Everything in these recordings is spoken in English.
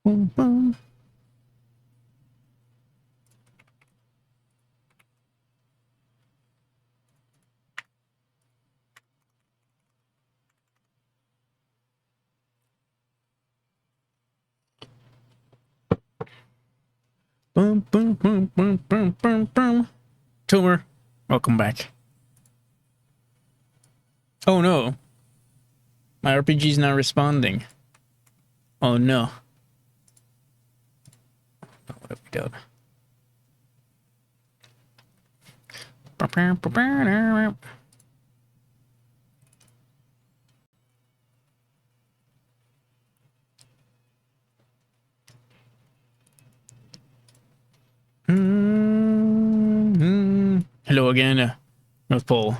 Boom, boom. Boom, boom, boom, boom, boom, boom, boom. Tumor, welcome back. Oh no. My RPG's not responding. Oh no. What have we done? Hello again, North Pole.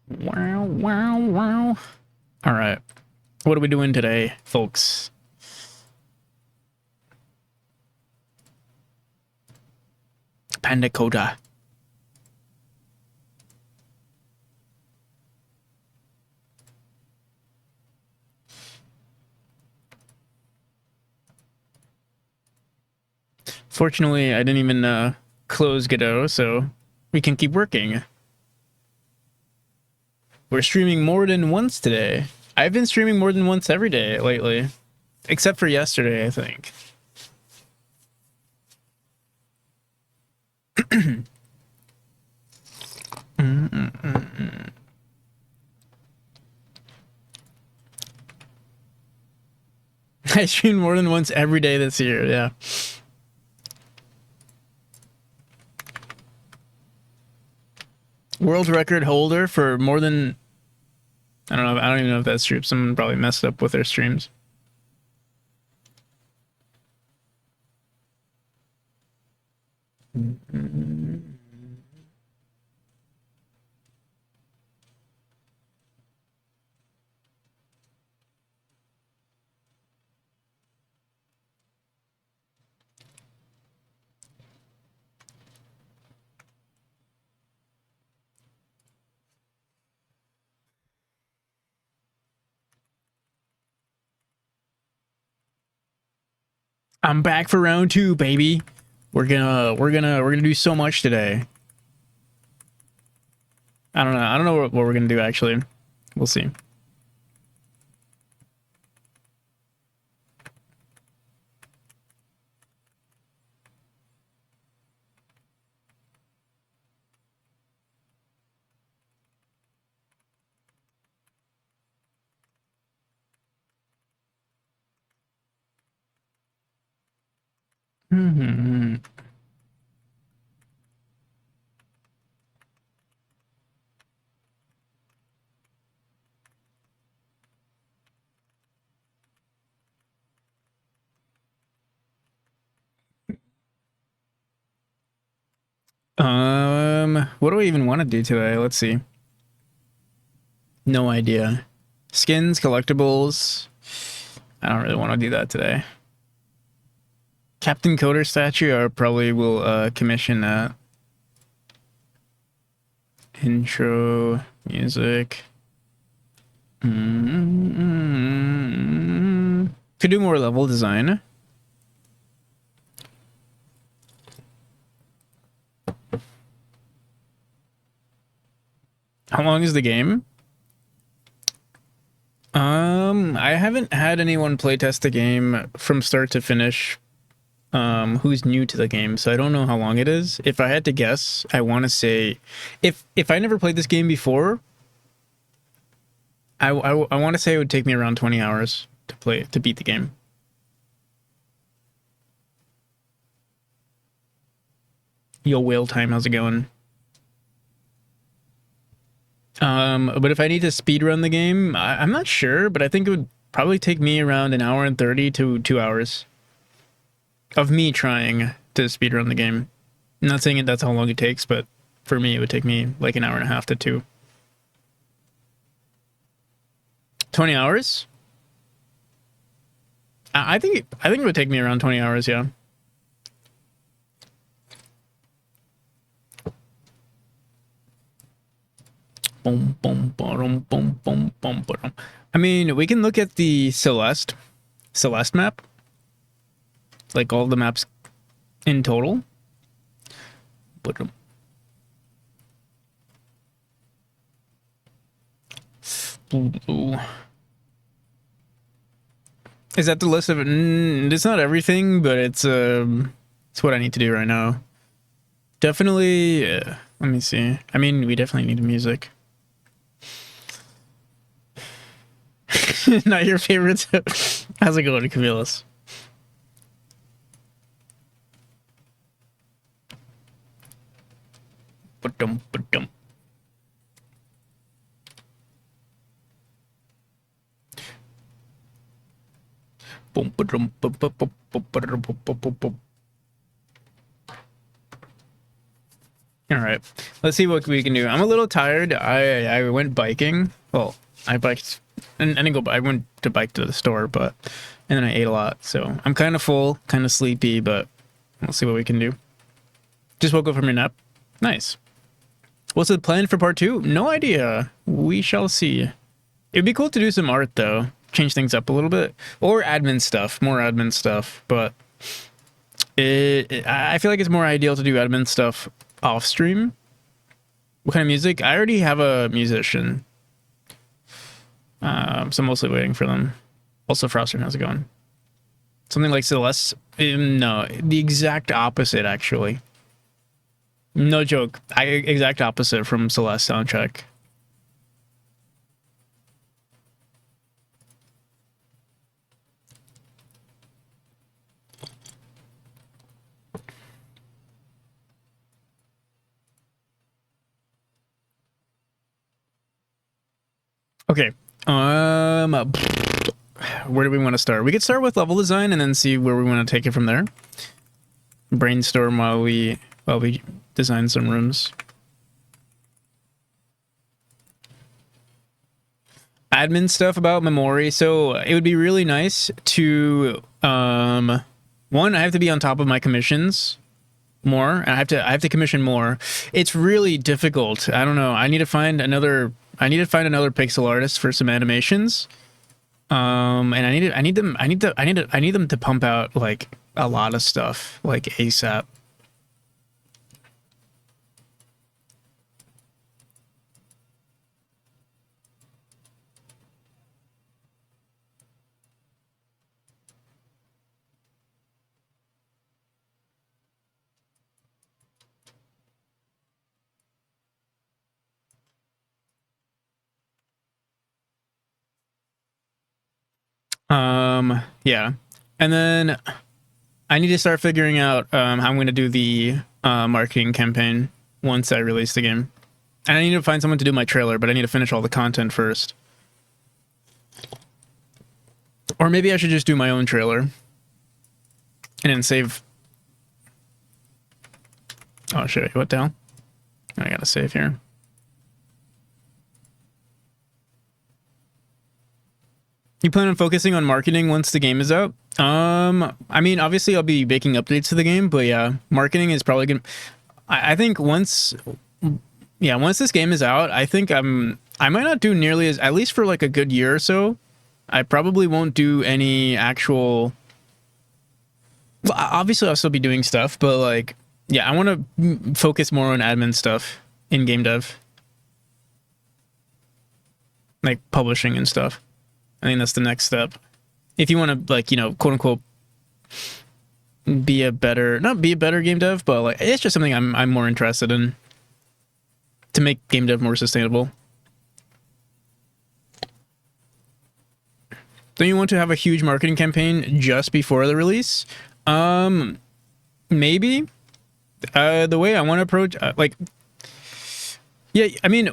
Wow, wow, wow. All right. What are we doing today, folks? Panda Coda. Fortunately, I didn't even close Godot, so we can keep working. We're streaming more than once today. I've been streaming more than once every day lately. Except for yesterday, I think. I streamed more than once every day this year, yeah. World record holder for more than... I don't know. I don't even know if that's true. Someone probably messed up with their streams. I'm back for round 2, baby. We're gonna do so much today. I don't know. I don't know what we're gonna do actually. We'll see. What do I even want to do today? Let's see. No idea. Skins, collectibles. I don't really want to do that today. Captain Coder statue, I probably will commission that. Intro, music. Could do more level design. How long is the game? I haven't had anyone playtest the game from start to finish who's new to the game, so I don't know how long it is. If I had to guess, I want to say if I never played this game before, I want to say it would take me around 20 hours to beat the game. Yo, whale time, how's it going? But if I need to speedrun the game, I'm not sure, but I think it would probably take me around an hour and 30 to 2 hours of me trying to speedrun the game. I'm not saying that's how long it takes, but for me, it would take me like an hour and a half to 2. 20 hours? I think it would take me around 20 hours, yeah. Boom, boom, boom, boom, boom, boom, boom. I mean, we can look at the Celeste map, like all the maps in total. Boom. Is that the list of it? It's not everything, but it's what I need to do right now. Definitely. Let me see. I mean, we definitely need music. Not your favorites. How's it going, Camillus? Ba-dum, ba-dum. Boom, ba-dum, ba-ba-ba-ba-ba-ba-ba-ba. All right, let's see what we can do. I'm a little tired. I went biking. Well, I biked, and I didn't go. I went to bike to the store, but and then I ate a lot. So I'm kind of full, kind of sleepy, but we'll see what we can do. Just woke up from your nap. Nice. What's the plan for part 2? No idea. We shall see. It'd be cool to do some art though. Change things up a little bit, or admin stuff, more admin stuff. But I feel like it's more ideal to do admin stuff off stream. What kind of music? I already have a musician, so I'm mostly waiting for them. Also, Froster, how's it going? Something like Celeste? No, the exact opposite, actually. No joke. Exact opposite from Celeste soundtrack. Okay. Where do we want to start? We could start with level design and then see where we want to take it from there. Brainstorm while we design some rooms. Admin stuff about Memori. So it would be really nice to one, I have to be on top of my commissions more. I have to commission more. It's really difficult. I don't know. I need to find another pixel artist for some animations. And I need them to pump out like a lot of stuff like ASAP. Yeah. And then I need to start figuring out how I'm going to do the marketing campaign once I release the game. And I need to find someone to do my trailer, but I need to finish all the content first. Or maybe I should just do my own trailer. And then save. Oh shit, what the hell? I gotta save here. You plan on focusing on marketing once the game is out? I mean, obviously I'll be making updates to the game, but yeah, marketing is probably gonna. I think once this game is out, I think I might not do nearly as, at least for like a good year or so. I probably won't do any actual. Well, obviously I'll still be doing stuff, but like, yeah, I want to focus more on admin stuff in game dev, like publishing and stuff. I think that's the next step. If you want to, like, you know, quote unquote, not be a better game dev, but like, it's just something I'm more interested in to make game dev more sustainable. Don't you want to have a huge marketing campaign just before the release? Maybe. The way I want to approach, yeah, I mean,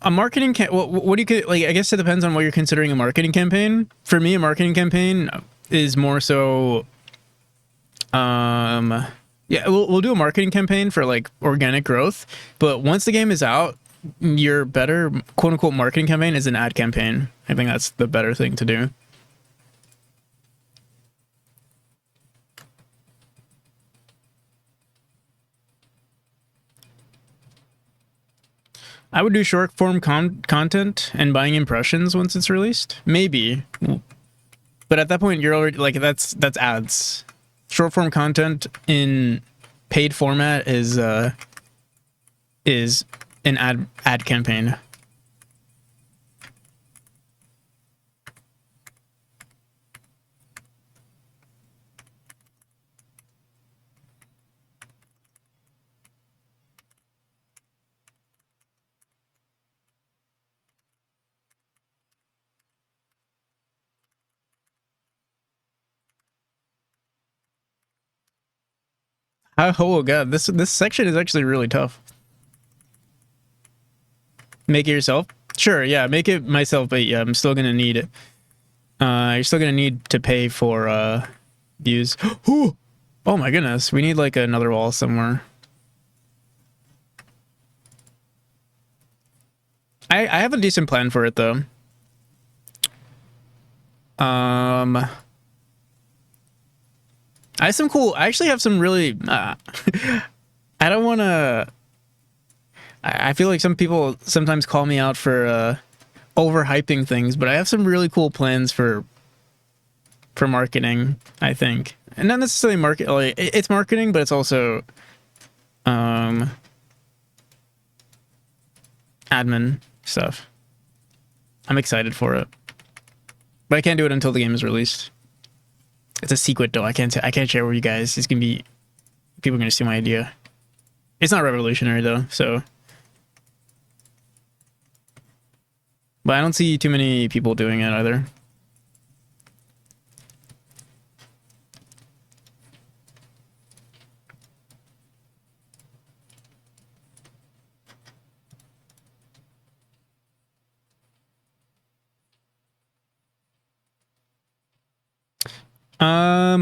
a marketing what do you like? I guess it depends on what you're considering a marketing campaign. For me, a marketing campaign is more so, yeah, we'll do a marketing campaign for like organic growth. But once the game is out, your better quote unquote marketing campaign is an ad campaign. I think that's the better thing to do. I would do short form content and buying impressions once it's released. Maybe. But at that point you're already like that's ads. Short form content in paid format is an ad campaign. Oh god, this section is actually really tough. Make it yourself? Sure, yeah, make it myself, but yeah, I'm still gonna need it. You're still gonna need to pay for views. Oh my goodness, we need like another wall somewhere. I have a decent plan for it though. I have some cool. I actually have some really. I don't want to. I feel like some people sometimes call me out for overhyping things, but I have some really cool plans for marketing. I think, and not necessarily market. Like it's marketing, but it's also admin stuff. I'm excited for it, but I can't do it until the game is released. It's a secret though. I can't share with you guys. It's gonna be people are gonna steal my idea. It's not revolutionary though, so. But I don't see too many people doing it either.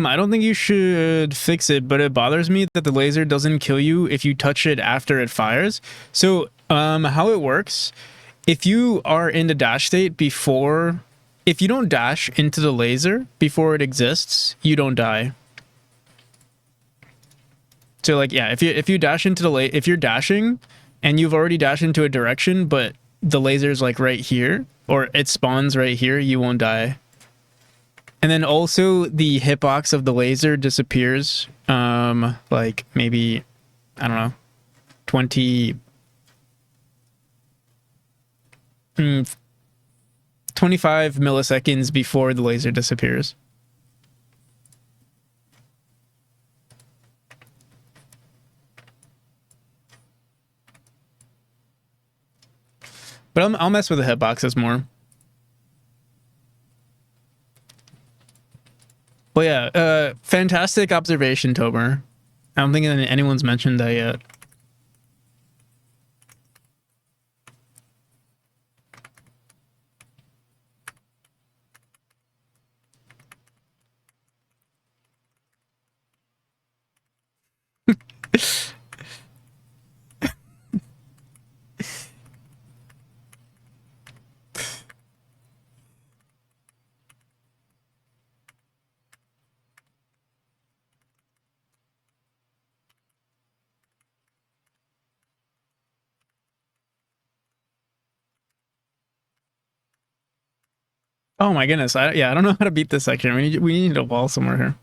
I don't think you should fix it, but it bothers me that the laser doesn't kill you if you touch it after it fires. So, how it works, if you are in the dash state before, if you don't dash into the laser before it exists, you don't die. So like, yeah, if you dash into the if you're dashing and you've already dashed into a direction, but the laser's like right here, or it spawns right here, you won't die. And then also the hitbox of the laser disappears. Like maybe, I don't know, 20, 25 milliseconds before the laser disappears. But I'll mess with the hitboxes more. Well, yeah, fantastic observation, Tober. I don't think anyone's mentioned that yet. Oh my goodness. Yeah, I don't know how to beat this section. We need a wall somewhere here.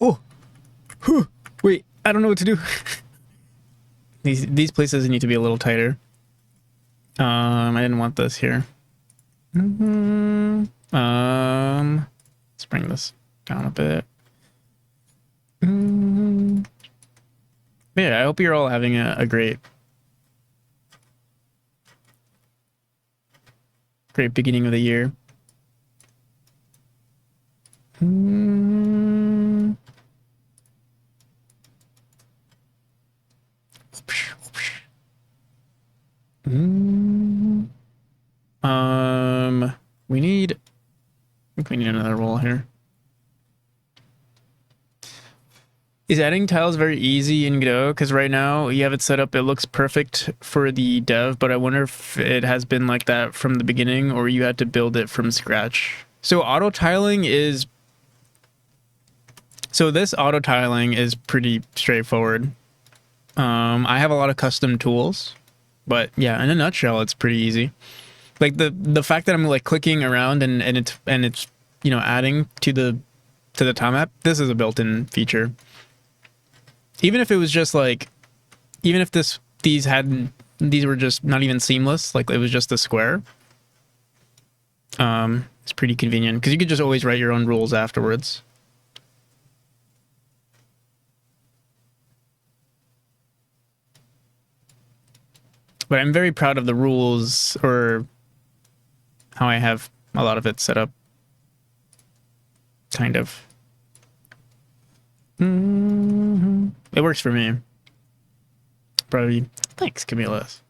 Oh, whew. Wait, I don't know what to do. These places need to be a little tighter. I didn't want this here. Let's bring this down a bit. Yeah, I hope you're all having a great beginning of the year. We need, I think we need another wall here. Is adding tiles very easy in Go? Because right now you have it set up, it looks perfect for the dev, but I wonder if it has been like that from the beginning or you had to build it from scratch. So auto tiling is, this auto tiling is pretty straightforward. I have a lot of custom tools, but yeah, in a nutshell, it's pretty easy. Like the fact that I'm like clicking around and it's you know adding to the tile map. This is a built-in feature. Even if it was just like, even if these were just not even seamless, like it was just a square. It's pretty convenient because you could just always write your own rules afterwards. But I'm very proud of the rules, or how I have a lot of it set up. Kind of. It works for me. Probably. Thanks, Camillus.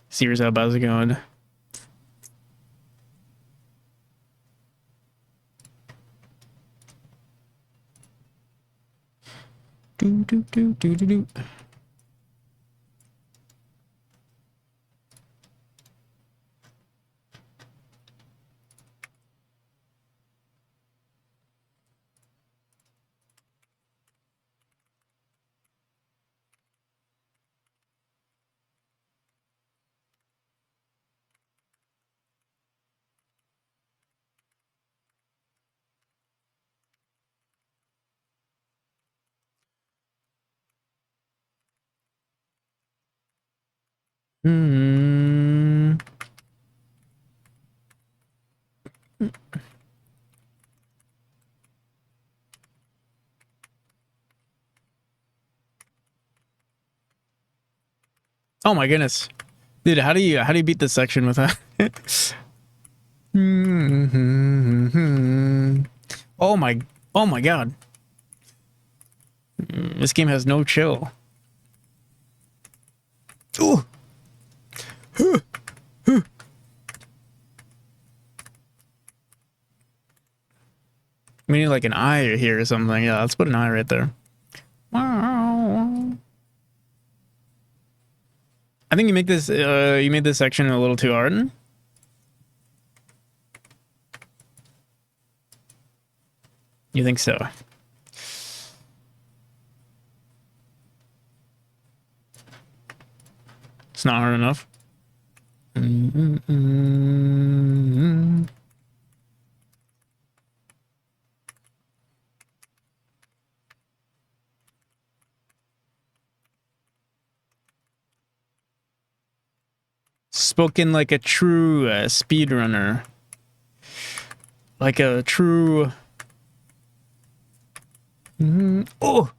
Sears, how's it going? Do do do do do do. Oh my goodness, dude! How do you beat this section with that? Oh my god! This game has no chill. Ooh. We need like an eye here or something. Yeah, let's put an eye right there. I think you make this. You made this section a little too hard. You think so? It's not hard enough. Spoken like a true speedrunner. Like a true... Oh!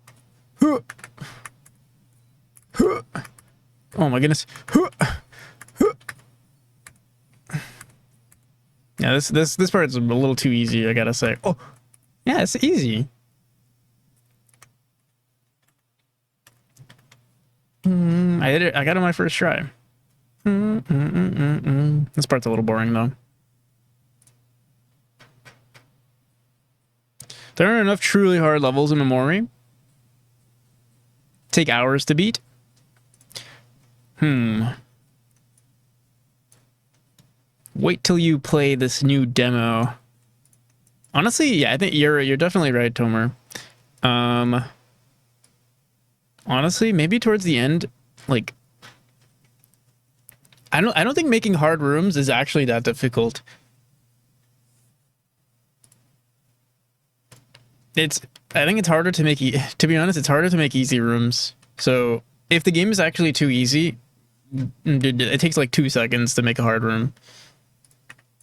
Oh my goodness. Yeah, this part's a little too easy, I gotta say. Oh! Yeah, it's easy. I did it. I got it on my first try. This part's a little boring, though. There aren't enough truly hard levels in Memory. Take hours to beat. Wait till you play this new demo. Honestly, yeah, I think you're definitely right, Tomer. Honestly, maybe towards the end, like, I don't think making hard rooms is actually that difficult. I think it's harder to make, to be honest, it's harder to make easy rooms. So if the game is actually too easy, it takes like 2 seconds to make a hard room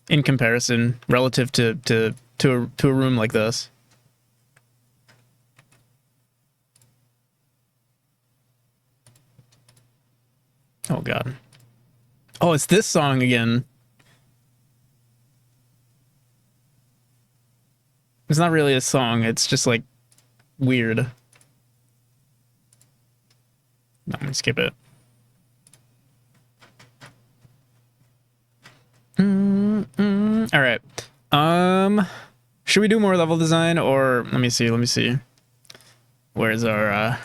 in comparison relative to a room like this. Oh god. Oh, it's this song again. It's not really a song, it's just like weird. No, I'm gonna skip it. All right. Should we do more level design, or let me see. Where's our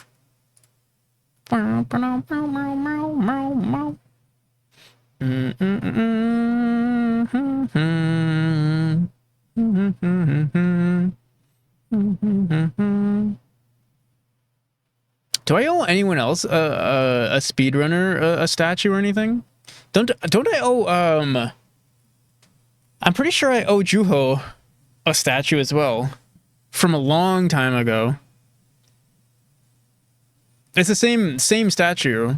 Do I owe anyone else a speedrunner a statue or anything? Don't I owe I'm pretty sure I owe Juho a statue as well from a long time ago. It's the same statue.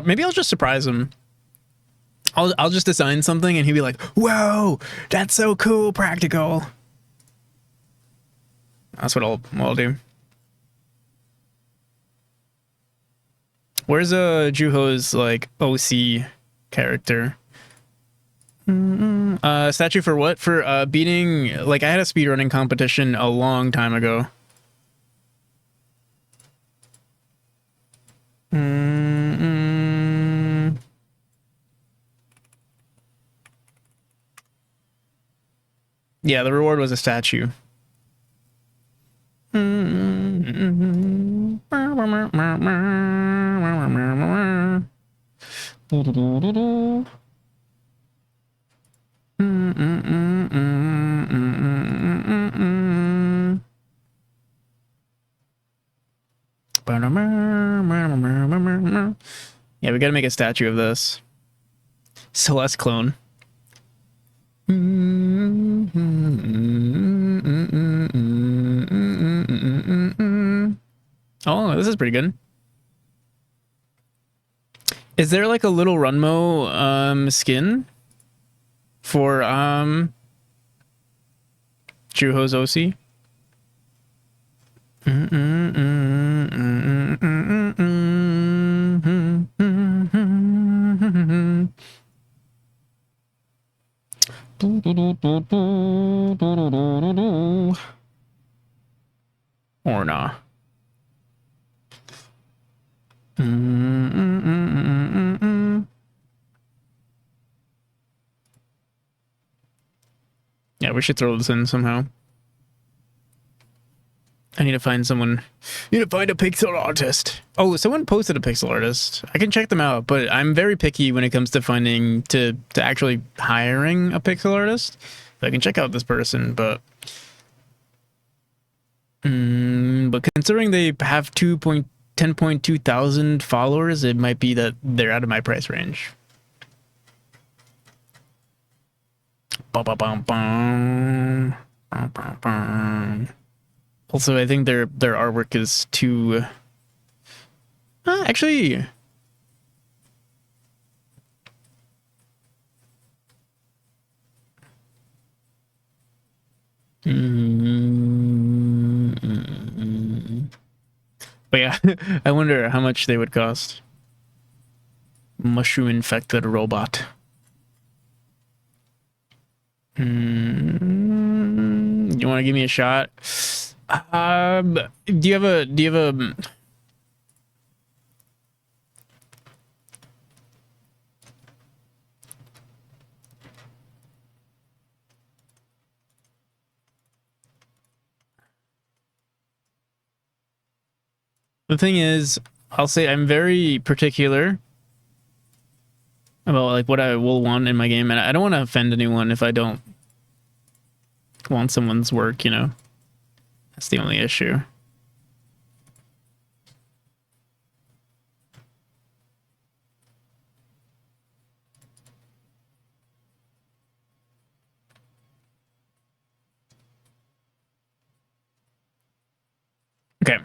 Maybe I'll just surprise him. I'll just design something and he'll be like, "Whoa, that's so cool, practical." That's what I'll do. Where's Juho's like OC character? Statue for what? For beating, like I had a speedrunning competition a long time ago. Yeah, the reward was a statue. Yeah, we gotta make a statue of this. Celeste clone. Oh, this is pretty good. Is there like a little Runmo skin for Juho's OC? Or nah. Yeah, we should throw this in somehow. I need to find someone. Need to find a pixel artist. Oh, someone posted a pixel artist. I can check them out, but I'm very picky when it comes to finding to actually hiring a pixel artist. So I can check out this person, but considering they have 10.2 thousand followers, it might be that they're out of my price range. Also, I think their artwork is too. Actually, but yeah, I wonder how much they would cost. Mushroom infected robot. You want to give me a shot? Do you have a The thing is, I'll say I'm very particular about like what I will want in my game, and I don't want to offend anyone if I don't want someone's work, you know. That's the only issue. Okay.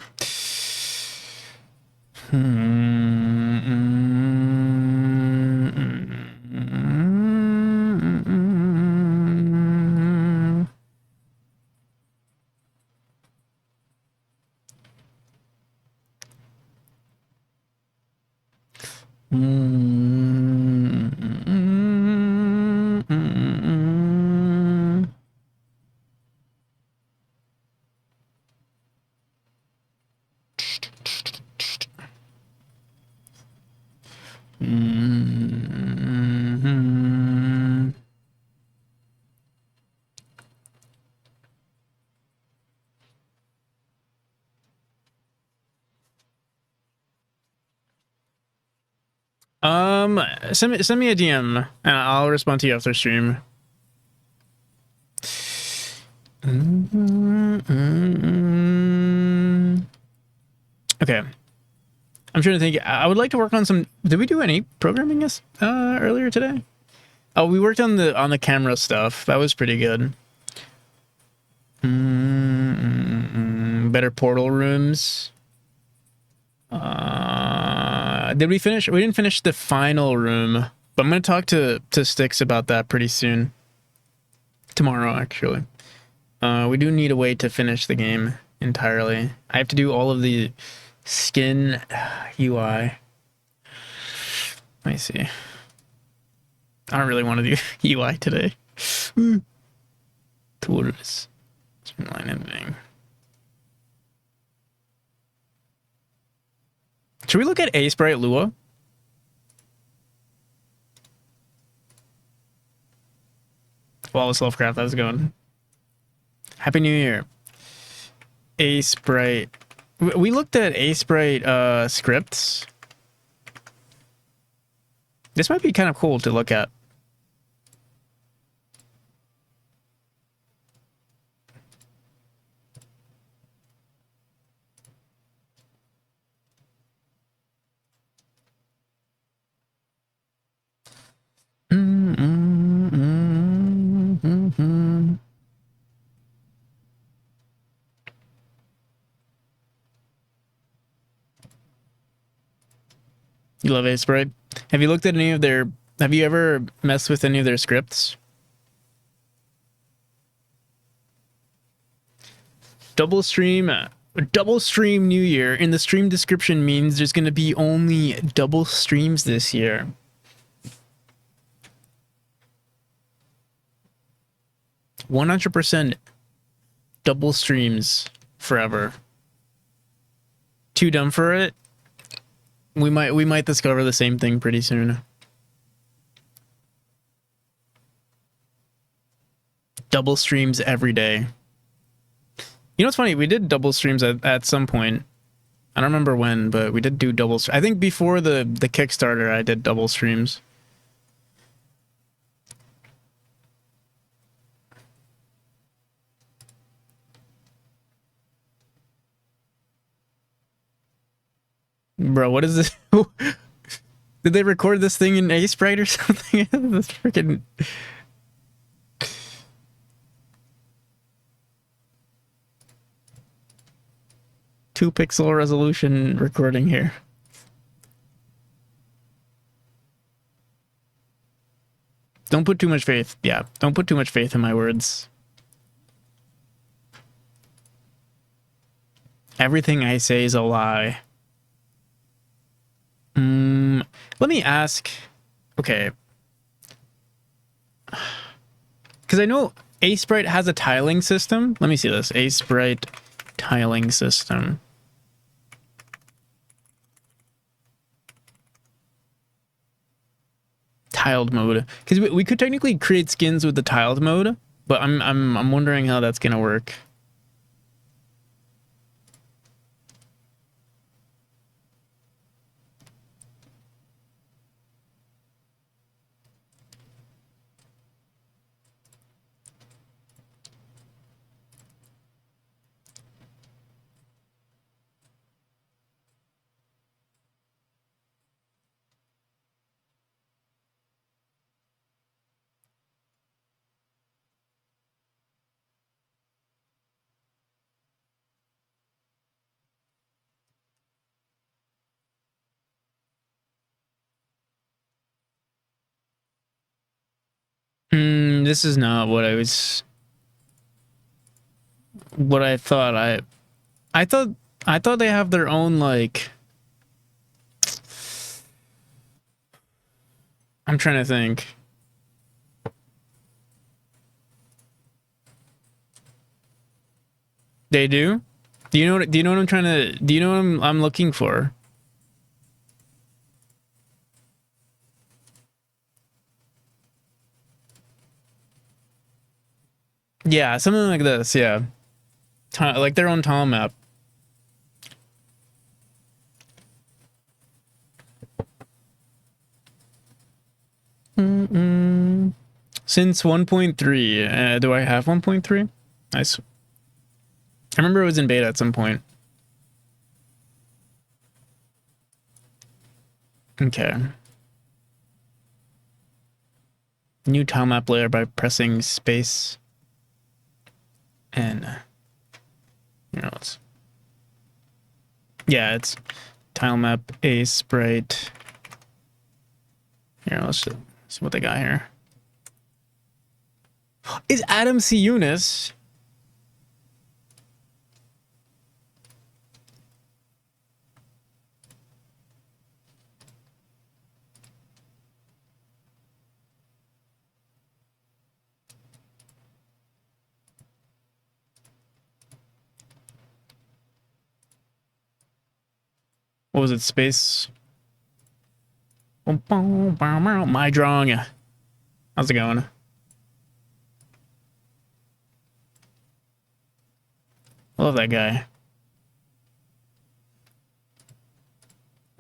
Send me a DM and I'll respond to you after stream. Okay. I'm trying to think. I would like to work on some. Did we do any programming earlier today? Oh, we worked on the camera stuff. That was pretty good. Better portal rooms. Did we finish? We didn't finish the final room, but I'm gonna talk to Styx about that pretty soon. Tomorrow, actually. We do need a way to finish the game entirely. I have to do all of the skin UI. Let me see. I don't really want to do UI today. Tools. Streamline editing. Should we look at A Sprite Lua? Flawless Lovecraft, how's it going? Happy New Year. A Sprite. We looked at A Sprite scripts. This might be kind of cool to look at. You love A Sprite? Have you looked at any of their... Have you ever messed with any of their scripts? Double stream New Year. In the stream description means there's going to be only double streams this year. %, double streams forever. Too dumb for it? We might discover the same thing pretty soon. Double streams every day. You know what's funny? We did double streams at some point. I don't remember when, but we did do double. I think before the Kickstarter, I did double streams. Bro, what is this? Did they record this thing in A Sprite or something? This freaking... Two-pixel resolution recording here. Don't put too much faith. Yeah, don't put too much faith in my words. Everything I say is a lie. Let me ask. Okay. Because I know A Sprite has a tiling system. Let me see this. A Sprite tiling system. Tiled mode. Because we could technically create skins with the tiled mode, but I'm wondering how that's gonna work. This is not what I thought. I thought I thought they have their own like. I'm trying to think. They do? Do you know what I'm trying to do you know what I'm looking for? Yeah, something like this, yeah. Like their own tile map. Mm-mm. Since 1.3, do I have 1.3? Nice. I remember it was in beta at some point. Okay. New tile map layer by pressing space and you know it's yeah, it's tile map a sprite. Here, let's see what they got here. Is Adam C. Eunice? What was it? Space. My drawing. How's it going? Love that guy.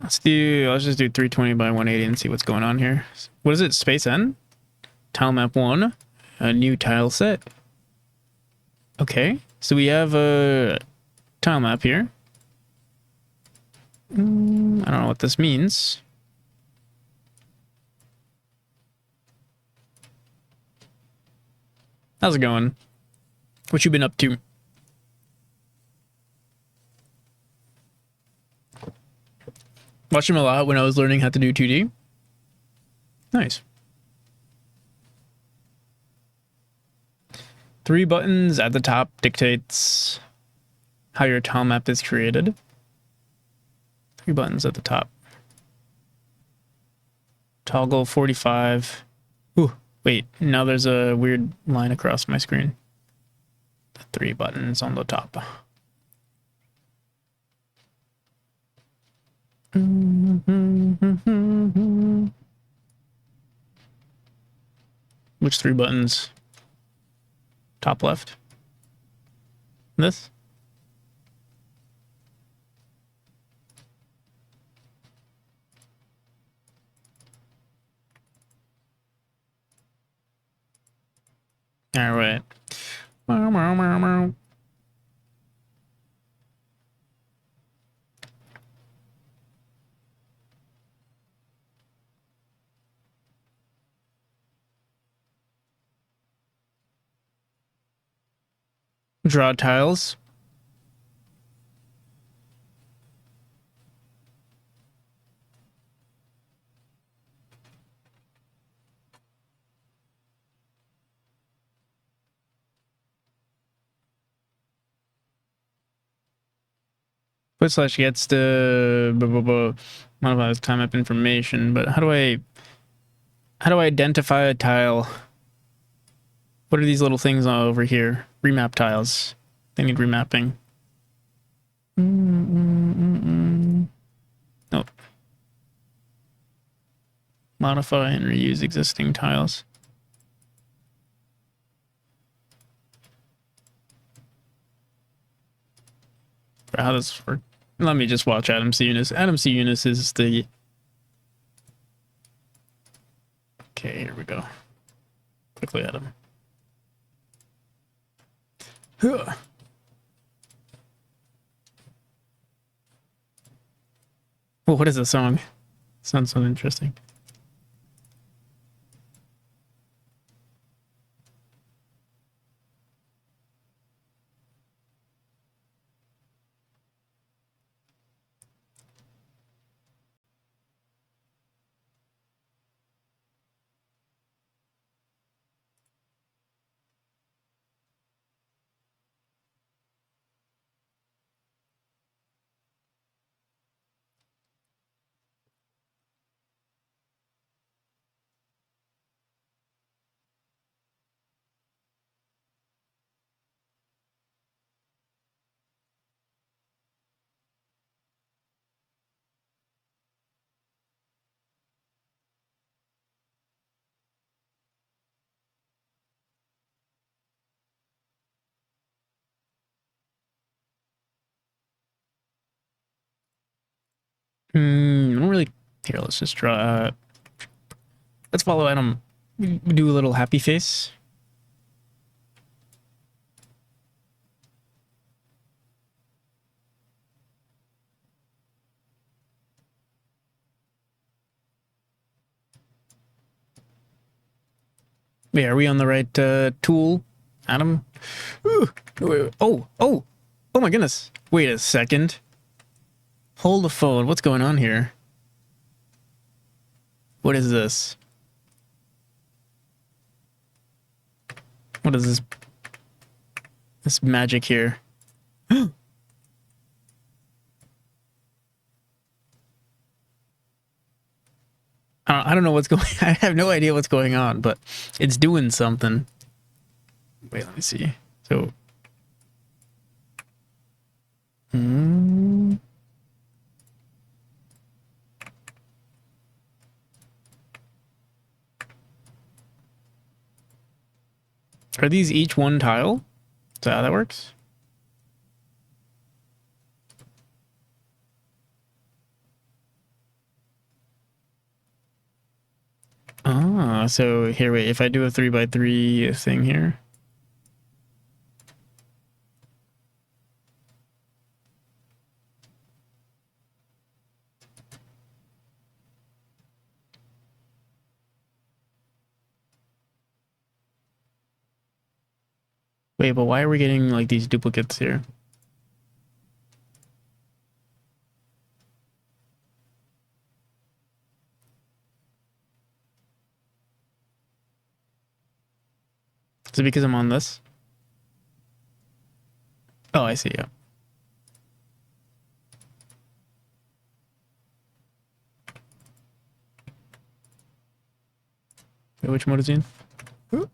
Let's just do 320 by 180 and see what's going on here. What is it? Space N? Tile map 1. A new tile set. Okay. So we have a tile map here. I don't know what this means. How's it going? What you been up to? Watched him a lot when I was learning how to do 2D. Nice. 3 buttons at the top dictates how your tile map is created. 3 buttons at the top. Toggle 45. Ooh, wait, now there's a weird line across my screen. The 3 buttons on the top. Which 3 buttons? Top left. This? All right. Draw tiles. Put slash gets the modifies time map information, but how do I identify a tile? What are these little things over here? Remap tiles. They need remapping. Nope. Modify and reuse existing tiles. How does work? Let me just watch Adam C. Eunice. Adam C. Eunice is the... Okay, here we go. Quickly at him. Huh. Oh, what is this song? Sounds so interesting. I don't really here. Let's just draw. Let's follow Adam. We do a little happy face. Wait, are we on the right tool, Adam? Ooh, wait, oh my goodness! Wait a second. Hold the phone. What's going on here? What is this? What is this? This magic here. I don't know what's going. I have no idea what's going on, but it's doing something. Wait, let me see. So, hmm. Are these each one tile? Is that how that works? Ah, so here, wait. If I do a 3x3 thing here. Wait, but why are we getting like these duplicates here? Is it because I'm on this? Oh, I see. Yeah. Wait, which mode is he in? Ooh.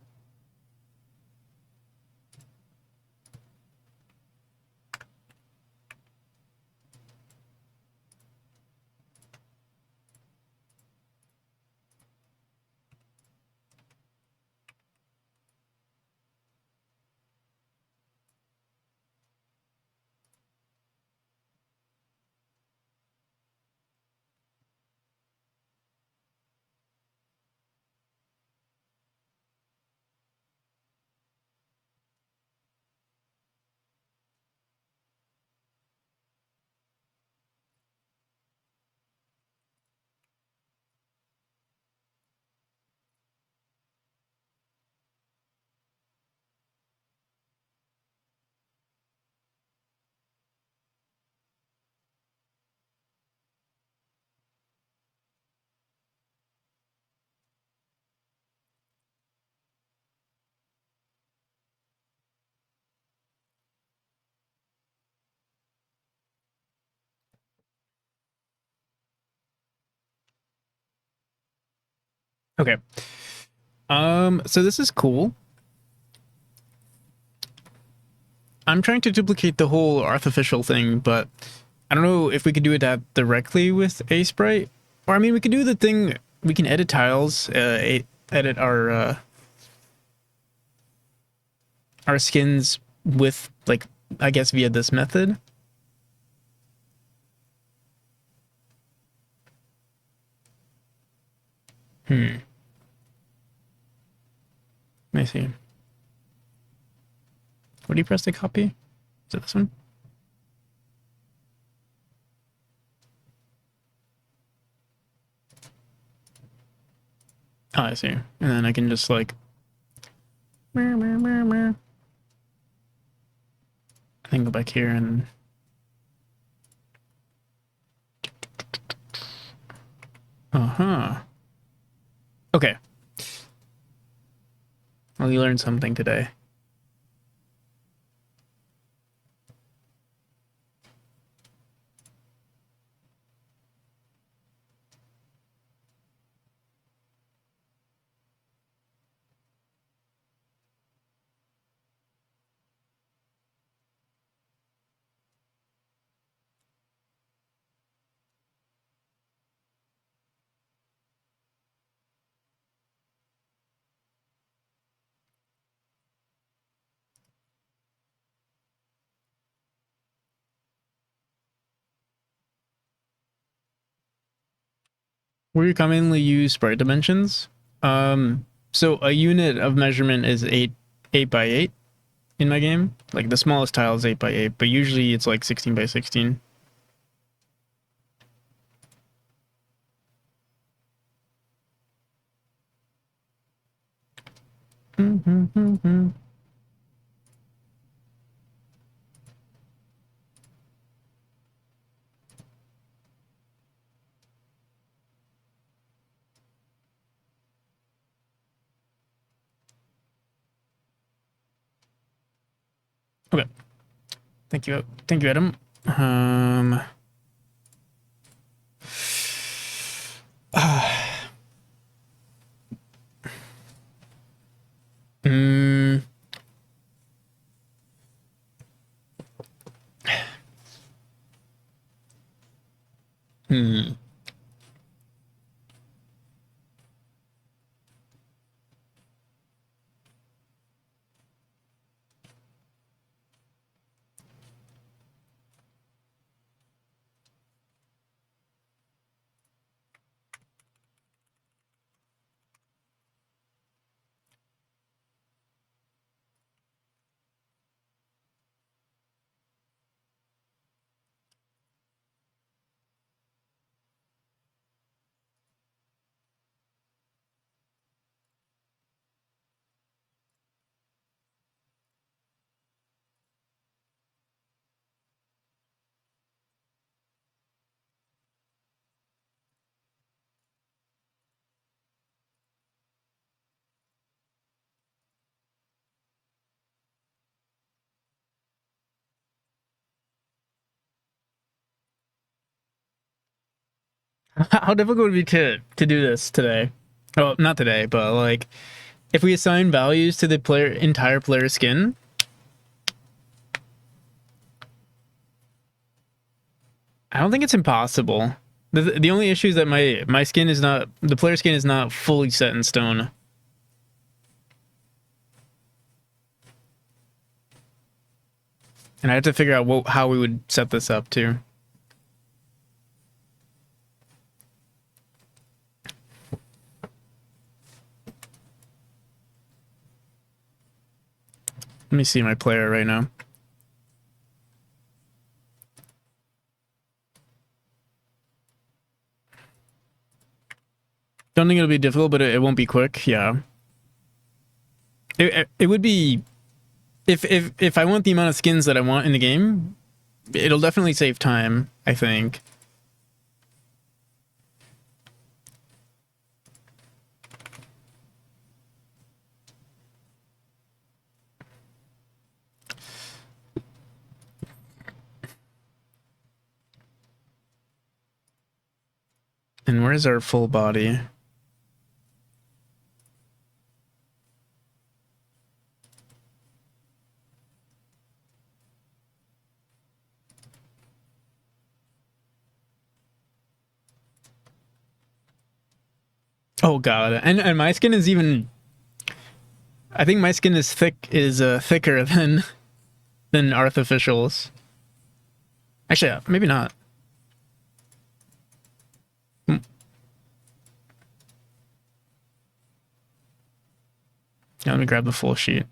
Okay. So this is cool. I'm trying to duplicate the whole artificial thing, but I don't know if we could do that directly with a sprite. Or I mean, we could do the thing. We can edit tiles, edit our skins with like I guess via this method. Hmm. Let me see. What do you press to copy? Is it this one? Oh, I see. And then I can just like. I can go back here and. Uh huh. Okay. Well, you learned something today. We commonly use sprite dimensions. So a unit of measurement is 8 by 8 in my game. Like the smallest tile is 8 by 8, but usually it's like 16 by 16. Okay. Thank you. Thank you, Adam. Mm, hmm. How difficult would it be to do this today? Oh, not today, but like if we assign values to the entire player skin. I don't think it's impossible. The only issue is that my skin is not, the player skin is not fully set in stone. And I have to figure out how we would set this up too. Let me see my player right now. Don't think it'll be difficult, but it won't be quick. Yeah. It would be, if I want the amount of skins that I want in the game, it'll definitely save time, I think. And where's our full body? Oh god. And my skin is even, I think my skin is thicker than artificials. Actually, maybe not. Yeah, let me grab the full sheet.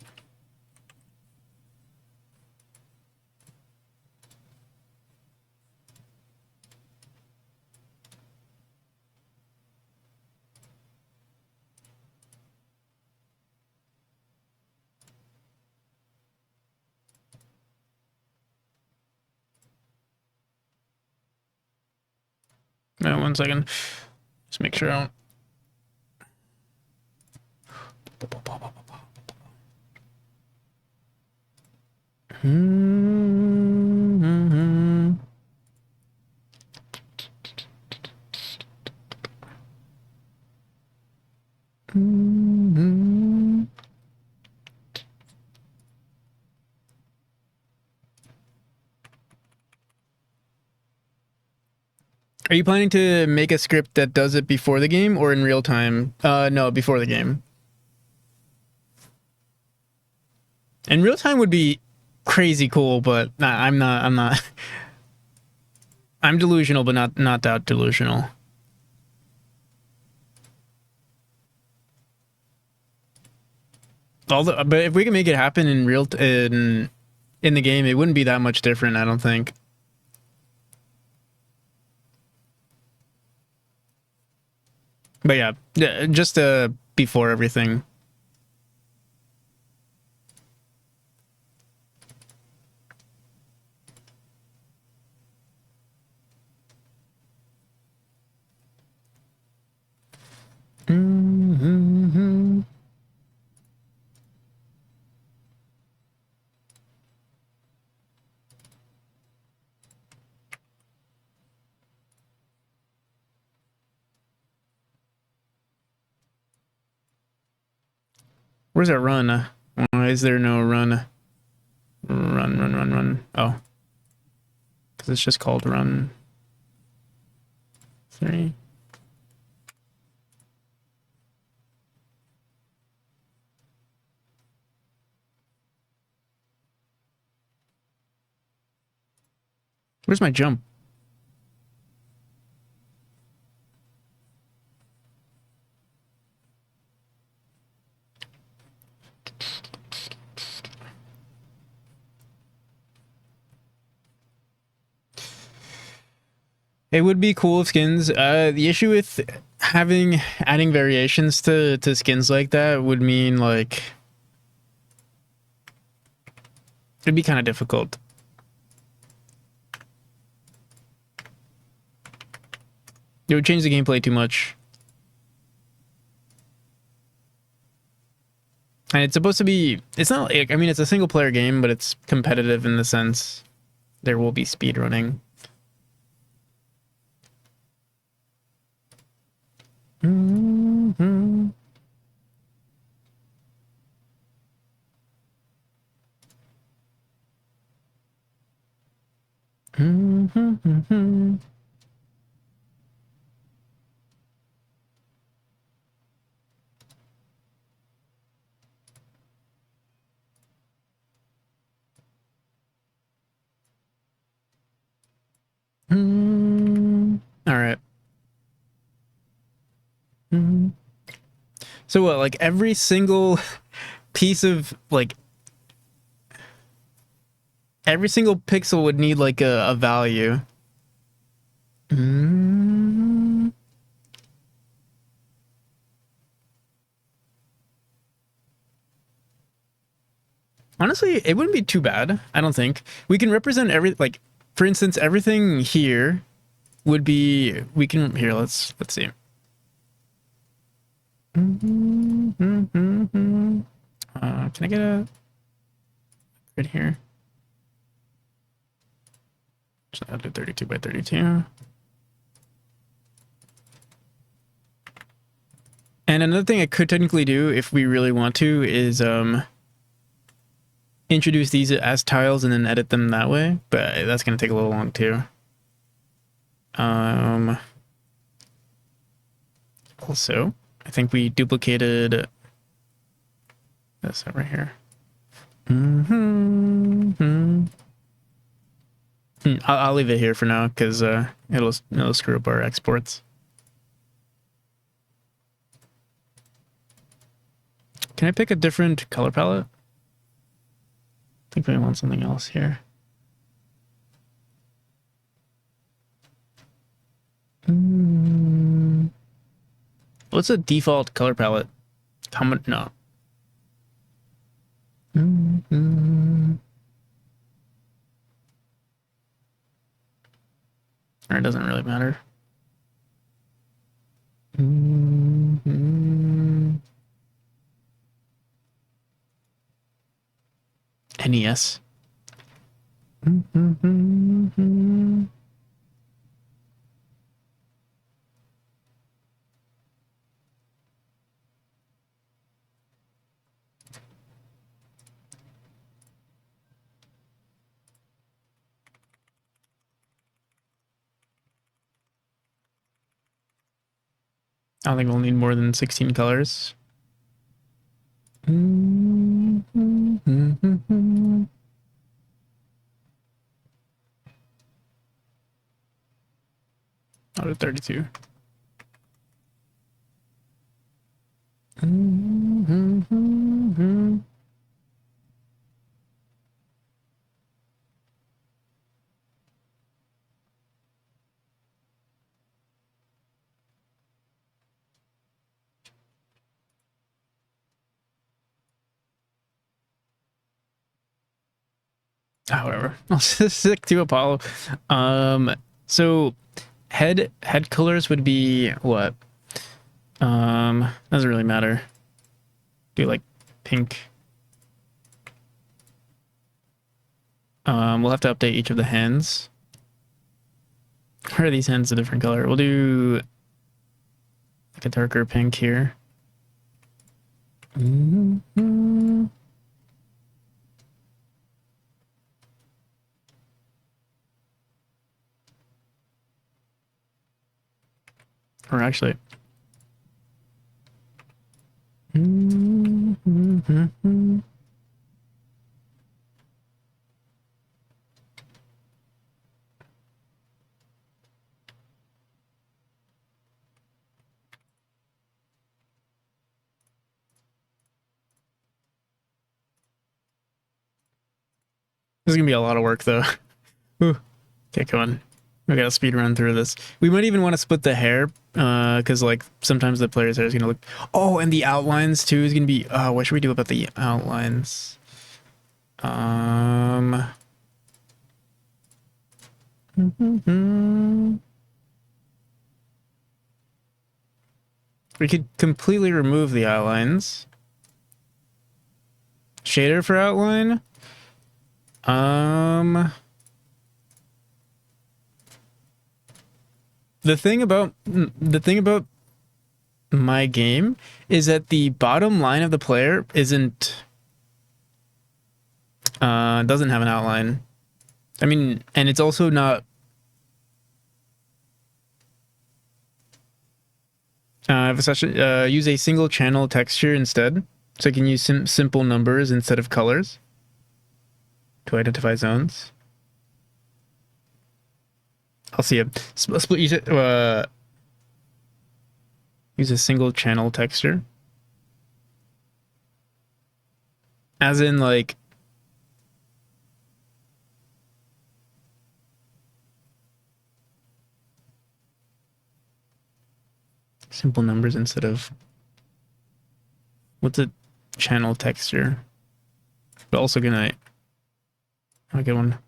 No, 1 second. Just make sure I don't. Are you planning to make a script that does it before the game or in real time? No, before the game. In real time would be crazy cool, but I'm not. I'm delusional, but not that delusional. but if we can make it happen in in the game, it wouldn't be that much different, I don't think. But yeah, just before everything. Mm-hmm. Where's our run? Why is there no run? Run. Oh. Because it's just called run 3. Where's my jump? It would be cool if skins. The issue with adding variations to skins like that would mean like it'd be kind of difficult. It would change the gameplay too much. And it's supposed to be, it's not like, I mean, it's a single player game, but it's competitive in the sense there will be speedrunning. Mm-hmm. Mm-hmm. All right. So what, like every single piece of like every single pixel would need like a value. Honestly, it wouldn't be too bad. I don't think we can represent like, for instance, everything here would be, we can, here, let's see. Can I get a grid here? So I'll do 32 by 32. And another thing I could technically do if we really want to is introduce these as tiles and then edit them that way, but that's going to take a little long too. Also, I think we duplicated this over here. I'll leave it here for now because it'll screw up our exports. Can I pick a different color palette? I think we want something else here. What's a default color palette? How much? No. Or it doesn't really matter. NES. I don't think we'll need more than 16 colors. Out of 32. Whatever. I'll just stick to Apollo. So head colors would be what? Doesn't really matter. Do like pink. We'll have to update each of the hands. Where are these hands a different color? We'll do like a darker pink here. Mm-hmm. Or actually, mm-hmm. This is gonna be a lot of work though. Ooh. Okay, come on. We gotta speed run through this. We might even want to split the hair, because like sometimes the player's hair is gonna look. Oh, and the outlines too is gonna be. What should we do about the outlines? We could completely remove the outlines. Shader for outline. The thing about my game is that the bottom line of the player isn't doesn't have an outline. I mean, and it's also not use a single channel texture instead, so I can use simple numbers instead of colors to identify zones. I'll see a split use a single channel texture, as in like simple numbers instead of what's a channel texture, but also gonna I'll get one.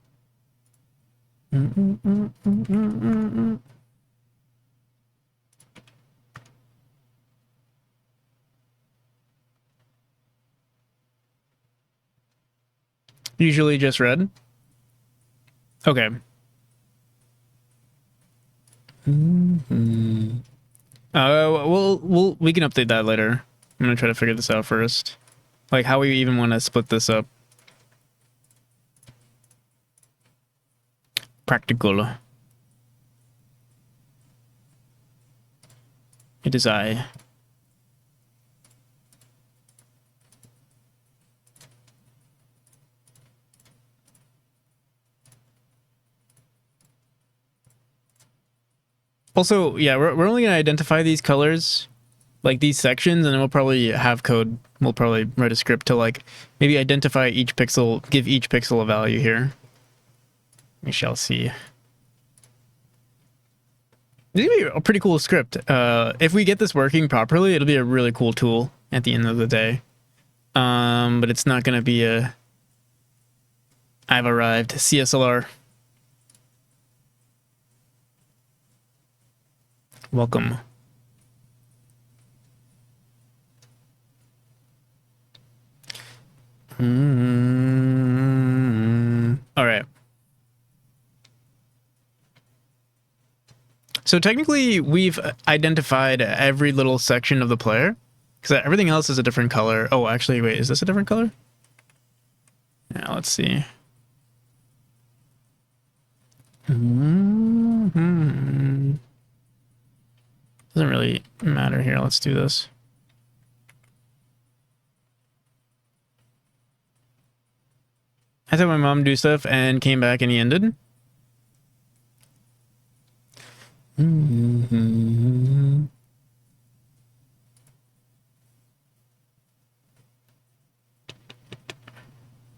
Usually just red. Okay. We can update that later. I'm gonna try to figure this out first. Like how we even want to split this up. Practical. It is I. Also, yeah, we're only gonna identify these colors, like these sections, and then we'll probably have code. We'll probably write a script to like maybe identify each pixel, give each pixel a value here. We shall see. This is gonna be a pretty cool script. If we get this working properly, it'll be a really cool tool at the end of the day. But it's not gonna be a I've arrived CSLR. Welcome. All right. So technically, we've identified every little section of the player, because everything else is a different color. Oh, actually, wait, is this a different color? Yeah, let's see. Doesn't really matter here. Let's do this. I had my mom do stuff and came back and he ended.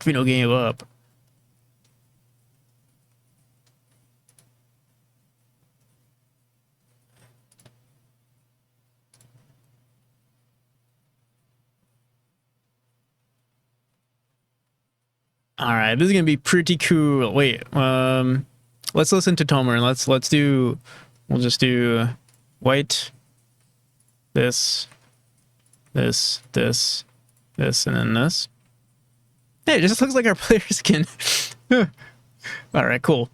Vino gave up. All right, this is gonna be pretty cool. Wait, let's listen to Tomer and let's do. We'll just do white, this, this, this, this, and then this. Hey, it just looks like our player skin. All right, cool.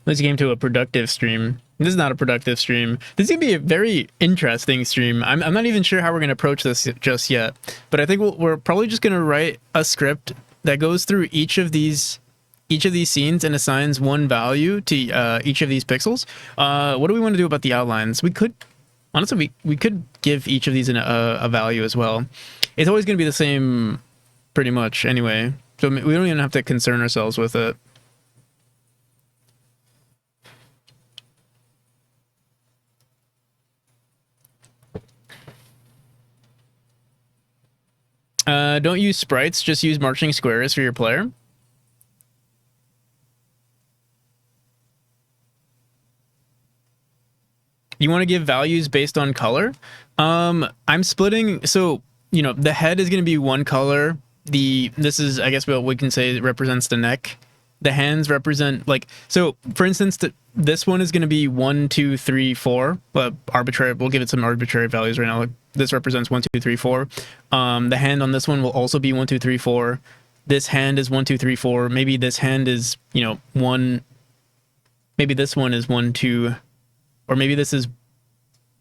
Let's get into a productive stream. This is not a productive stream. This is gonna be a very interesting stream. I'm not even sure how we're gonna approach this just yet, but I think we're probably just gonna write a script that goes through each of these scenes and assigns one value to each of these pixels. What do we want to do about the outlines? We could honestly we could give each of these a value as well. It's always gonna be the same, pretty much anyway. So we don't even have to concern ourselves with it. Don't use sprites, just use marching squares for your player. You want to give values based on color? I'm splitting, so, you know, the head is going to be one color. This is, I guess what we can say represents the neck. The hands represent, like, so for instance, this one is going to be 1, 2, 3, 4, but arbitrary, we'll give it some arbitrary values right now. Like, this represents 1, 2, 3, 4. The hand on this one will also be 1, 2, 3, 4. This hand is 1, 2, 3, 4. Maybe this hand is, you know, 1. Maybe this one is 1, 2, or maybe this is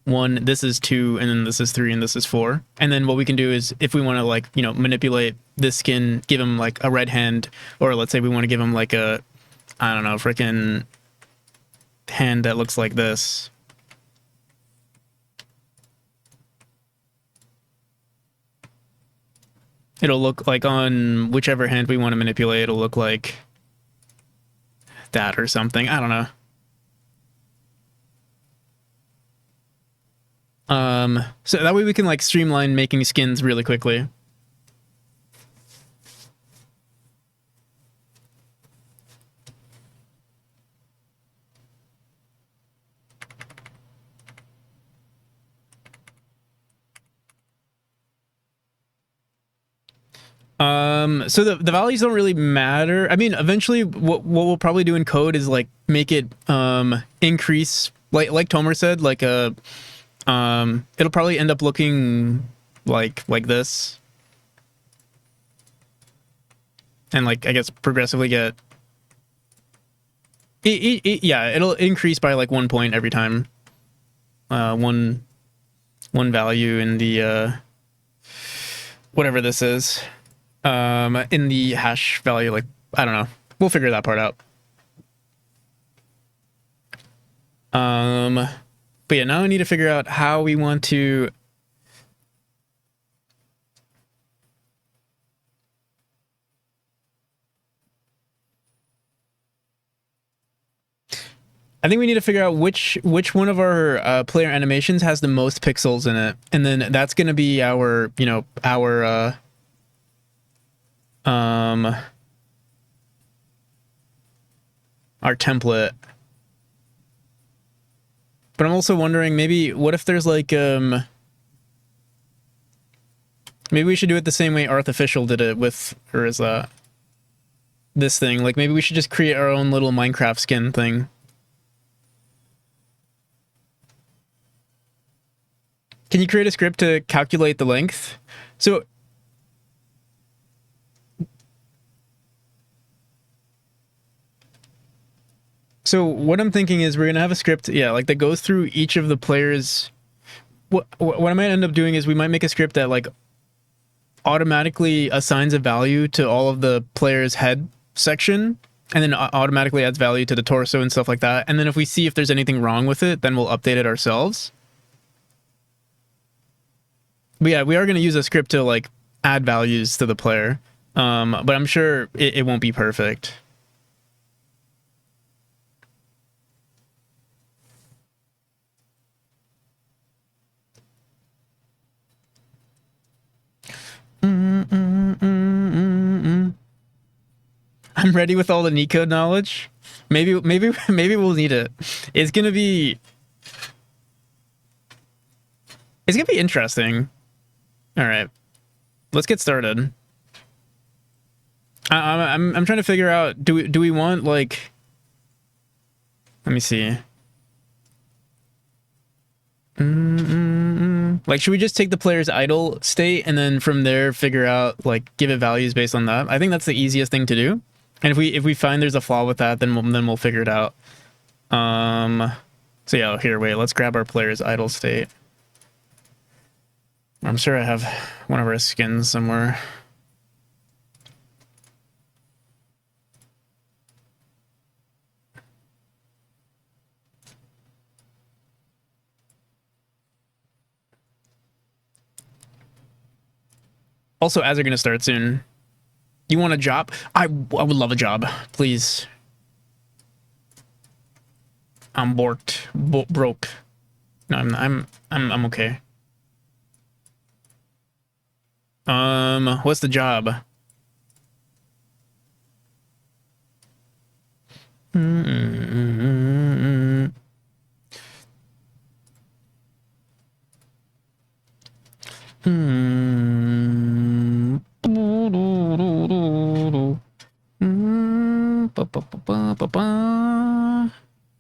1, this is 2, and then this is 3, and this is 4. And then what we can do is, if we want to, like, you know, manipulate this skin, give him like a red hand, or let's say we want to give him like a, I don't know, freaking hand that looks like this. It'll look like on whichever hand we want to manipulate, it'll look like that or something. I don't know. So that way we can like streamline making skins really quickly. So the values don't really matter. I mean, eventually what we'll probably do in code is like make it increase, like Tomer said, like a it'll probably end up looking like this. And like, I guess progressively get yeah, it'll increase by like 1 point every time. One value in the whatever this is. In the hash value, like, I don't know. We'll figure that part out. But yeah, now I need to figure out how we want to. I think we need to figure out which one of our player animations has the most pixels in it, and then that's going to be our, you know, our template. But I'm also wondering, maybe what if there's like maybe we should do it the same way Artificial did it with, or is that this thing? Like maybe we should just create our own little Minecraft skin thing. Can you create a script to calculate the length? So what I'm thinking is we're going to have a script, yeah, like that goes through each of the players. What I might end up doing is we might make a script that like automatically assigns a value to all of the players' head section, and then automatically adds value to the torso and stuff like that. And then if we see if there's anything wrong with it, then we'll update it ourselves. But yeah, we are going to use a script to like add values to the player. But I'm sure it won't be perfect. I'm ready with all the Nico knowledge. Maybe we'll need it. It's gonna be. It's gonna be interesting. All right, let's get started. I'm trying to figure out, do we want, like, let me see. Like, should we just take the player's idle state and then from there figure out, like, give it values based on that? I think that's the easiest thing to do. And if we find there's a flaw with that, then we'll figure it out. So yeah, here, wait, let's grab our player's idle state. I'm sure I have one of our skins somewhere. Also, ads are going to start soon. You want a job? I would love a job, please. I'm borked, broke. No, I'm okay. What's the job?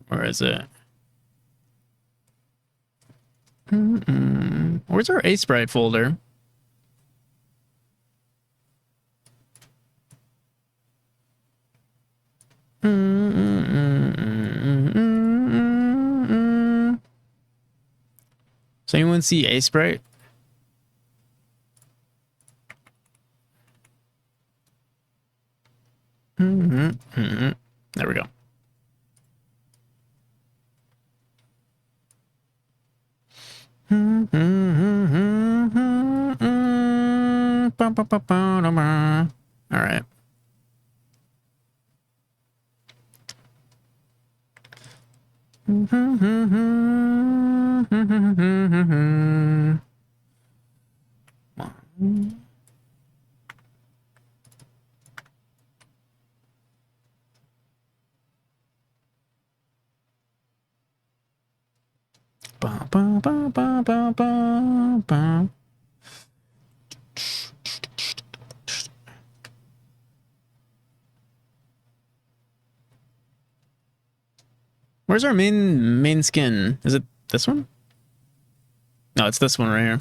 Where is it? Where's our A Sprite folder? Does anyone see A Sprite? There we go. All right. Where's our main skin? Is it this one? No, it's this one right here.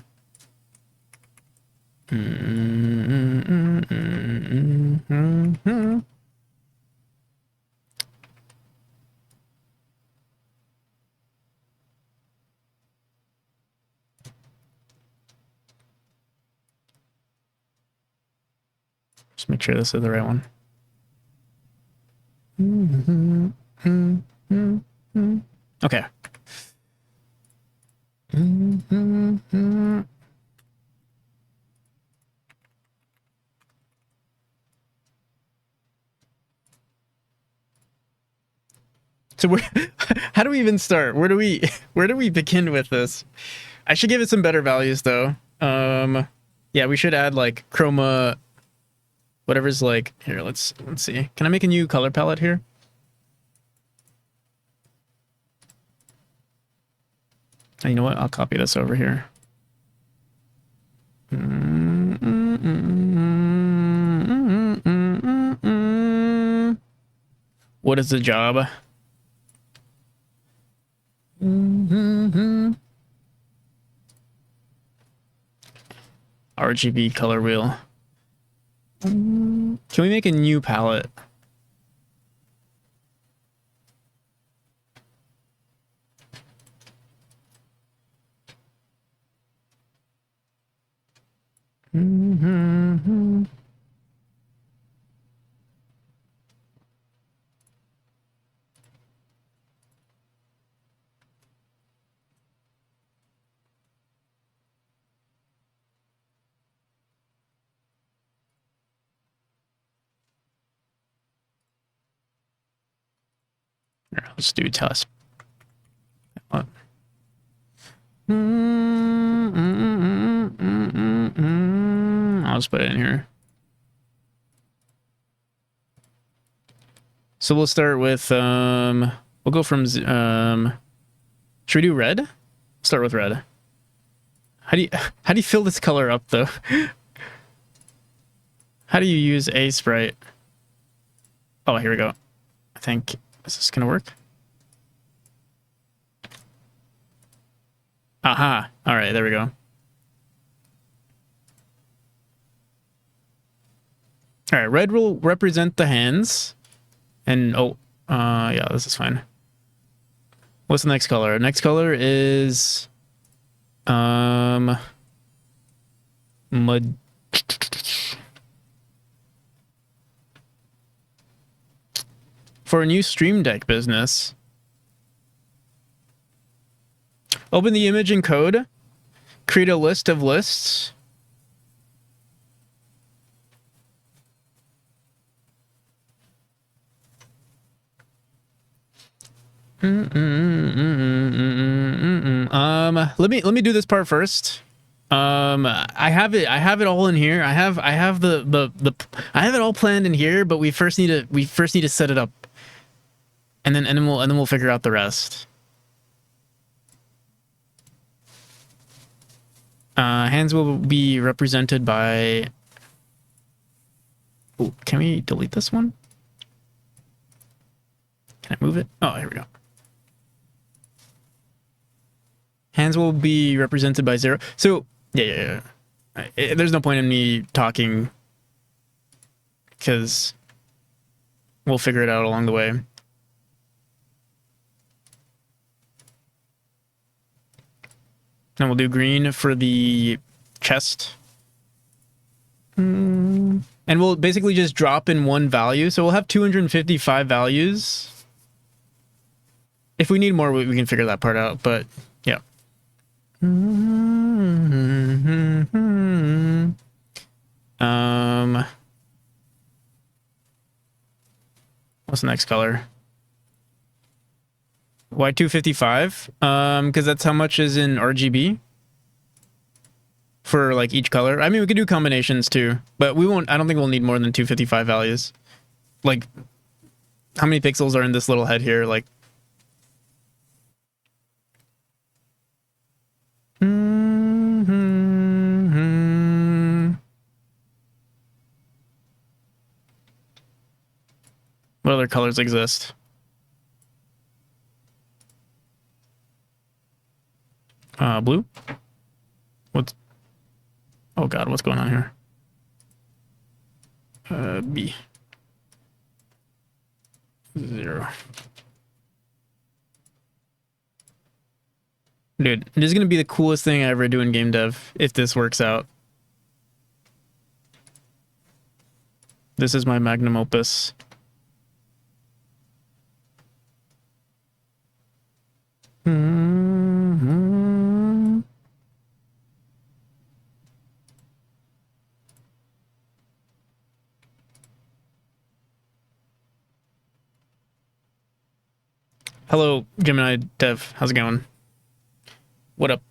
Just make sure this is the right one. Okay. So how do we even start? Where do we begin with this? I should give it some better values though. Yeah, we should add like chroma, whatever's like here. Let's see. Can I make a new color palette here? Oh, you know what? I'll copy this over here. What is the job? RGB color wheel. Can we make a new palette? Here, let's do test. What? I'll just put it in here. So we'll start with we'll go from should we do red? Start with red. how do you fill this color up though? How do you use a sprite? Oh, here we go. I think, is this gonna work? Aha. All right, there we go. All right, red will represent the hands. And, oh, yeah, this is fine. What's the next color? Next color is, mud. For a new Stream Deck business, open the image and code, create a list of lists. Let me do this part first. I have it all in here. I have I have it all planned in here, but we first need to set it up. And then we'll figure out the rest. Hands will be represented by. Ooh, can we delete this one? Can I move it? Oh, here we go. Hands will be represented by 0. So yeah. There's no point in me talking because we'll figure it out along the way. And we'll do green for the chest. And we'll basically just drop in one value. So we'll have 255 values. If we need more, we can figure that part out. But yeah. What's the next color? Why 255? Because that's how much is in RGB for like each color. I mean, we could do combinations too, but we won't. I don't think we'll need more than 255 values. Like, how many pixels are in this little head here? Like, what other colors exist? Blue? What's... Oh god, what's going on here? B. 0. Dude, this is gonna be the coolest thing I ever do in game dev, if this works out. This is my magnum opus. Hello, Gemini Dev. How's it going? What up?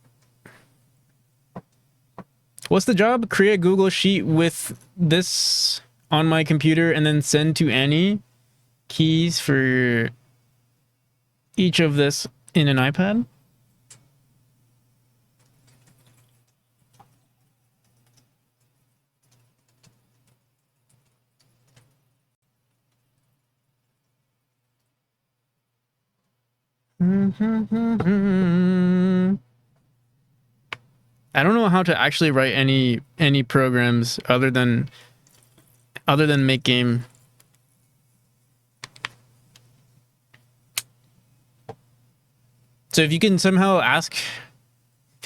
What's the job? Create a Google Sheet with this on my computer and then send to Annie keys for each of this in an iPad? I don't know how to actually write any programs other than make game. So if you can somehow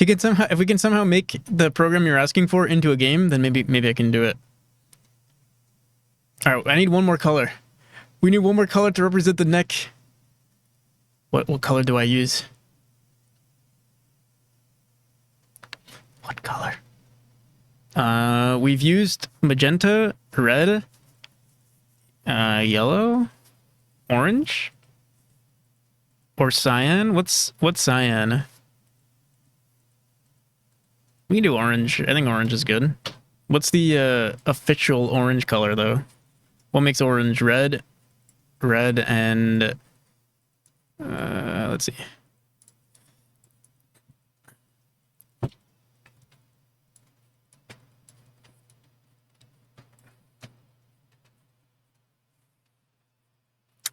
if we can somehow make the program you're asking for into a game, then maybe I can do it. All right, I need one more color. We need one more color to represent the neck. What color do I use? What color? We've used magenta, red, yellow, orange, or cyan. What's cyan? We can do orange. I think orange is good. What's the official orange color though? What makes orange? Red, and let's see.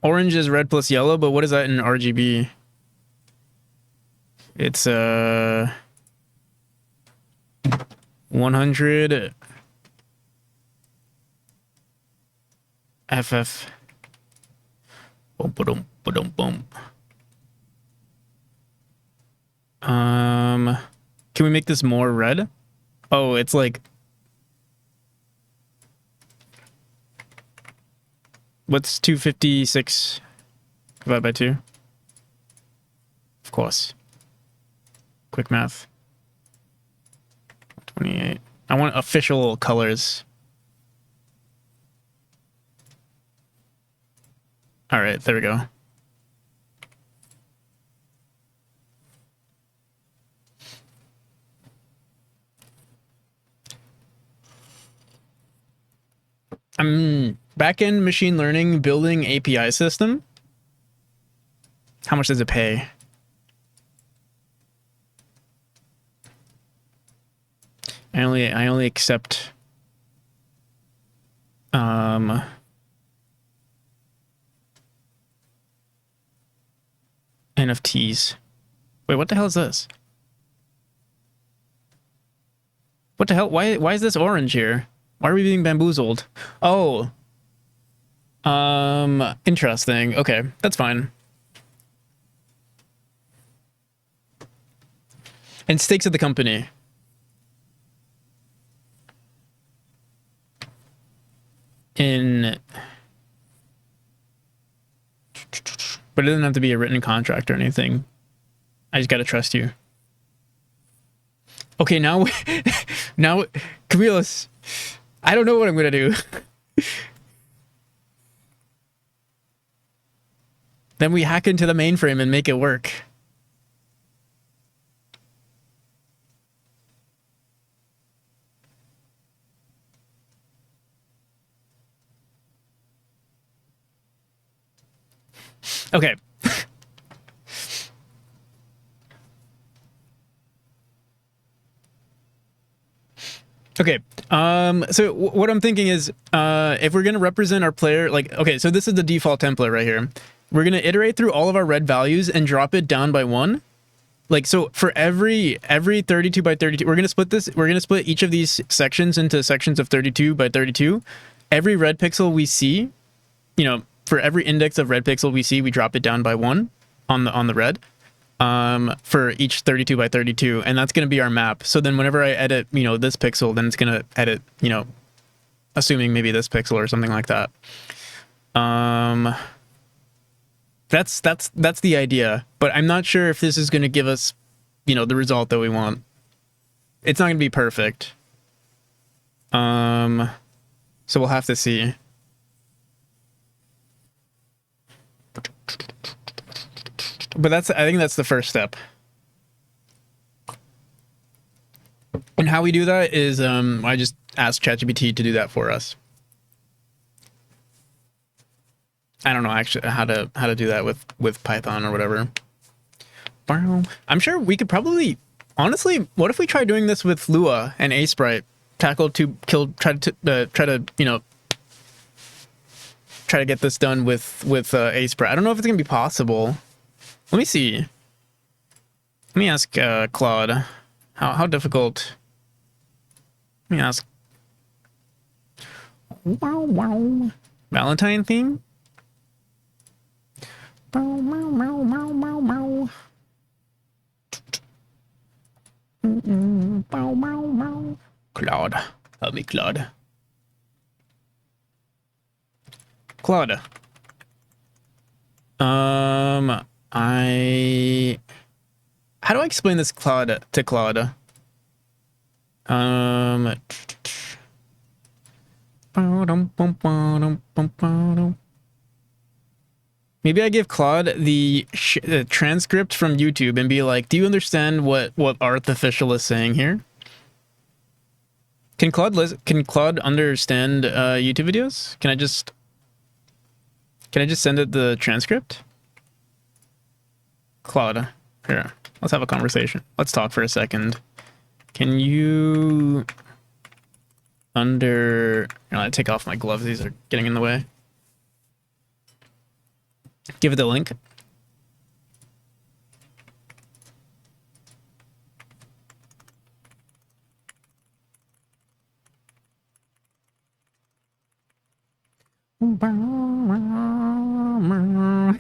Orange is red plus yellow, but what is that in RGB? It's 100 FF. Boom, boom, boom, boom. Can we make this more red? Oh, it's like, what's 256 divided by 2? Of course. Quick math. 28. I want official colors. All right, there we go. I'm back-end machine learning building API system. How much does it pay? I only accept NFTs. Wait, what the hell is this? What the hell? Why is this orange here? Why are we being bamboozled? Oh. Interesting. Okay, that's fine. And stakes of the company. But it doesn't have to be a written contract or anything. I just gotta trust you. Okay, now Camillus, I don't know what I'm gonna do. Then we hack into the mainframe and make it work. Okay. Okay. So what I'm thinking is, if we're gonna represent our player, like, okay, so this is the default template right here. We're gonna iterate through all of our red values and drop it down by 1. Like, so for every 32 by 32, we're gonna split each of these sections into sections of 32 by 32. Every red pixel we see, you know, for every index of red pixel we see, we drop it down by 1 on the red. For each 32 by 32, and that's going to be our map. So then whenever I edit, you know, this pixel, then it's going to edit, you know, assuming maybe this pixel or something like that. That's the idea, but I'm not sure if this is going to give us, you know, the result that we want. It's not going to be perfect. So we'll have to see. But I think that's the first step. And how we do that is, I just asked ChatGPT to do that for us. I don't know actually how to do that with Python or whatever. I'm sure we could probably, honestly, what if we try doing this with Lua and A-Sprite? Try to you know, try to get this done with A-Sprite. I don't know if it's gonna be possible. Let me see. Let me ask Claude. How difficult? Let me ask. Valentine theme? Claude. Help me, Claude. Claude. How do I explain this Claude to Claude? Maybe I give Claude the transcript from YouTube and be like, do you understand what Artificial is saying here? Can Claude understand YouTube videos? Can I just send it the transcript? Claude, here, let's have a conversation. Let's talk for a second. Can you I take off my gloves. These are getting in the way. Give it the link.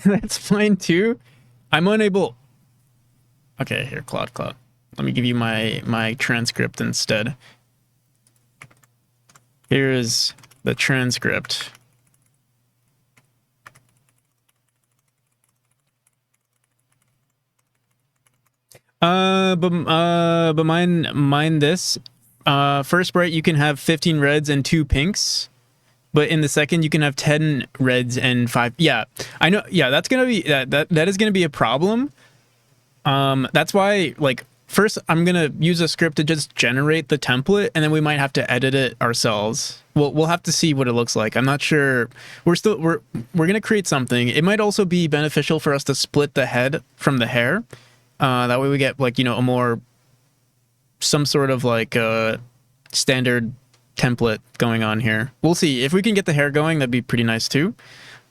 That's fine too. I'm unable. Okay, here, Claude. Let me give you my transcript instead. Here is the transcript. But mine this. First sprite you can have 15 reds and 2 pinks. But in the second, you can have 10 reds and 5. Yeah, I know. Yeah, that's gonna be that is gonna be a problem. That's why, like, first I'm gonna use a script to just generate the template, and then we might have to edit it ourselves. We'll have to see what it looks like. I'm not sure. We're gonna create something. It might also be beneficial for us to split the head from the hair. That way we get, like, you know, some sort of like standard template going on here. We'll see if we can get the hair going. That'd be pretty nice too.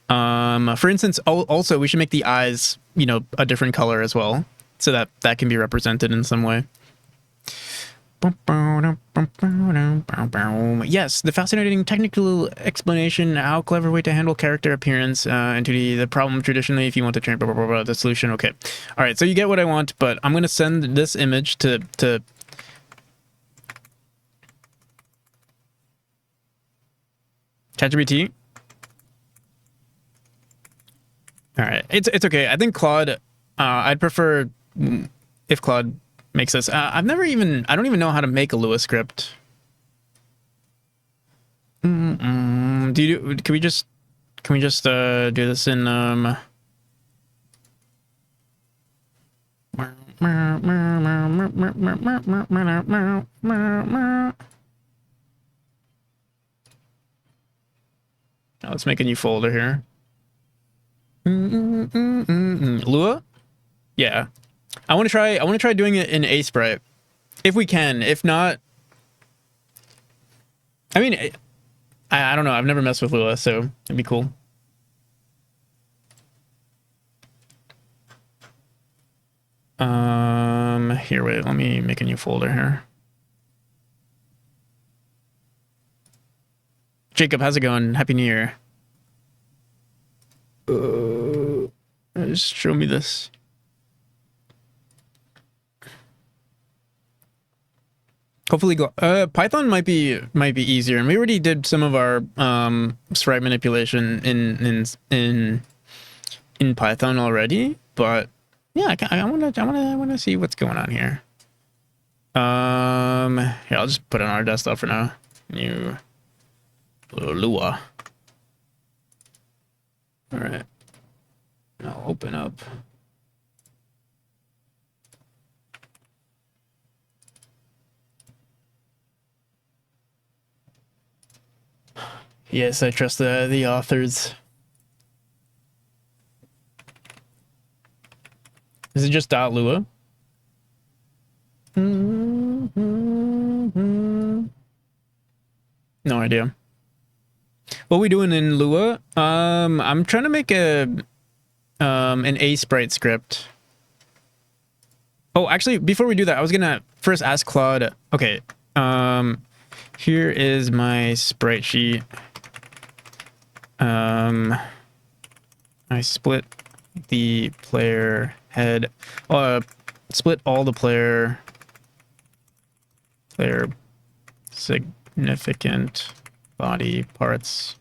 For instance, also we should make the eyes, you know, a different color as well, so that can be represented in some way. Yes, the fascinating technical explanation, how clever way to handle character appearance and 2D. The problem traditionally, if you want to change the solution. Okay, all right. So you get what I want, but I'm gonna send this image to ChatGPT. All right, it's okay. I think Claude. I'd prefer if Claude makes this. I don't even know how to make a Lua script. Can we just do this in Oh, let's make a new folder here. Lua? Yeah. I want to try doing it in Sprite if we can. If not, I mean, I don't know. I've never messed with Lua, so it'd be cool. Here, wait. Let me make a new folder here. Jacob, how's it going? Happy New Year. Just show me this. Hopefully, Python might be easier, and we already did some of our sprite manipulation in Python already. But yeah, I wanna see what's going on here. Here, I'll just put it on our desktop for now. New Lua. All right. I'll open up. Yes, I trust the authors. Is it just .lua? No idea. What we doing in Lua? I'm trying to make an sprite script. Oh, actually, before we do that, I was gonna first ask Claude. Okay, here is my sprite sheet. I split the player head. Split all the player significant body parts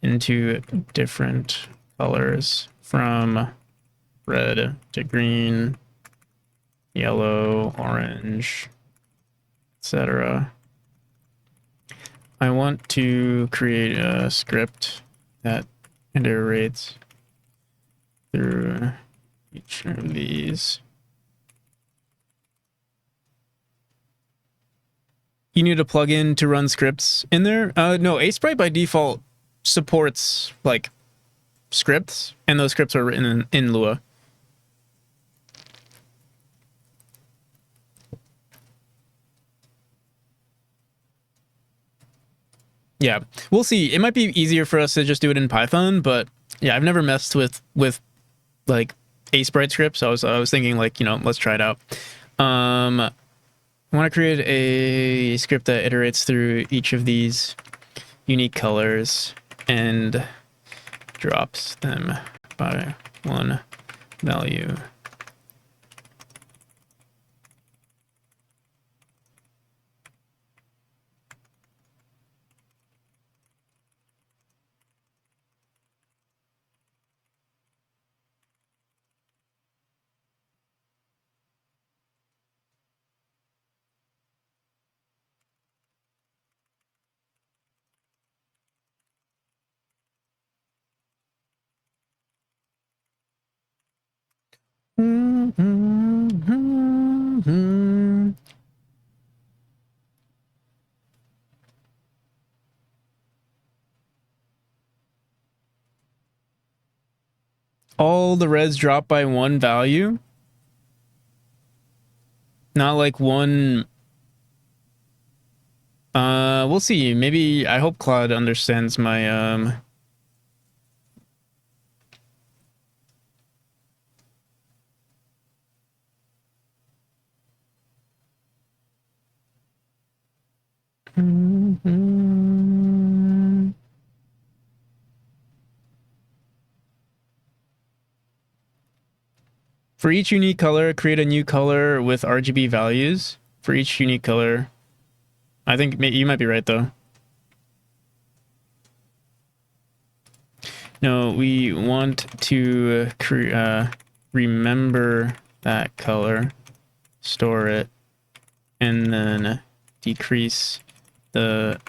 into different colors from red to green, yellow, orange, etc. I want to create a script that iterates through each of these. You need a plugin to run scripts in there? No, Sprite by default supports like scripts, and those scripts are written in Lua. Yeah, we'll see. It might be easier for us to just do it in Python, but Yeah, I've never messed with like a sprite script, so I was thinking like, you know, let's try it out. I want to create a script that iterates through each of these unique colors and drops them by one value. All the reds drop by one value. Not like one. We'll see. Maybe I hope Claude understands my For each unique color, create a new color with RGB values for each unique color. I think you might be right though. No, we want to remember that color, store it, and then decrease the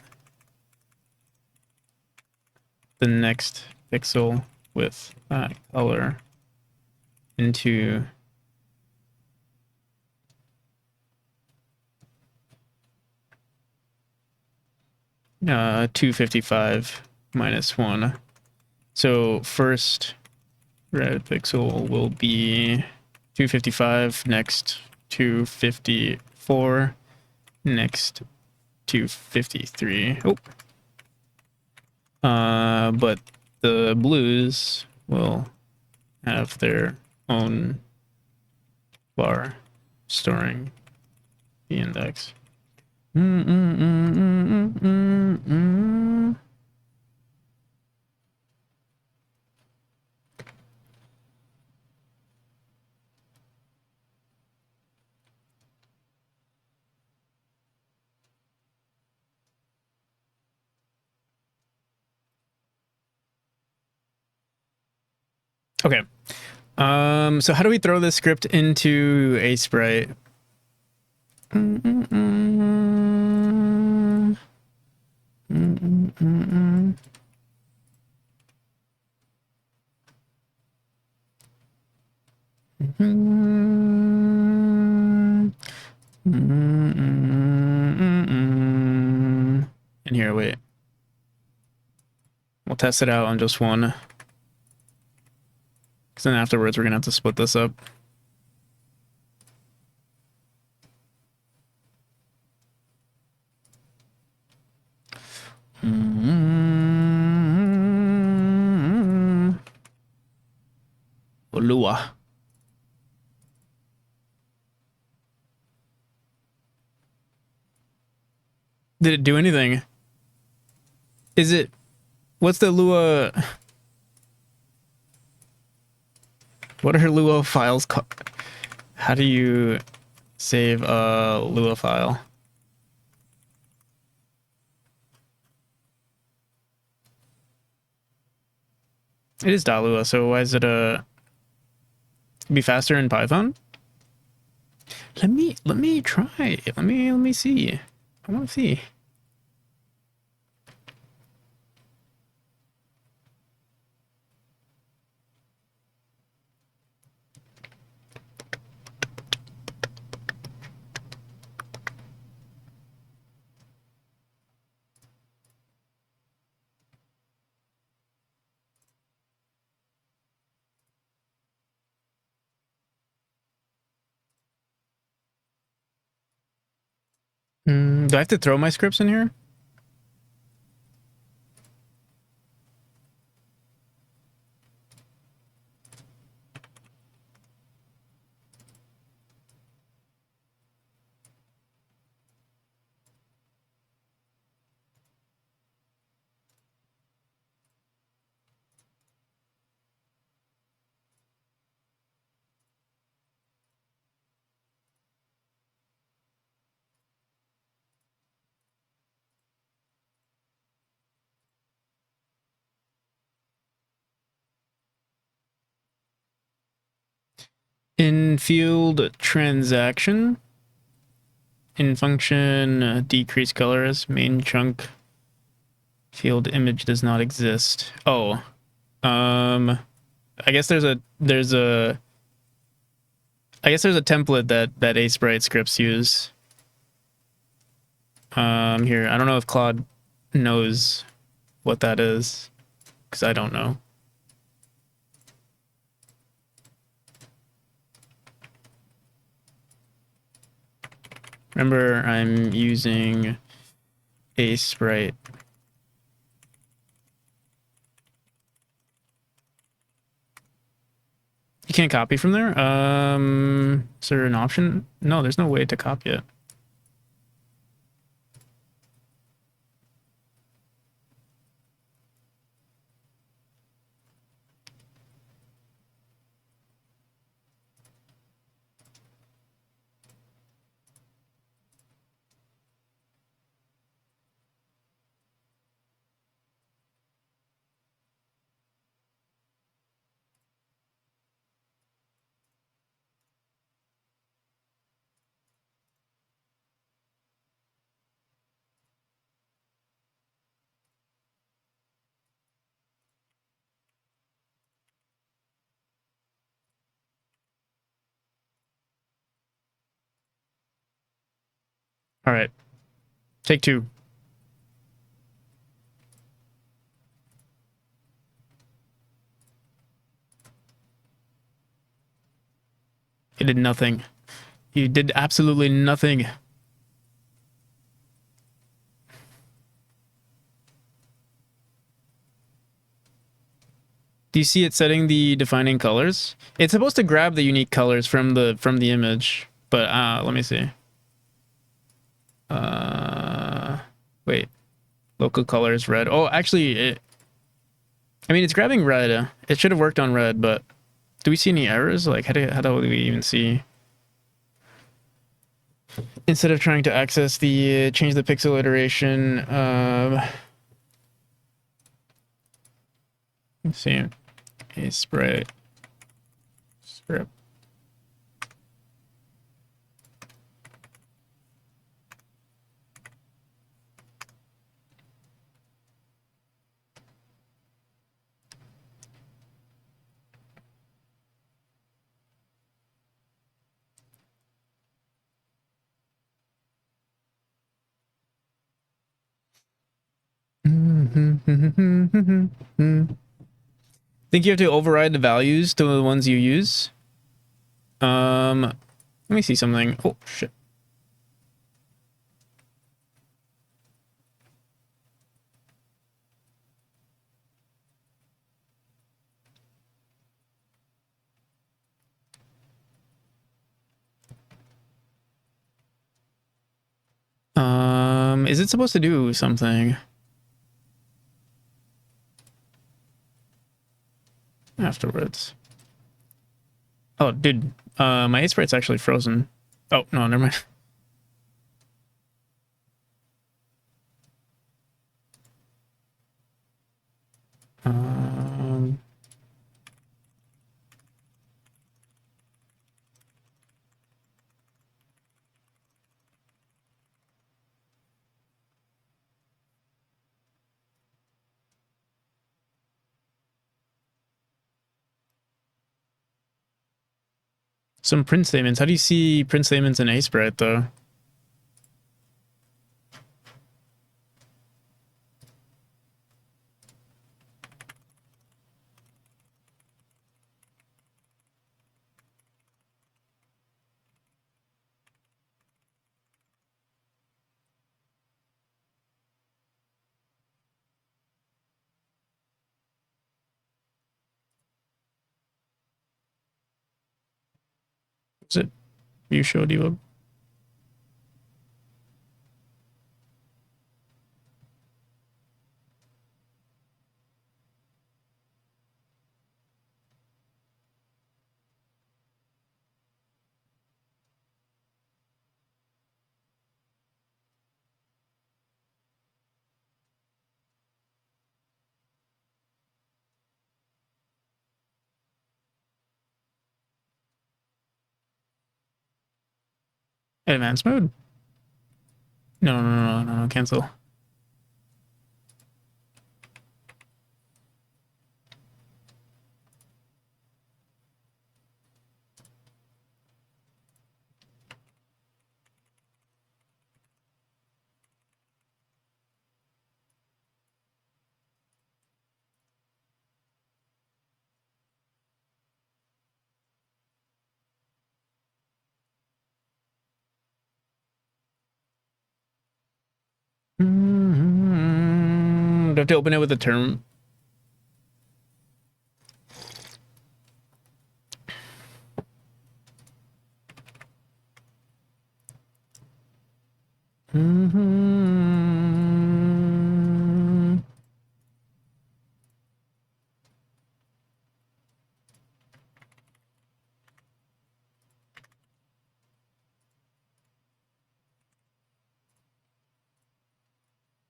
next pixel with that color into uh 255 minus 1. So first red pixel will be 255, next 254, next 253. Oh. But the blues will have their own bar storing the index. Okay. So how do we throw this script into a sprite? And here, wait. We'll test it out on just one. Because then afterwards, we're going to have to split this up. Lua. Did it do anything? Is it... What's the Lua... What are Lua files called? How do you save a Lua file? It is .lua, so why is it be faster in Python? Let me try. Let me see. I want to see. Do I have to throw my scripts in here? In field transaction, in function decrease color as main chunk field image does not exist. Oh, I guess there's a template that Sprite scripts use. Here, I don't know if Claude knows what that is, because I don't know. Remember, I'm using Sprite. You can't copy from there? Is there an option? No, there's no way to copy it. All right, take two. You did nothing. You did absolutely nothing. Do you see it setting the defining colors? It's supposed to grab the unique colors from the image, but let me see. Wait, local colors red. Oh, actually, I mean, it's grabbing red. It should have worked on red, but do we see any errors? Like, how do we even see? Instead of trying to access the change the pixel iteration, let's see, a Sprite script. Think you have to override the values to the ones you use? Let me see something. Oh, shit. Is it supposed to do something afterwards? Oh, dude, my sprite's actually frozen. Oh, no, never mind. Some print statements. How do you see print statements in Sprite though? Is it view show debug? Advanced mode. No, cancel. Do I have to open it with a term?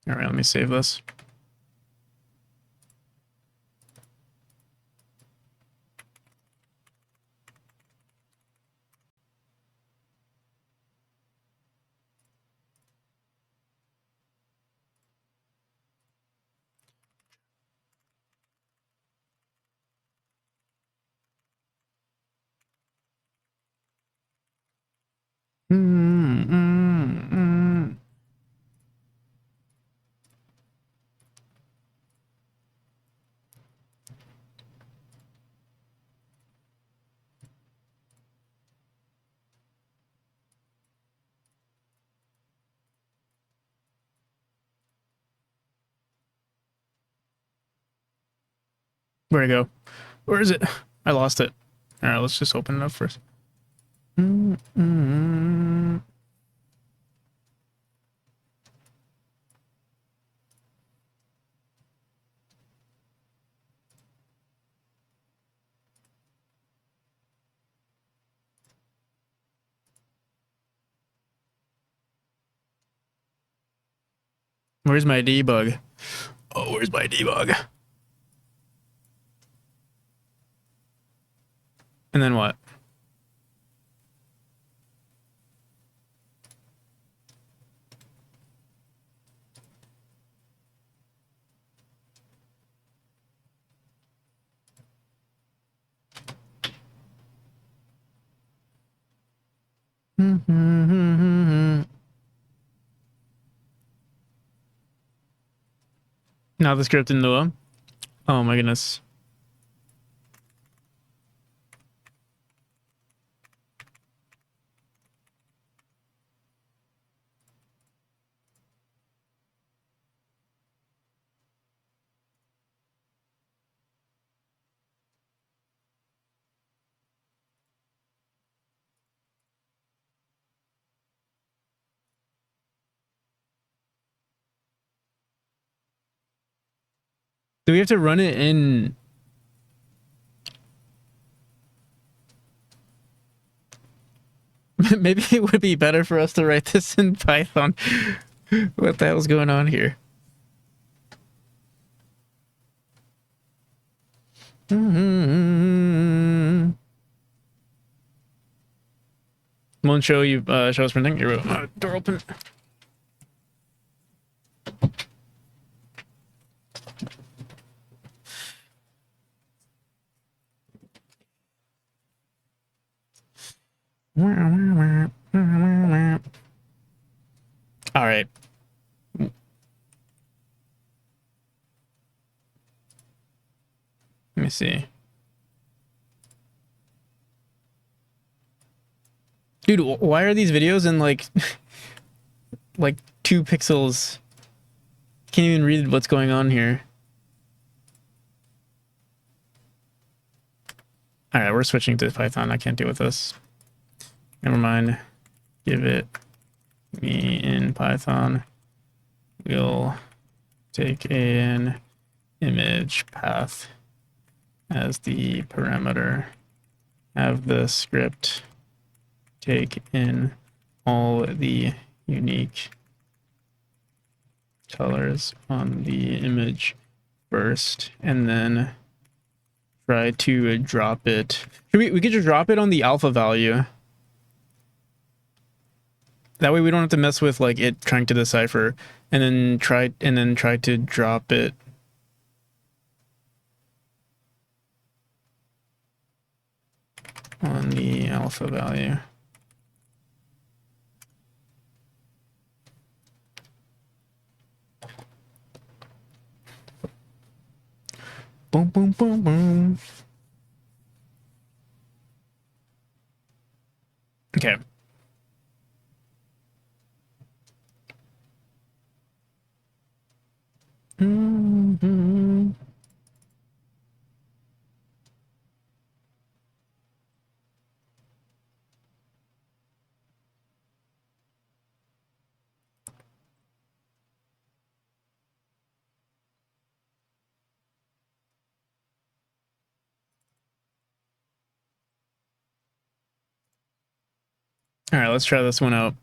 All right, let me save this. Where'd it go? Where is it? I lost it. All right, let's just open it up first. Where's my debug? Oh, where's my debug? And then what? Now the script in Lua. Oh my goodness. Do we have to run it in? Maybe it would be better for us to write this in Python. What the hell's going on here? Won't show you. Show us printing. Your door open. All right. Let me see. Dude, why are these videos in like 2 pixels? Can't even read what's going on here. All right, we're switching to Python. I can't deal with this. Never mind. Give it me in Python. We'll take an image path as the parameter. Have the script take in all the unique colors on the image first, and then try to drop it. We could just drop it on the alpha value. That way we don't have to mess with like it trying to decipher and then try to drop it. On the alpha value. Boom, boom, boom, boom. Okay. Mm-hmm. All right, let's try this one out.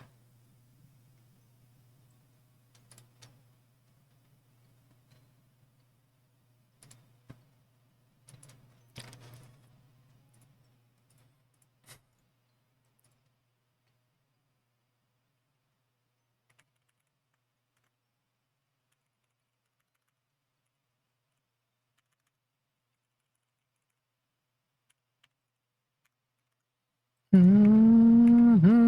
Mm-hmm.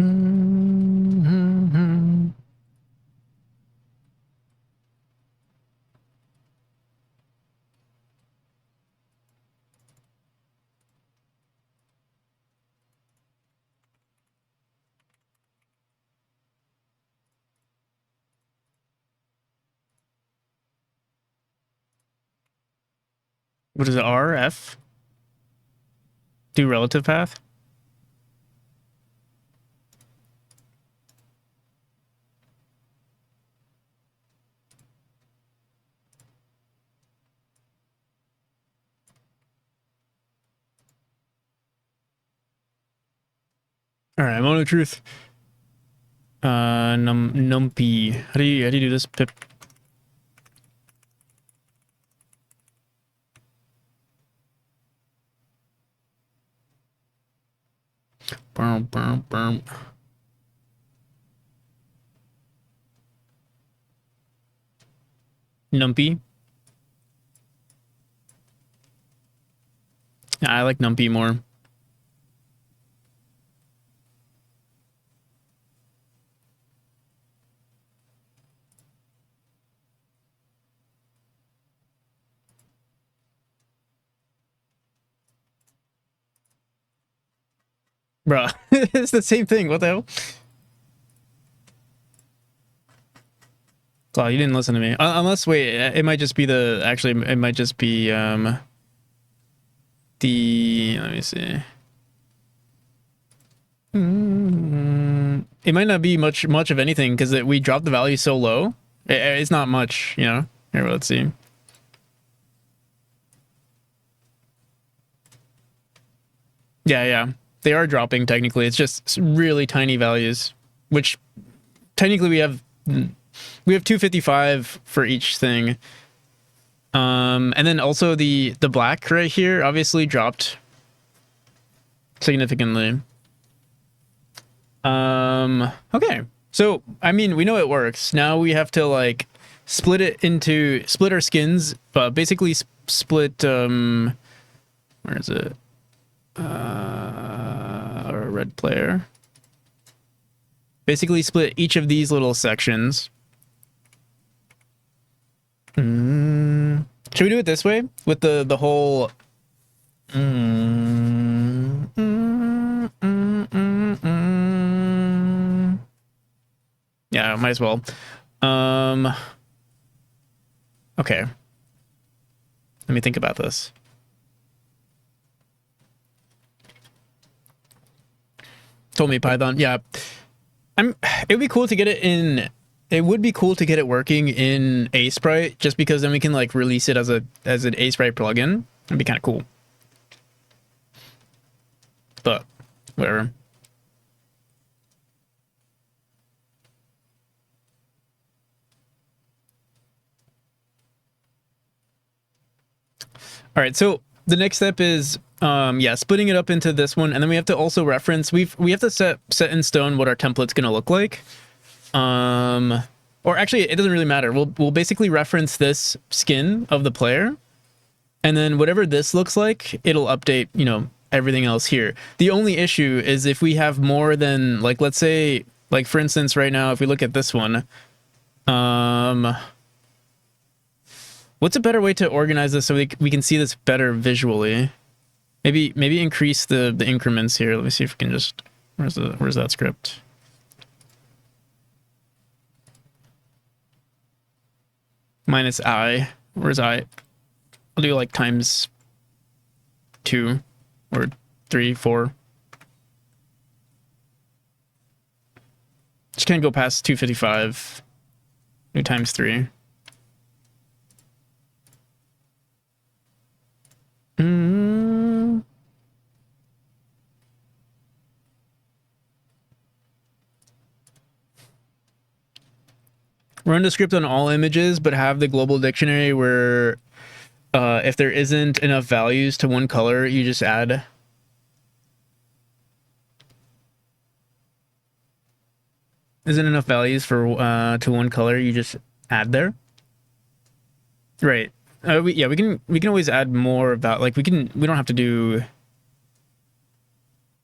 Mm-hmm. What is it? R, F? Do relative path? All right, moment of truth. Numpy. How do you do this? Pip. Boom, boom, boom. Numpy. Yeah, I like Numpy more. Bruh, it's the same thing. What the hell? Oh, you didn't listen to me. Unless, wait, it might just be the, actually, it might just be, let me see. It might not be much of anything because we dropped the value so low. It's not much, you know? Here, let's see. Yeah, yeah. They are dropping technically. It's just really tiny values, which technically we have 255 for each thing. And then also the black right here obviously dropped significantly. Okay. So, I mean, we know it works. Now we have to like split our skins, but basically split where is it? Our red player. Basically split each of these little sections. Should we do it this way with the whole? Yeah, might as well. Okay. Let me think about this. Told me Python. Yeah. It would be cool to get it in. It would be cool to get it working in Sprite, just because then we can like release it as an Sprite plugin. It'd be kind of cool. But whatever. All right, so the next step is yeah, splitting it up into this one, and then we have to also reference we have to set in stone what our template's going to look like. Or actually it doesn't really matter. We'll basically reference this skin of the player, and then whatever this looks like, it'll update, you know, everything else here. The only issue is if we have more than, like, let's say, like for instance right now if we look at this one, what's a better way to organize this so we can see this better visually? Maybe increase the increments here. Let me see if we can just, where's that script? Minus I. Where's I? I'll do like times 2 or 3, 4. Just can't go past 255. Do times 3. Run the script on all images, but have the global dictionary where if there isn't enough values to one color, you just add. Isn't enough values for to one color, you just add there. Right. We can always add more about, like we don't have to do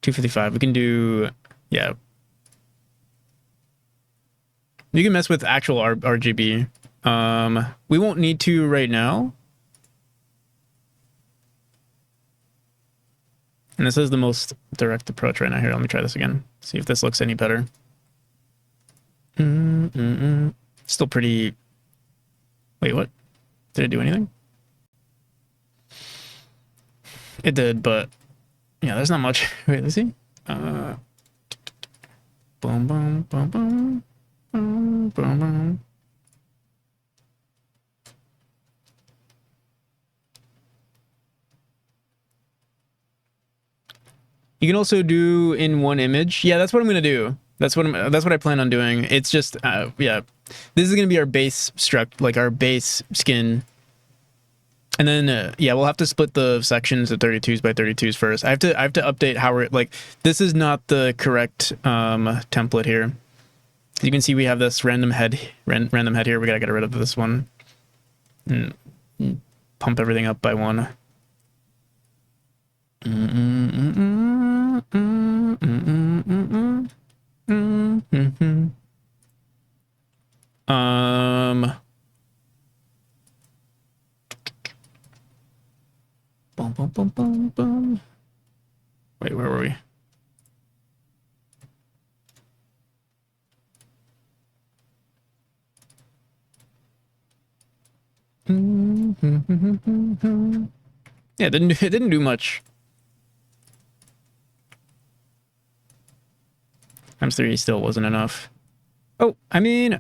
255. We can do, yeah. You can mess with actual RGB. We won't need to right now. And this is the most direct approach right now. Here, let me try this again. See if this looks any better. Still pretty... Wait, what? Did it do anything? It did, but... Yeah, there's not much. Wait, let's see. Boom, boom, boom, boom. Boom, boom, boom. You can also do in one image. Yeah, that's what I'm gonna do. That's what I plan on doing. It's just yeah, this is gonna be our base struct, like our base skin, and then yeah, we'll have to split the sections to 32s by 32s first. I have to update how we're, like, this is not the correct template here. You can see we have this random head here. We gotta get rid of this one and pump everything up by 1. Boom, boom, boom, boom, boom. Wait, where were we? Yeah, it didn't do much. Times 3 still wasn't enough. Oh, I mean,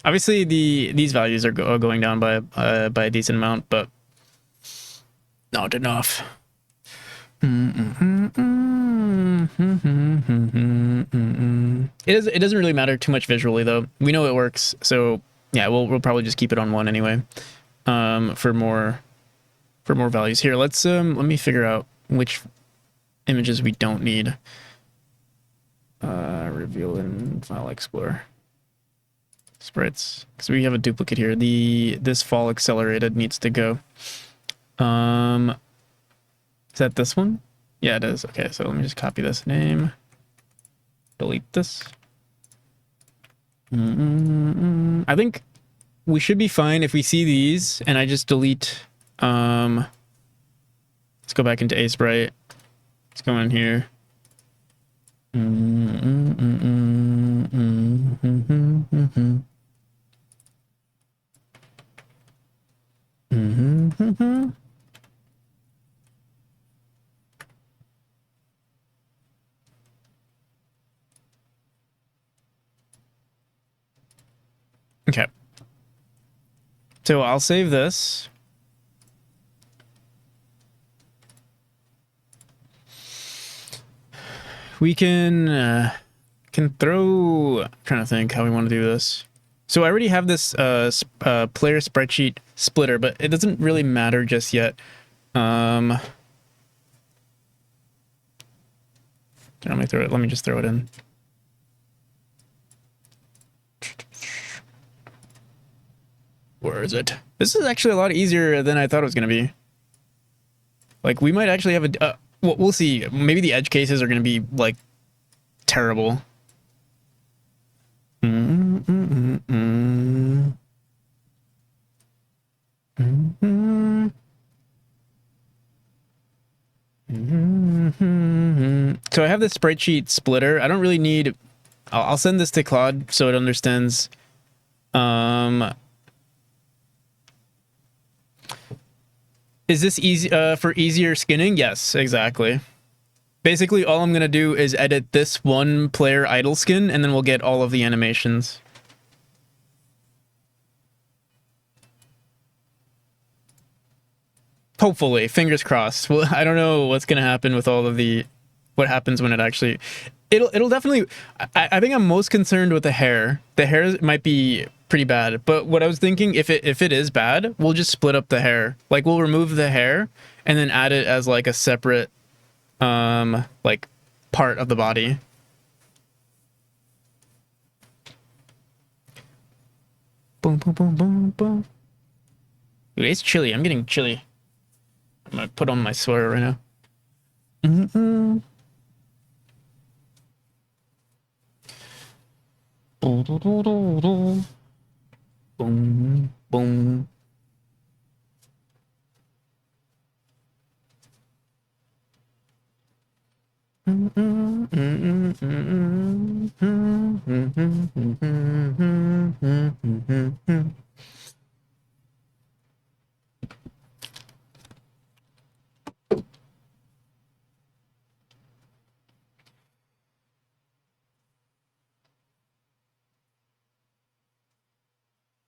obviously these values are going down by a decent amount, but not enough. It doesn't really matter too much visually though. We know it works, so yeah, we'll probably just keep it on 1 anyway. For more values here. Let's let me figure out which images we don't need. Reveal in File Explorer. Sprites, because we have a duplicate here. This fall accelerated needs to go. Is that this one? Yeah, it is. Okay, so let me just copy this name. Delete this. I think we should be fine if we see these and I just delete. Let's go back into Sprite. Let's go in here. Okay. So I'll save this. We can throw. I'm trying to think how we want to do this. So I already have this player spreadsheet splitter, but it doesn't really matter just yet. Let me just throw it in. Where is it? This is actually a lot easier than I thought it was going to be. Like, we might actually have a... well, we'll see. Maybe the edge cases are going to be, like, terrible. So I have this spreadsheet splitter. I don't really need... I'll send this to Claude so it understands... Is this easy for easier skinning? Yes, exactly. Basically, all I'm going to do is edit this one player idle skin, and then we'll get all of the animations. Hopefully, fingers crossed. Well, I don't know what's going to happen with all of the... what happens when it actually... It'll definitely... I think I'm most concerned with the hair. The hair might be pretty bad, but what I was thinking, if it is bad, we'll just split up the hair. Like, we'll remove the hair and then add it as like a separate like part of the body. Boom, boom, boom, boom, boom. Dude, it's chilly. I'm getting chilly. I'm gonna put on my sweater right now. Boom, boom.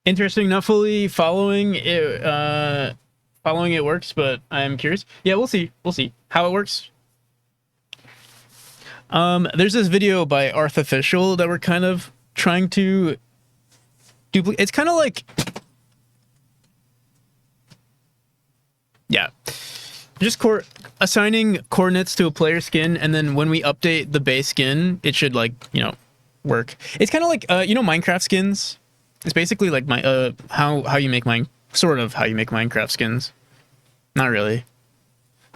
Interesting, not fully following it works, but I'm curious. Yeah, we'll see how it works. There's this video by Artificial that we're kind of trying to duplicate. It's kind of like, yeah, just assigning coordinates to a player skin, and then when we update the base skin, it should, like, you know, work. It's kind of like you know, Minecraft skins. It's basically like my how you make sort of how you make Minecraft skins. Not really.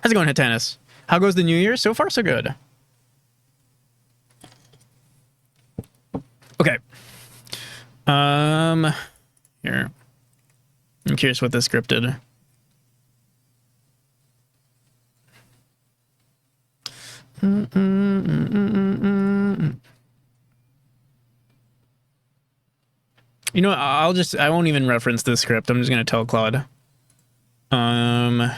How's it going, Hitanis? How goes the new year? So far, so good. Okay. Here. I'm curious what this script did. You know, I won't even reference this script. I'm just gonna tell Claude. I'll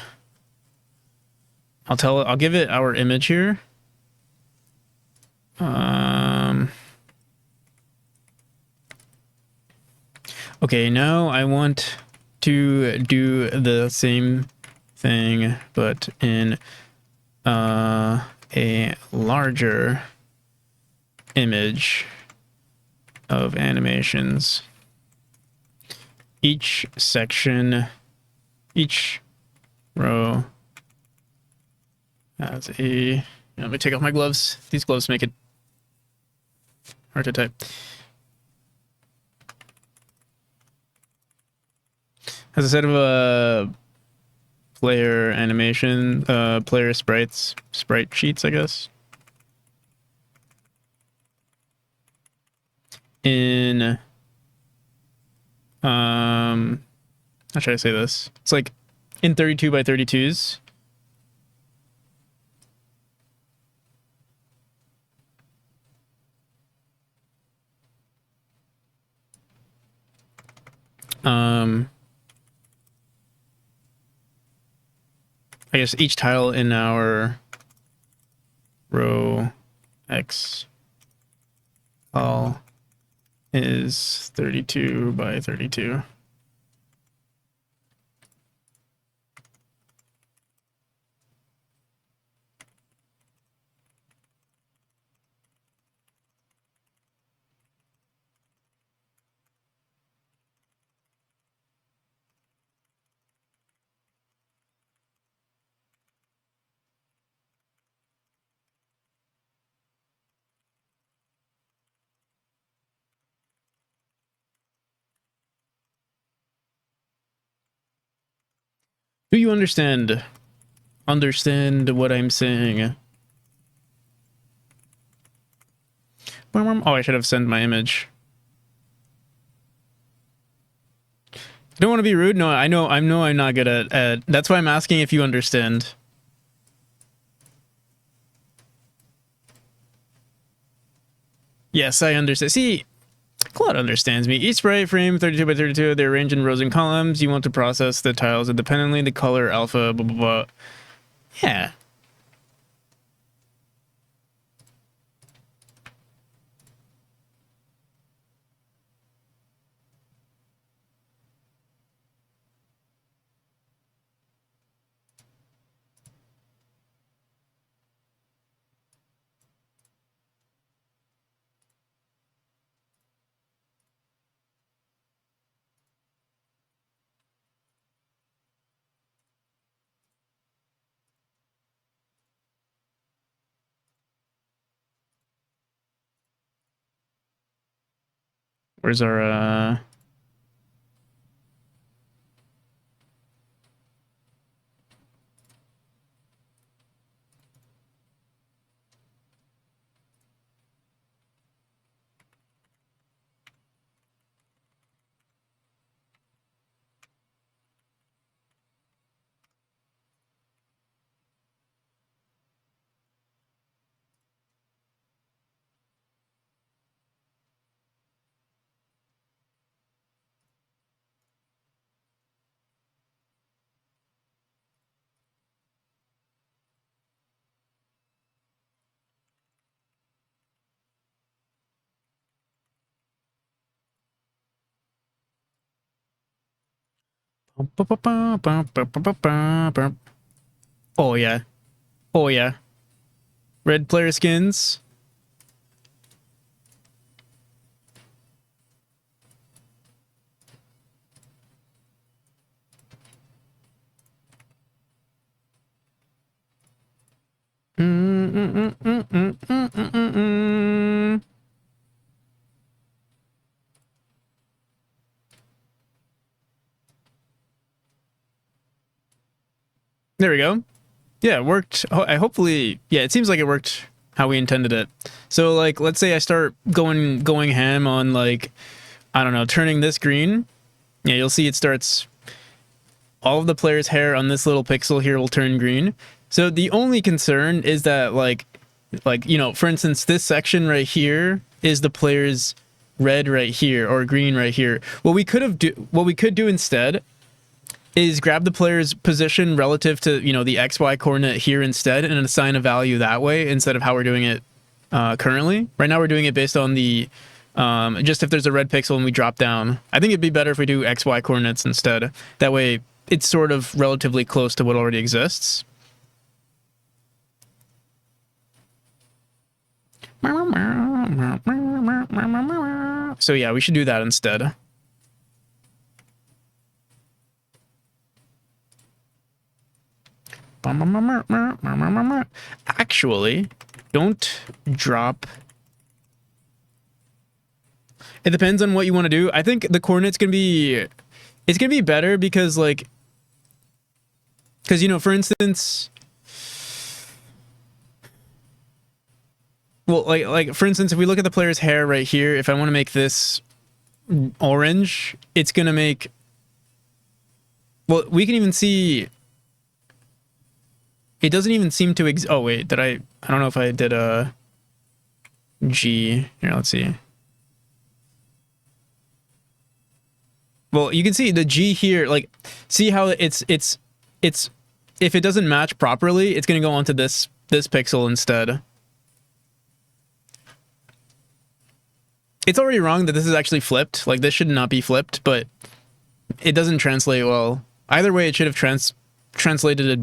give it our image here. Okay, now I want to do the same thing, but in a larger image of animations. Each section, each row has a... Let me take off my gloves. These gloves make it hard to type. Has a set of player animation, player sprite sheets, I guess. In How should I say this? It's like in 32 by 32s. I guess each tile in our row X all is 32 by 32. Do you understand? Understand what I'm saying? Oh, I should have sent my image. I don't want to be rude. No, I know I'm not good at that's why I'm asking if you understand. Yes, I understand. See, Claude understands me. Each sprite frame 32 by 32, they're arranged in rows and columns. You want to process the tiles independently, the color, alpha, blah, blah, blah. Yeah. Where's our, oh yeah. Oh yeah. Red player skins. There we go. Yeah, it worked. I hopefully, yeah, it seems like it worked how we intended it. So like, let's say I start going ham on like, I don't know, turning this green. Yeah, you'll see it starts. All of the player's hair on this little pixel here will turn green. So the only concern is that like you know, for instance, this section right here is the player's red right here or green right here. What we could do instead is grab the player's position relative to, you know, the XY coordinate here instead and assign a value that way instead of how we're doing it currently. Right now we're doing it based on the just if there's a red pixel and we drop down. I think it'd be better if we do XY coordinates instead. That way it's sort of relatively close to what already exists. So yeah, we should do that instead. Actually, don't drop. It depends on what you want to do. I think the coordinate's gonna be, it's gonna be better because like, because you know, for instance, well, like for instance, if we look at the player's hair right here, if I want to make this orange, it's gonna make, well, we can even see, it doesn't even seem to oh wait, did I don't know if I did a G. Here, let's see. Well, you can see the G here, like, see how it's if it doesn't match properly, it's gonna go onto this pixel instead. It's already wrong that this is actually flipped. Like, this should not be flipped, but it doesn't translate well. Either way, it should have translated it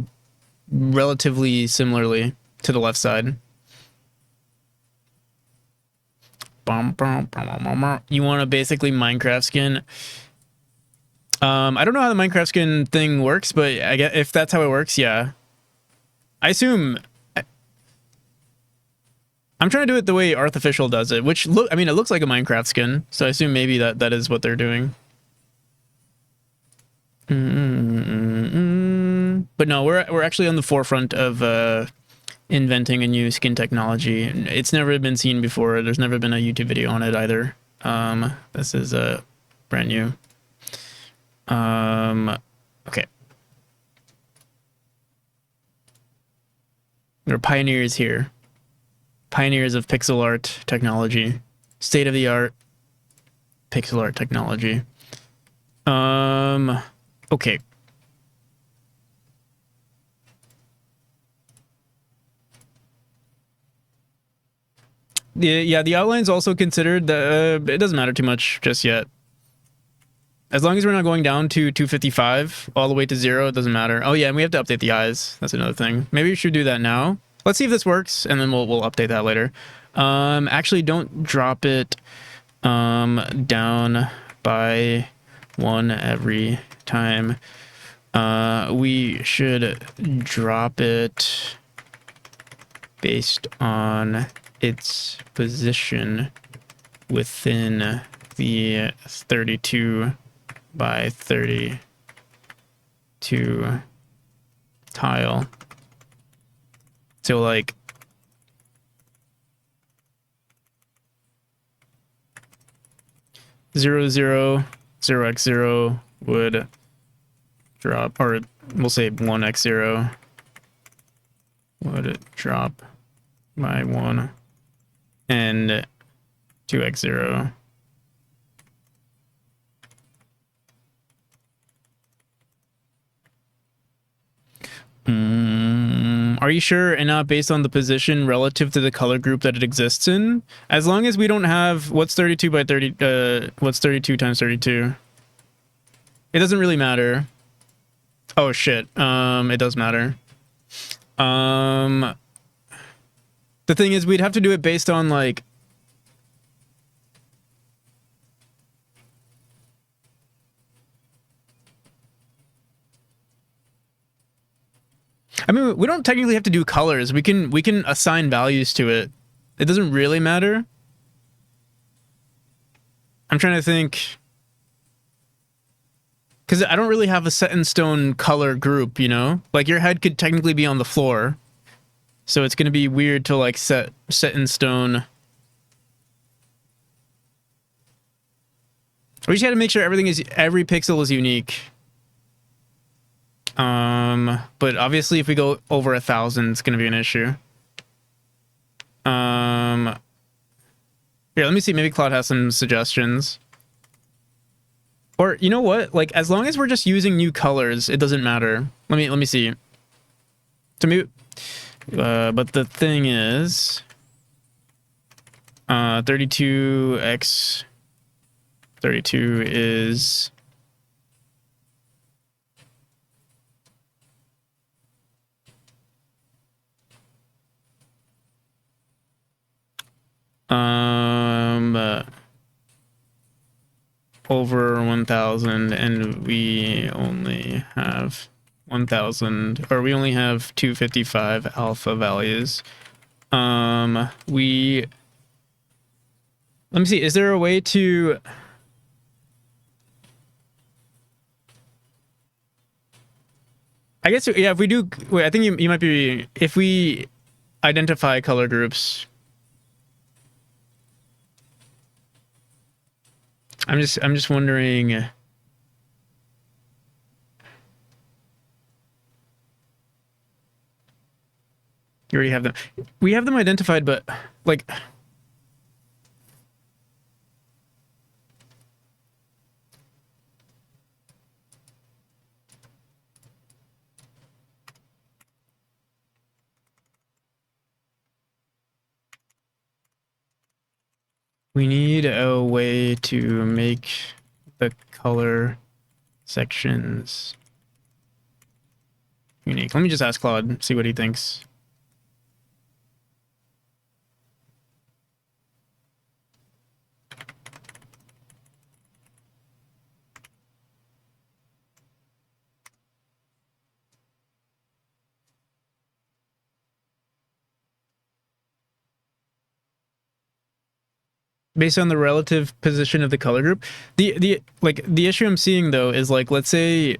relatively similarly to the left side. You want a basically Minecraft skin? I don't know how the Minecraft skin thing works, but I guess if that's how it works, yeah. I assume I'm trying to do it the way Artificial does it, which I mean, it looks like a Minecraft skin, so I assume maybe that is what they're doing. But no, we're actually on the forefront of inventing a new skin technology. It's never been seen before. There's never been a YouTube video on it either. This is brand new. Okay. We're pioneers here. Pioneers of pixel art technology. State of the art pixel art technology. Okay. Yeah, the outline's also considered. It doesn't matter too much just yet. As long as we're not going down to 255 all the way to 0, it doesn't matter. Oh yeah, and we have to update the eyes. That's another thing. Maybe we should do that now. Let's see if this works, and then we'll update that later. Actually, don't drop it down by 1 every time. We should drop it based on its position within the 32 by 32 tile. So like zero zero 0x0 would drop, or we'll say 1x0 would drop by 1, and 2x0 are you sure? And not based on the position relative to the color group that it exists in? As long as we don't have, what's 32 by 30, what's 32 times 32? It doesn't really matter. Oh shit, it does matter. The thing is, we'd have to do it based on, like, I mean, we don't technically have to do colors. We can assign values to it. It doesn't really matter. I'm trying to think, because I don't really have a set in stone color group, you know? Like, your head could technically be on the floor, so it's gonna be weird to, like, set in stone. We just gotta make sure every pixel is unique. But obviously if we go over 1,000, it's gonna be an issue. Here, let me see, maybe Claude has some suggestions. Or, you know what? Like, as long as we're just using new colors, it doesn't matter. Let me see. To me, but the thing is, 32x 32 is over 1,000, and we only have 1,000, or we only have 255 alpha values. Let me see, is there a way to, I guess, yeah, if we do, wait, I think you might be, if we identify color groups. I'm just wondering. You already have them. We have them identified, but like we need a way to make the color sections unique. Let me just ask Claude, see what he thinks. Based on the relative position of the color group. The issue I'm seeing though is like, let's say,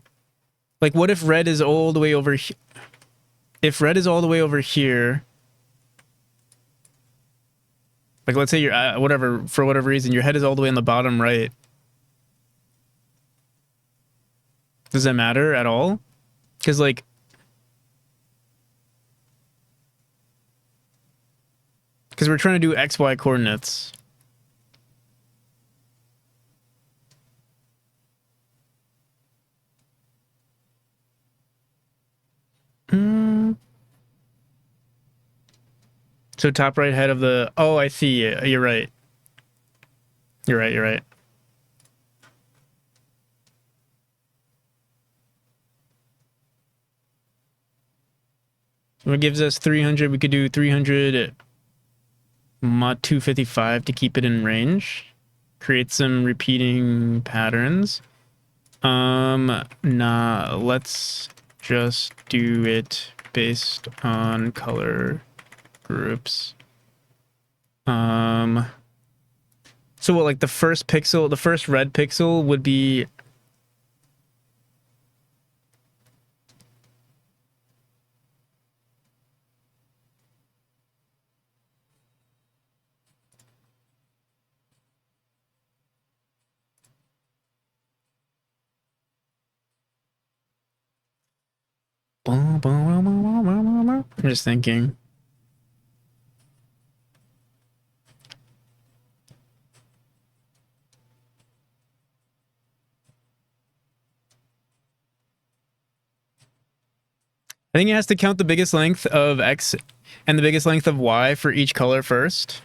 like, what if red is all the way over if red is all the way over here, like let's say you're whatever, for whatever reason your head is all the way on the bottom right, does that matter at all? Because like we're trying to do XY coordinates. So top right head of the, oh, I see. You're right. You're right. You're right. So it gives us 300. We could do 300 mod 255 to keep it in range. Create some repeating patterns. Nah, let's just do it based on color groups. So what, like the first pixel, the first red pixel would be I'm just thinking. I think it has to count the biggest length of X and the biggest length of Y for each color first.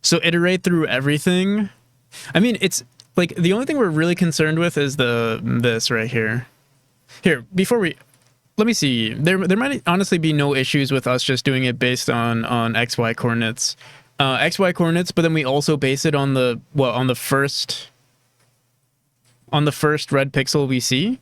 So iterate through everything. I mean, it's like the only thing we're really concerned with is this right here. Here, before we, let me see. There might honestly be no issues with us just doing it based on XY coordinates. XY coordinates, but then we also base it on the, well, on the first red pixel we see.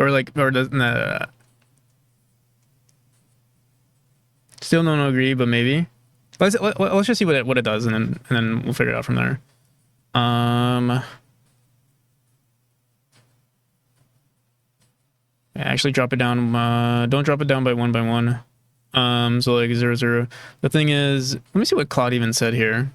Or like, or doesn't still don't agree, but maybe. Let's just see what it does, and then we'll figure it out from there. Actually, drop it down. Don't drop it down by one. So like 0, 0. The thing is, let me see what Claude even said here.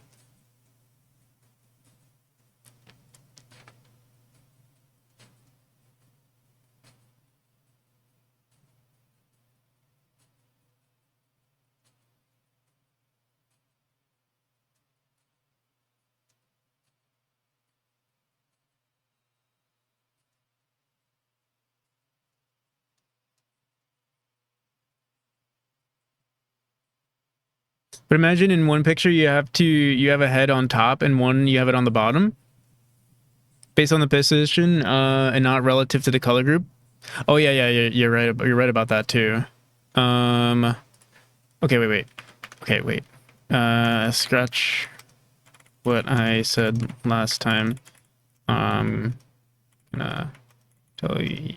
But imagine in one picture you have a head on top and one you have it on the bottom, based on the position, and not relative to the color group. Oh yeah, you're right. You're right about that too. Okay, wait. Okay, wait. Scratch what I said last time. Gonna tell you.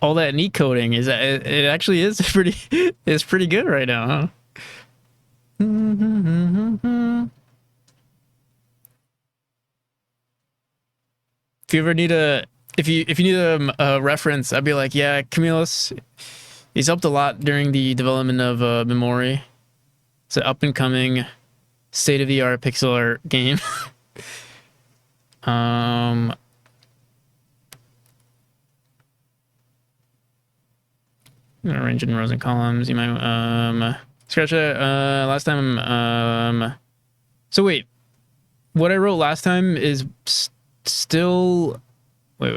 All that neat coding is, it actually is pretty, is pretty good right now, huh? you ever need if you need a reference, I'd be like, yeah, Camillus, he's helped a lot during the development of Memory. It's an up and coming, state of the art pixel art game. Arrange in rows and columns. You might scratch it. Last time. So wait, what I wrote last time is still. Wait.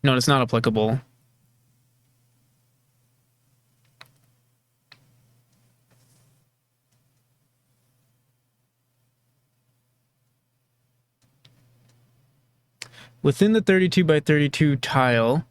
No, it's not applicable. Within the 32 by 32 tile,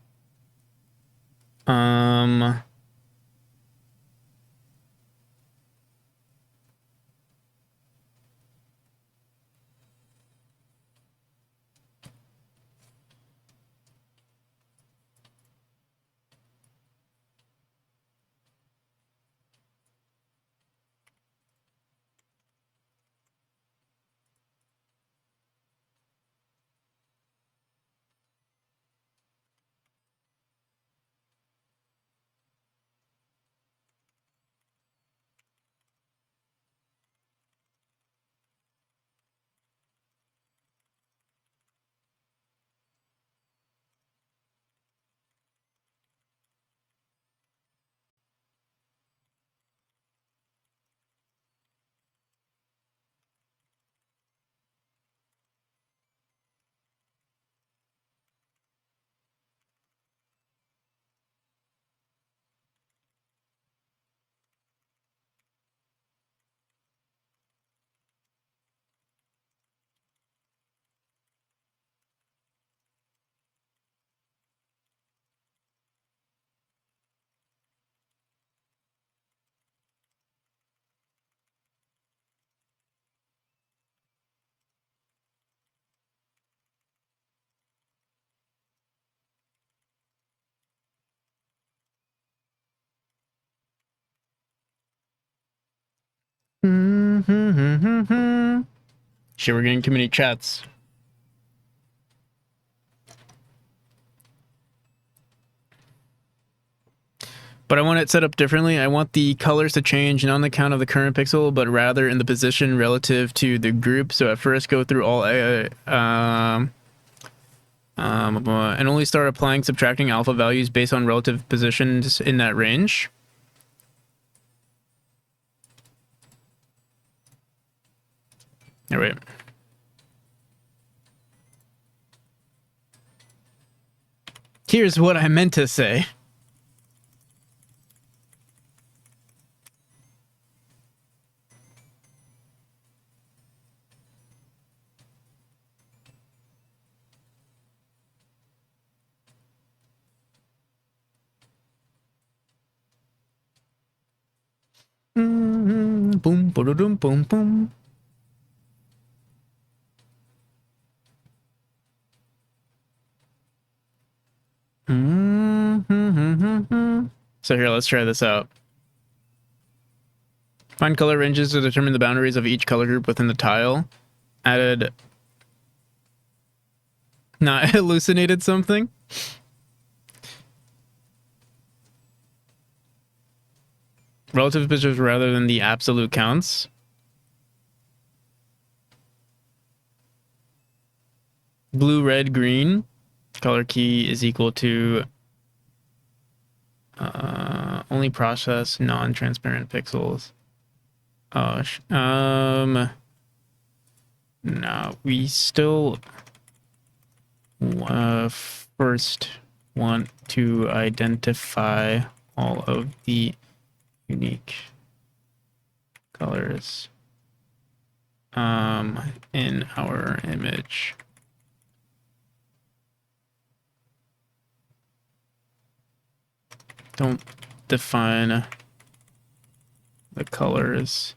shit, we're getting too many chats. But I want it set up differently. I want the colors to change not on the count of the current pixel, but rather in the position relative to the group. So at first go through all and only start applying subtracting alpha values based on relative positions in that range. All right. Here's what I meant to say. Boom, boom, boom, boom. So here, let's try this out. Find color ranges to determine the boundaries of each color group within the tile. Added... Not hallucinated something? Relative positions rather than the absolute counts. Blue, red, green. Color key is equal to only process non-transparent pixels. Oh, no, we still first want to identify all of the unique colors in our image. Don't define the colors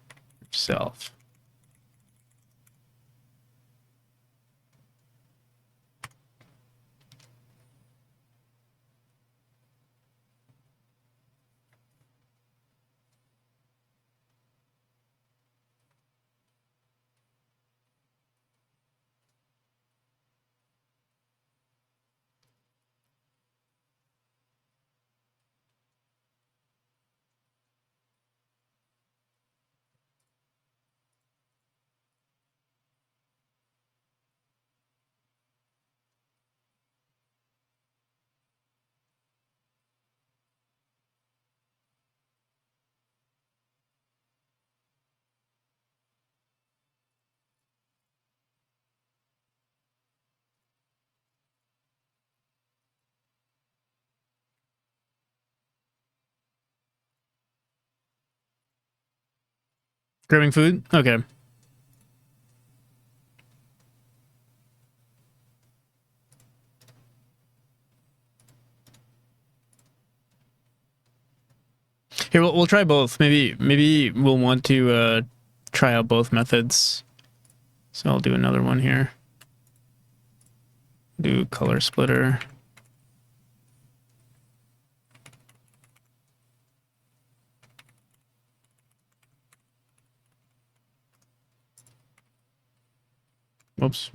yourself. Grabbing food? Okay. Here, we'll try both. Maybe we'll want to try out both methods. So I'll do another one here. Do color splitter. Whoops.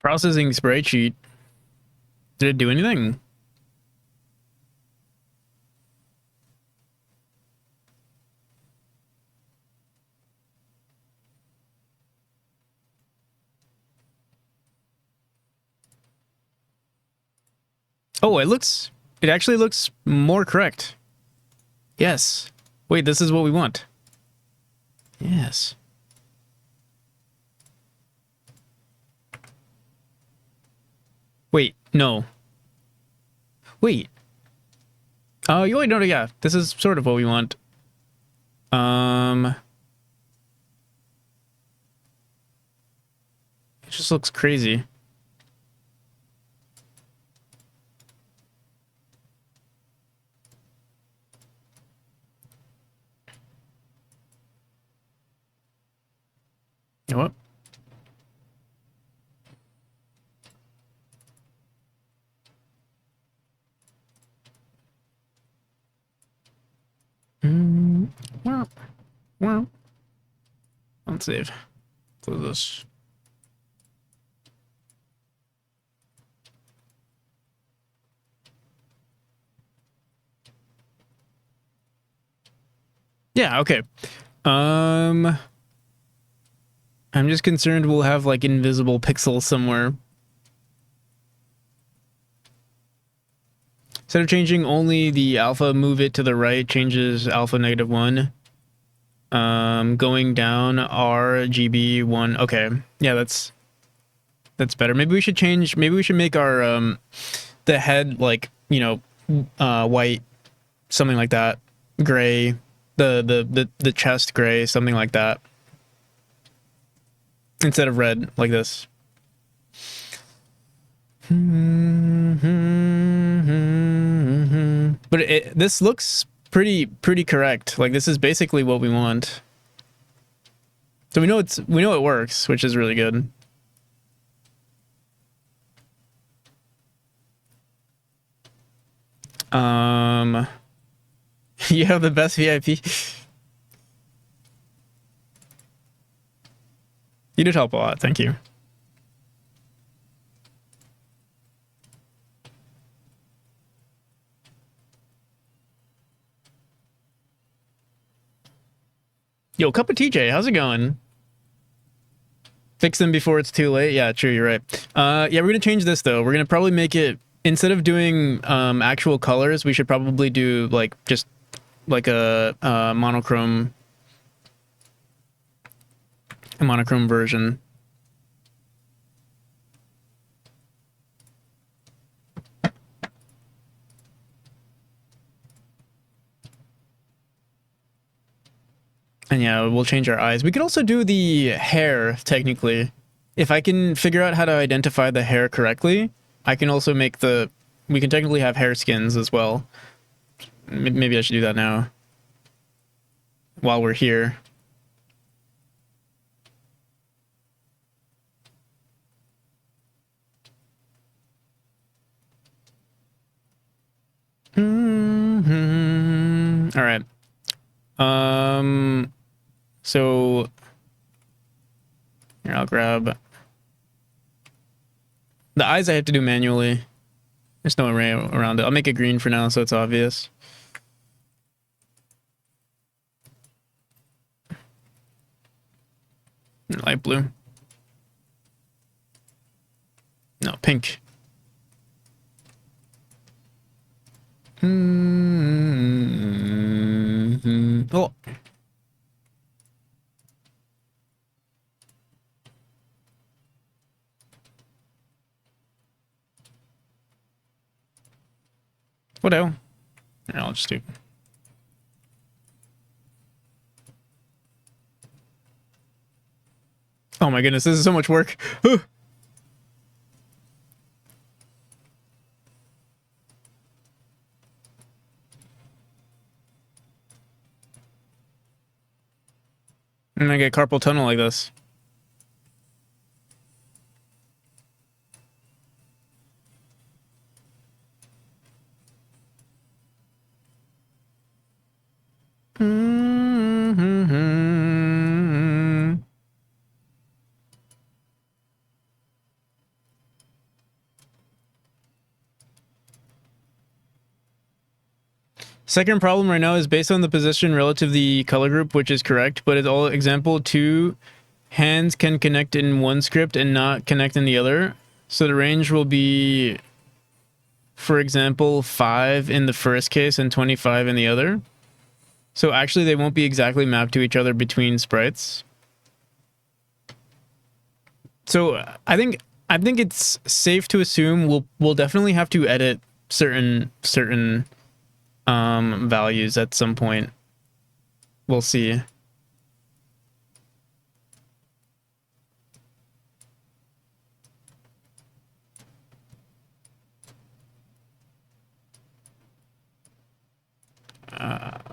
Processing sprite sheet. Did it do anything? Oh, it actually looks more correct. Yes. Wait, this is what we want. Yes. Wait, no. Wait. Oh, wait, no, yeah. This is sort of what we want. It just looks crazy. You know what? Well, well. Let's save. Close this. Yeah, okay. I'm just concerned we'll have like invisible pixels somewhere. Instead of changing only the alpha, move it to the right, changes alpha -1. Going down RGB1. Okay. Yeah, that's better. Maybe we should change, maybe we should make our the head like, you know, white, something like that. Gray. The chest gray, something like that. Instead of red, like this. But this looks pretty correct. Like this is basically what we want. So we know it works, which is really good. You have the best VIP. You did help a lot. Thank you. Yo, Cup of TJ, how's it going? Fix them before it's too late. Yeah, true, you're right. Yeah, we're gonna change this though. We're gonna probably make it, instead of doing actual colors, we should probably do like just like a monochrome version. And yeah, we'll change our eyes. We could also do the hair, technically. If I can figure out how to identify the hair correctly, I can also make the... We can technically have hair skins as well. Maybe I should do that now. While we're here. All right. So here, I'll grab The eyes I have to do manually. There's no way around it. I'll make it green for now so it's obvious. Light blue. No, pink. Oh. What the hell? I'll just do. Oh my goodness, this is so much work. And I get carpal tunnel like this. Second problem right now is based on the position relative to the color group, which is correct, but it's all example 2 hands can connect in one script and not connect in the other. So the range will be, for example, 5 in the first case and 25 in the other. So actually they won't be exactly mapped to each other between sprites. So I think it's safe to assume we'll definitely have to edit certain values at some point. We'll see.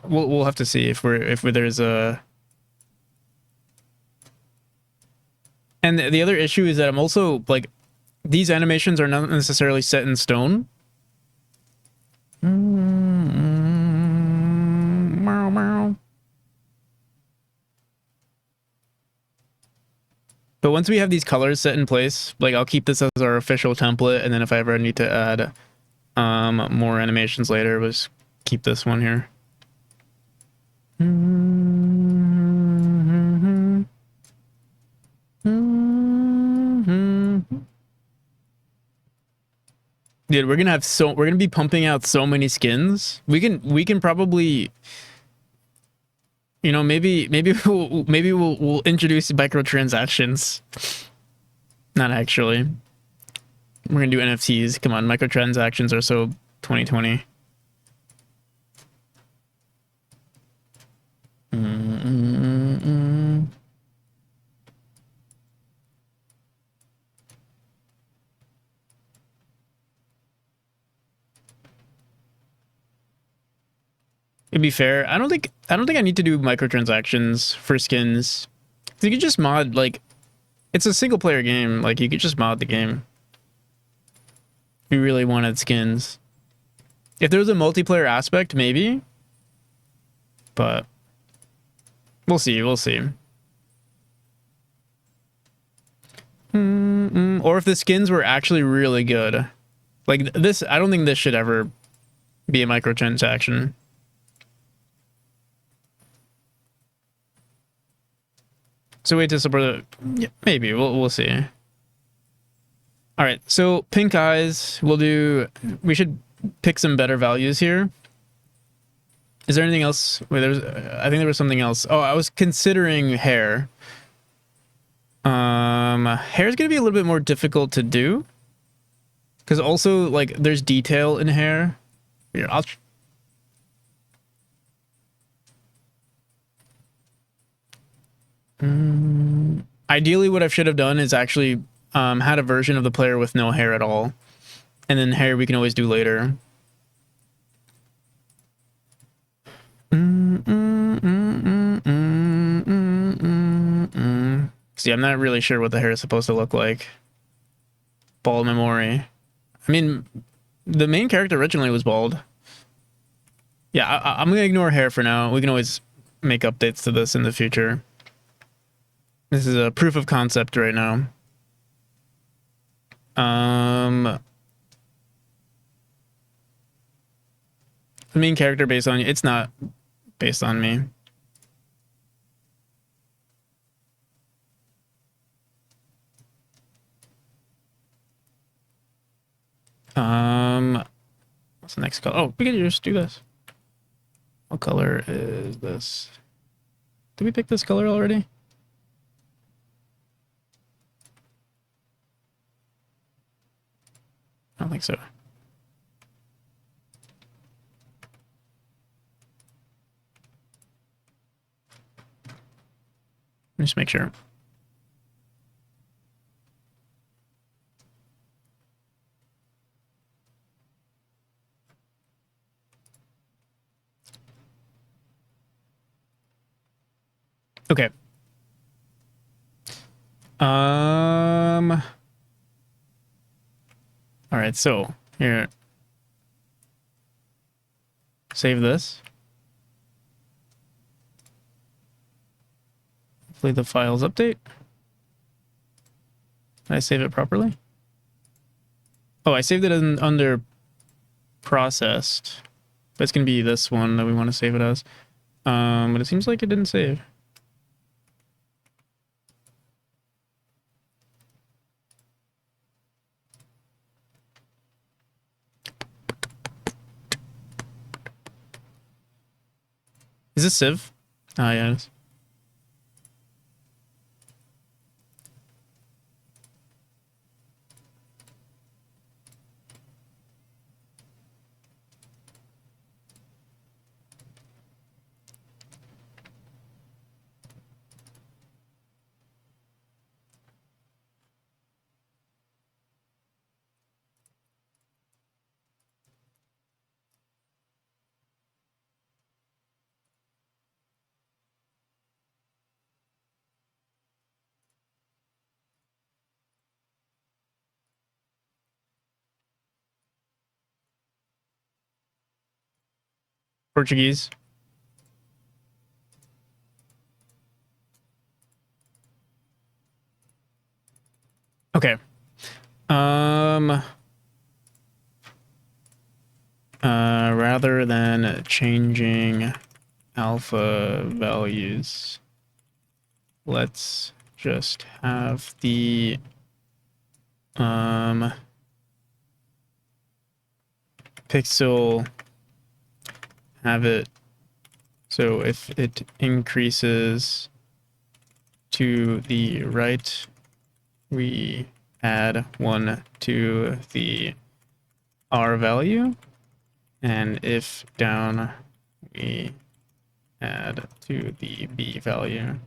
We'll have to see if there's a. And the other issue is that I'm also like, these animations are not necessarily set in stone. But once we have these colors set in place, like I'll keep this as our official template, and then if I ever need to add more animations later, we'll just keep this one here. Dude, we're gonna be pumping out so many skins. We can probably, you know, maybe we'll introduce microtransactions. Not actually. We're gonna do NFTs. Come on, microtransactions are so 2020. To be fair, I don't think I need to do microtransactions for skins. You could just mod, like, it's a single player game. Like, you could just mod the game. If you really wanted skins. If there was a multiplayer aspect, maybe. But we'll see. Or if the skins were actually really good. Like this, I don't think this should ever be a microtransaction. So wait to support it. Yeah, maybe we'll see. All right, so pink eyes. We should pick some better values here. Is there anything else? Wait, I think there was something else. Oh, I was considering hair. Hair is gonna be a little bit more difficult to do, because also like there's detail in hair. Here, ideally, what I should have done is actually had a version of the player with no hair at all, and then hair we can always do later. See, I'm not really sure what the hair is supposed to look like. Bald memory. I mean, the main character originally was bald. Yeah, I'm gonna ignore hair for now. We can always make updates to this in the future. This is a proof of concept right now. The main character based on you. It's not based on me. What's the next color? Oh, we could just do this. What color is this? Did we pick this color already? I don't think so. Just make sure. Okay. All right, so here. Save this. Hopefully the files update. Did I save it properly? Oh, I saved it under processed. But it's gonna be this one that we want to save it as. But it seems like it didn't save. Is this Civ? Ah, yeah, it is. Portuguese. Okay. Rather than changing alpha values, let's just have the pixel have it so if it increases to the right, we add 1 to the R value, and if down, we add to the B value.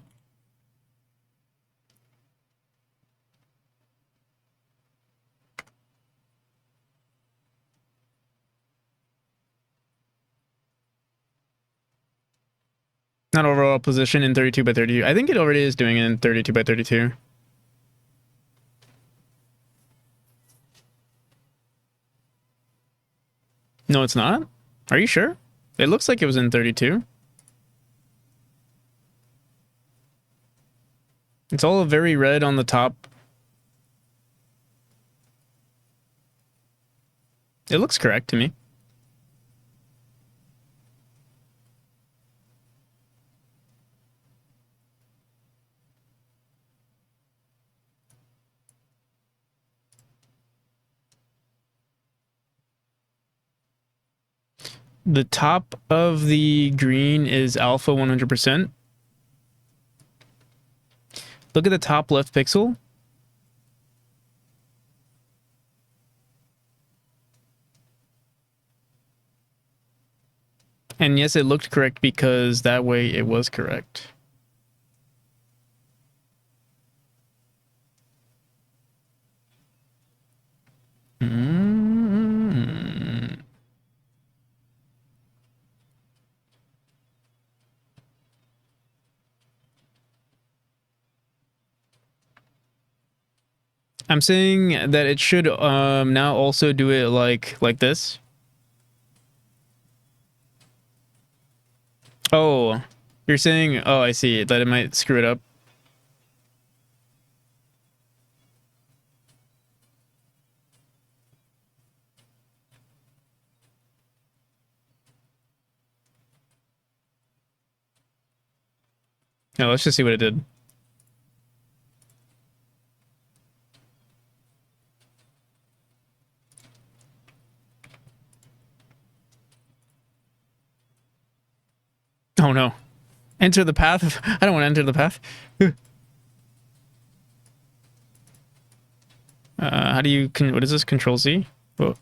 Not overall position in 32 by 32. I think it already is doing it in 32 by 32. No, it's not? Are you sure? It looks like it was in 32. It's all very red on the top. It looks correct to me. The top of the green is alpha 100%. Look at the top left pixel. And yes, it looked correct because that way it was correct. I'm saying that it should now also do it like this. Oh, you're saying, oh, I see, that it might screw it up. Yeah, let's just see what it did. Oh no. Enter the path. I don't want to enter the path. How do you, what is this? Control Z? Whoa.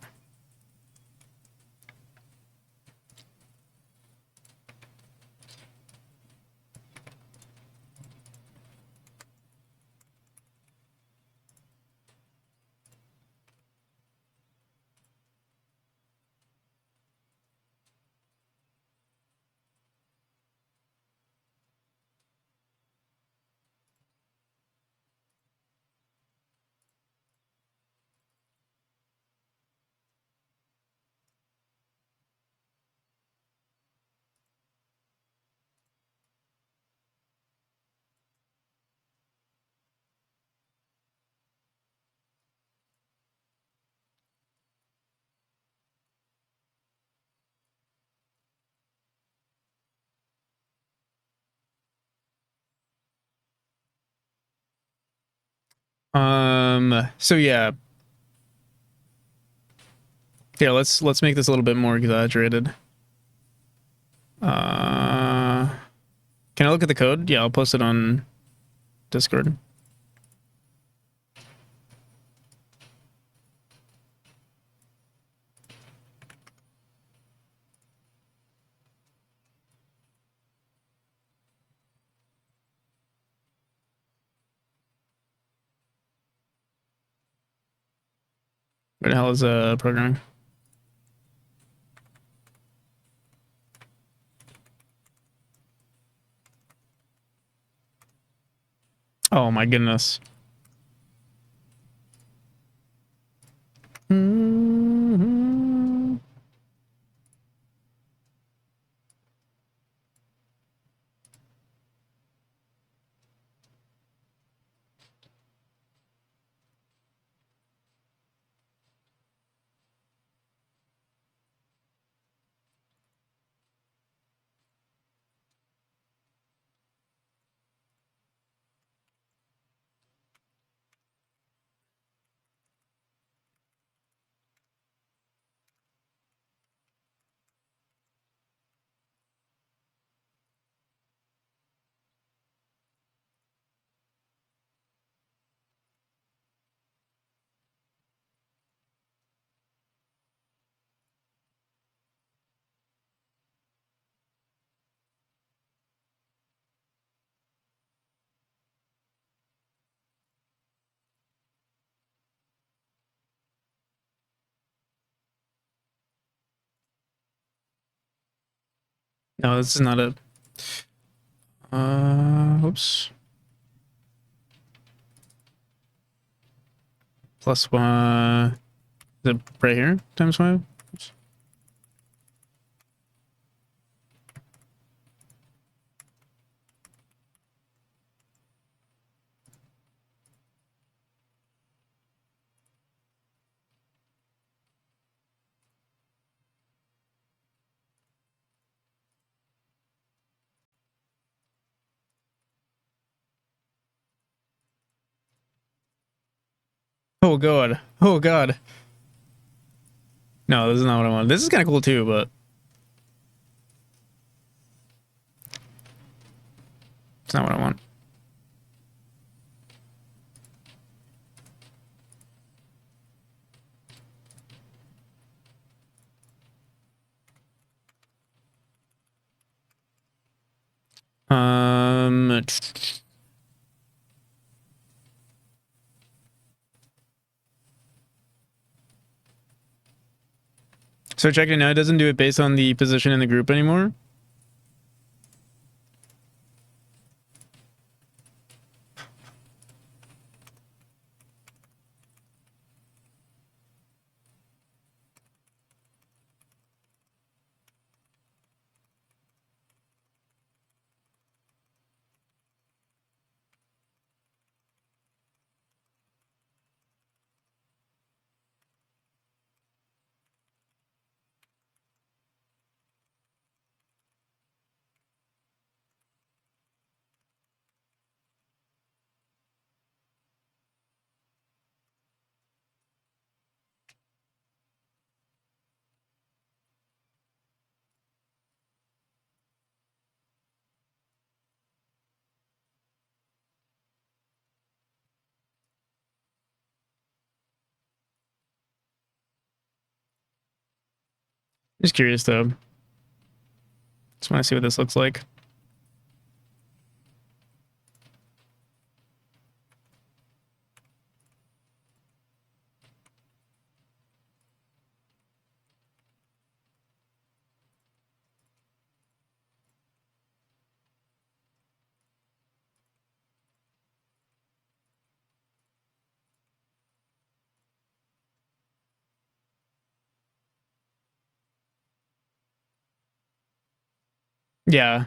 So yeah. Yeah, let's make this a little bit more exaggerated. Can I look at the code? Yeah, I'll post it on Discord. Where the hell is programming? Oh my goodness. Mm-hmm. No, this is not a. Oops. Plus one. Is it right here? Times 5? Oops. Oh god. Oh god. No, this is not what I want. This is kind of cool too, but it's not what I want. Um. So check it now. It doesn't do it based on the position in the group anymore. Just curious though. Just want to see what this looks like. Yeah.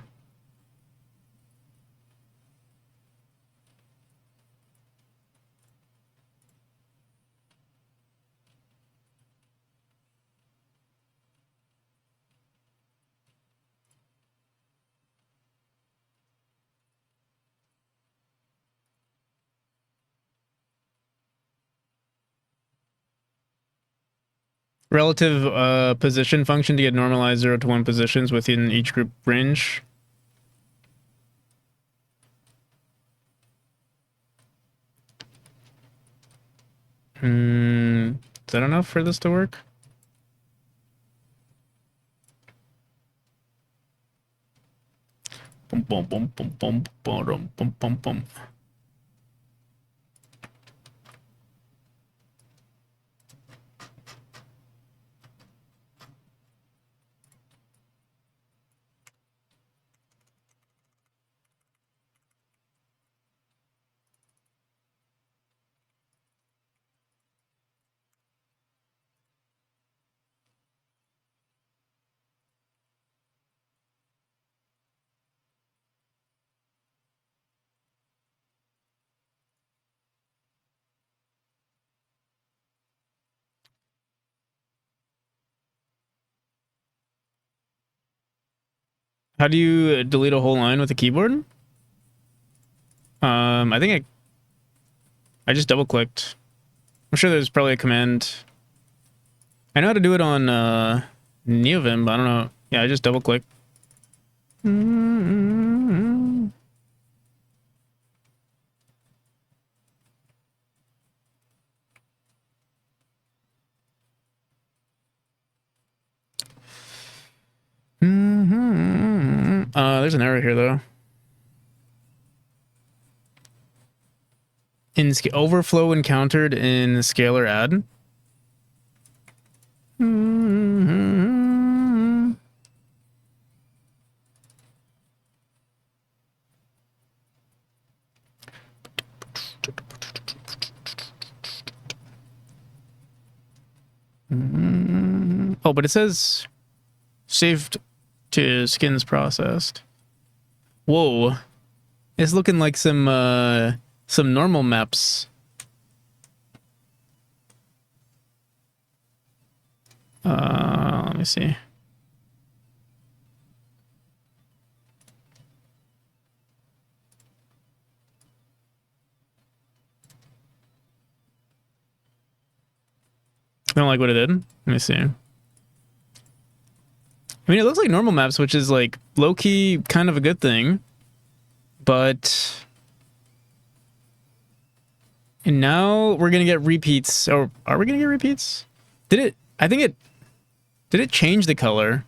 Relative position function to get normalized 0 to 1 positions within each group range. Is that enough for this to work? Boom, boom, boom, boom, boom, boom, boom, boom, boom. How do you delete a whole line with a keyboard? I think I just double clicked. I'm sure there's probably a command. I know how to do it on Neovim, but I don't know. Yeah, I just double click. There's an error here though. Overflow encountered in scalar add. Oh, but it says saved to skins processed. Whoa. It's looking like some normal maps. Let me see. I don't like what it did. Let me see. I mean, it looks like normal maps, which is like low-key kind of a good thing. But... And now we're gonna get repeats. Or are we gonna get repeats? Did it... I think it... Did it change the color?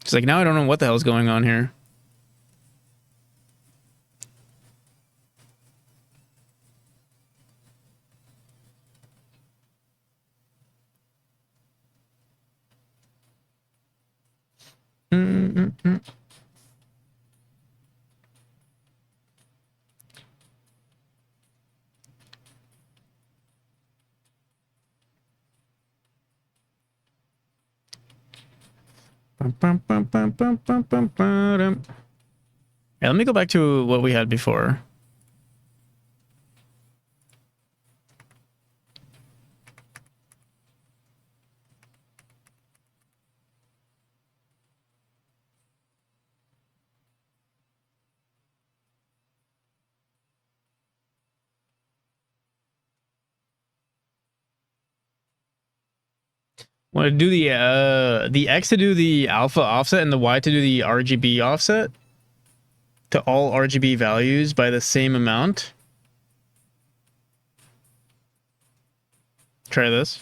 It's like, now I don't know what the hell's going on here. Yeah, let me go back to what we had before. Want to do the X to do the alpha offset and the Y to do the RGB offset to all RGB values by the same amount. Try this.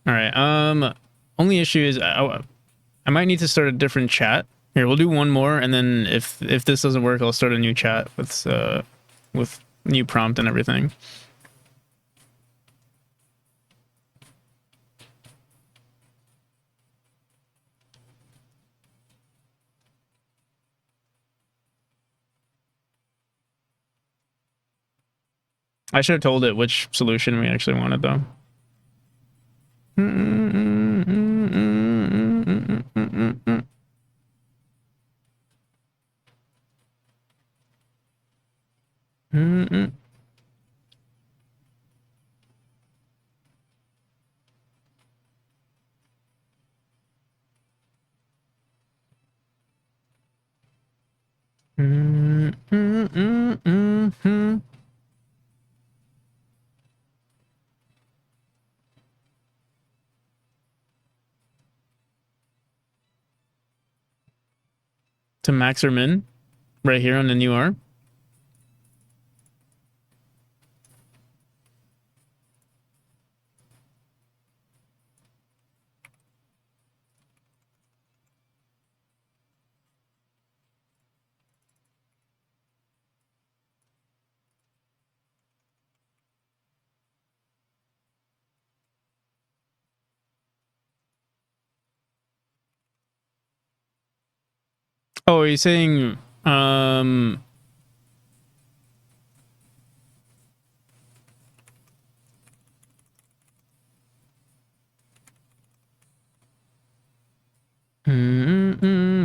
All right. only issue is I might need to start a different chat. Here, we'll do one more, and then if this doesn't work, I'll start a new chat with new prompt and everything. I should have told it which solution we actually wanted, though. To max or min, right here on the new R. Oh, are you saying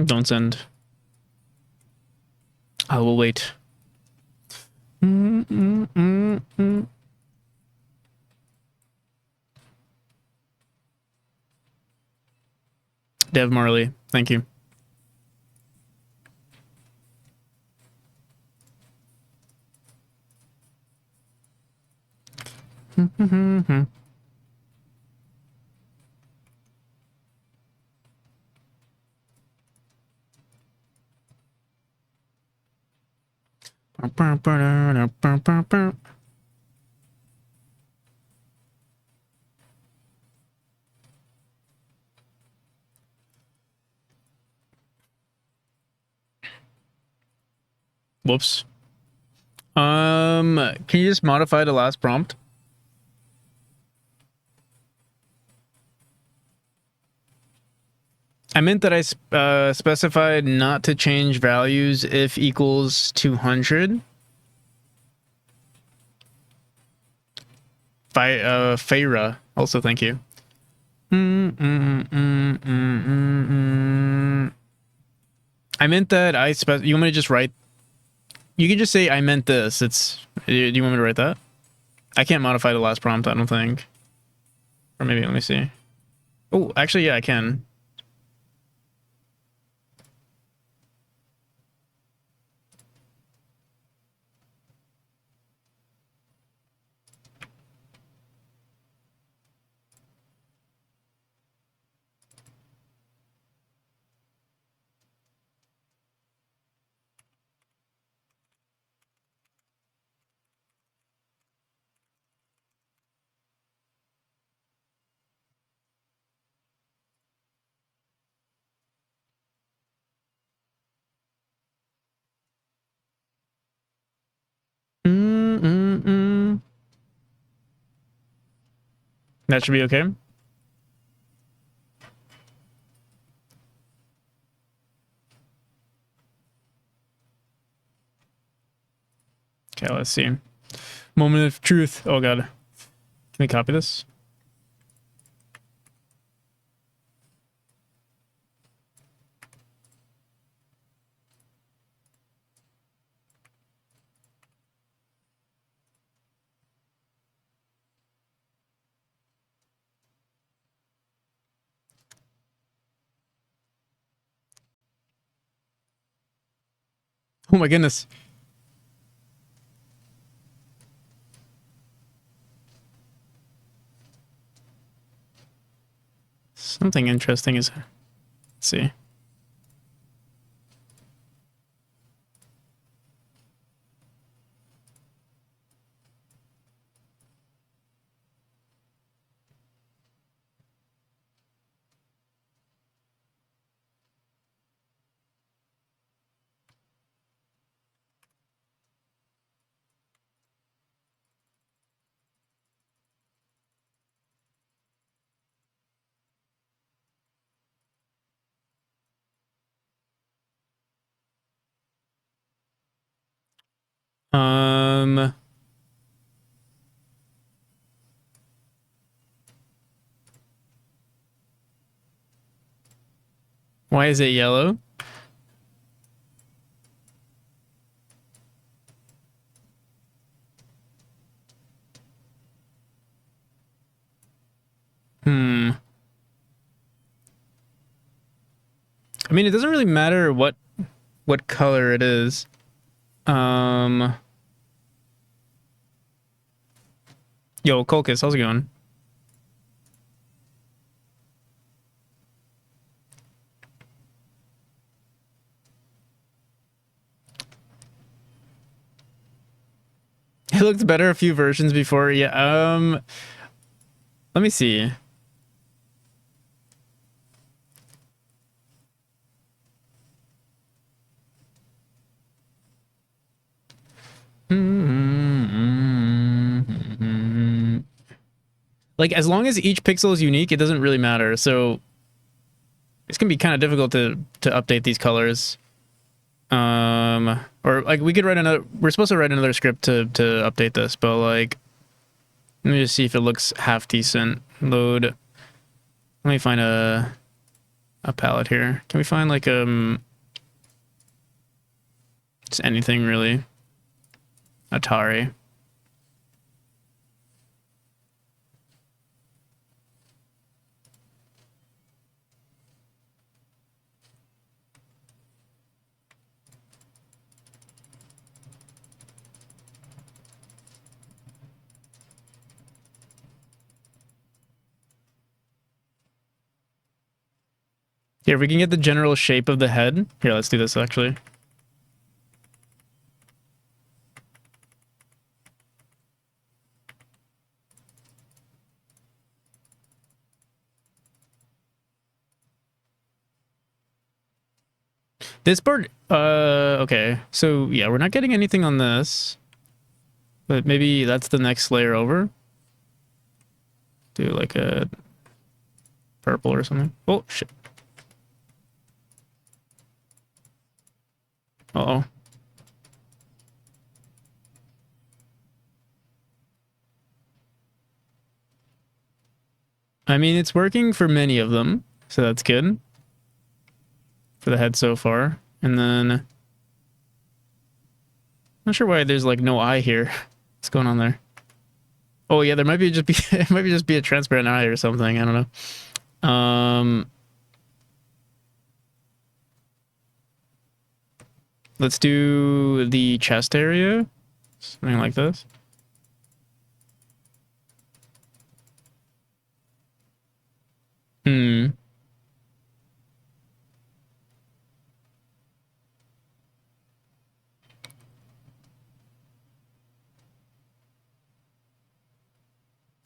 don't send. I will wait. Dev Marley, thank you. Whoops. Can you just modify the last prompt? I meant that I specified not to change values if equals 200. Feyra, also thank you. I meant that you want me to just write? You can just say I meant this. Do you want me to write that? I can't modify the last prompt, I don't think. Or maybe, let me see. Oh, actually, yeah, I can. That should be okay. Okay, let's see. Moment of truth. Oh god. Can we copy this? Oh my goodness. Something interesting is. Let's see. Why is it yellow? Hmm. I mean, it doesn't really matter what color it is. Yo, Colchis, how's it going? It looked better a few versions before. Yeah. Let me see. Like, as long as each pixel is unique, it doesn't really matter. So it's gonna be kind of difficult to update these colors. Or like we could write another. We're supposed to write another script to update this, but like, let me just see if it looks half decent. Load. Let me find a palette here. Can we find like just anything really? Atari. Here, if we can get the general shape of the head. Here, let's do this actually. This part, okay. So yeah, we're not getting anything on this, but maybe that's the next layer over. Do like a purple or something. Oh, shit. Uh-oh. I mean, it's working for many of them, so that's good. For the head so far. And then not sure why there's like no eye here. What's going on there? Oh yeah, there might be just be it might be just be a transparent eye or something. I don't know. Let's do the chest area. Something like this. Hmm.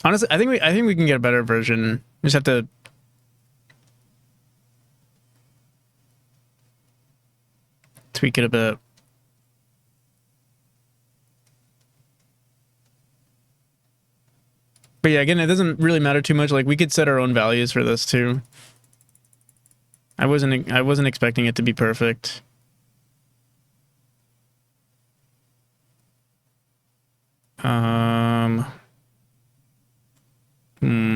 Honestly, I think we can get a better version. We just have to tweak it a bit. But yeah, again, it doesn't really matter too much. Like we could set our own values for this too. I wasn't expecting it to be perfect. Hmm.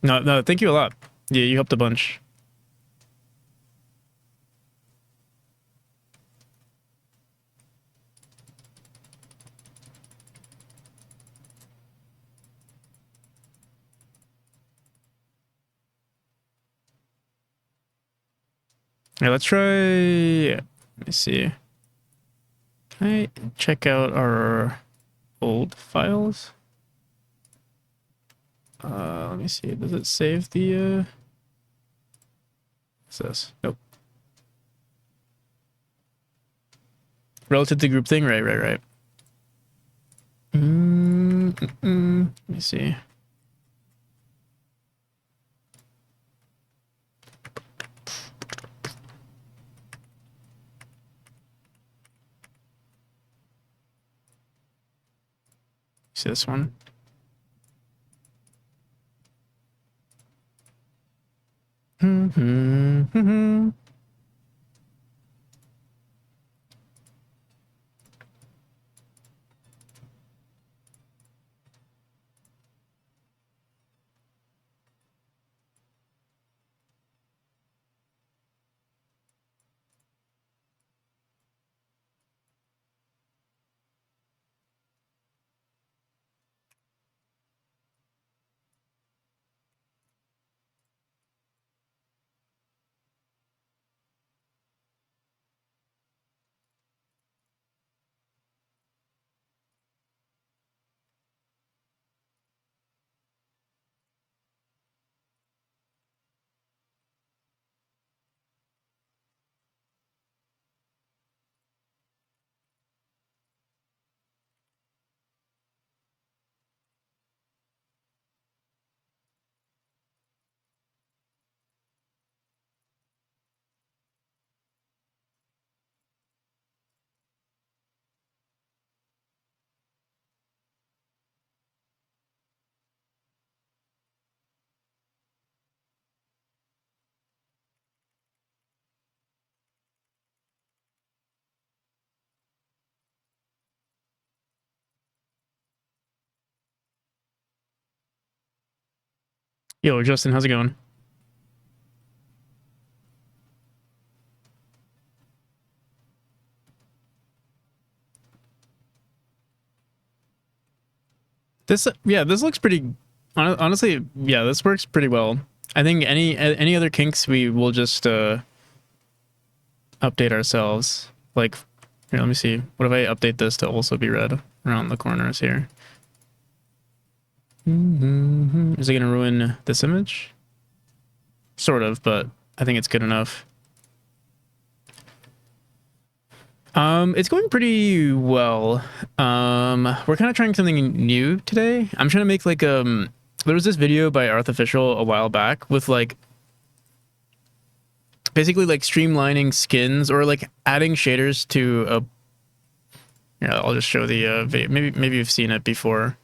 No, thank you a lot. Yeah, you helped a bunch. Yeah, let's try. Let me see. Can I check out our old files? Let me see. Does it save the? What's this? Nope. Relative to group thing, right. Let me see. See this one? Yo, Justin, how's it going? This, yeah, this looks pretty. Honestly, yeah, this works pretty well. I think any other kinks we will just update ourselves. Like, here, let me see. What if I update this to also be red around the corners here? Is it gonna ruin this image? Sort of, but I think it's good enough. It's going pretty well. We're kind of trying something new today. I'm trying to make like there was this video by Artificial a while back with like basically like streamlining skins or like adding shaders to a. Yeah, I'll just show the video. Maybe you've seen it before.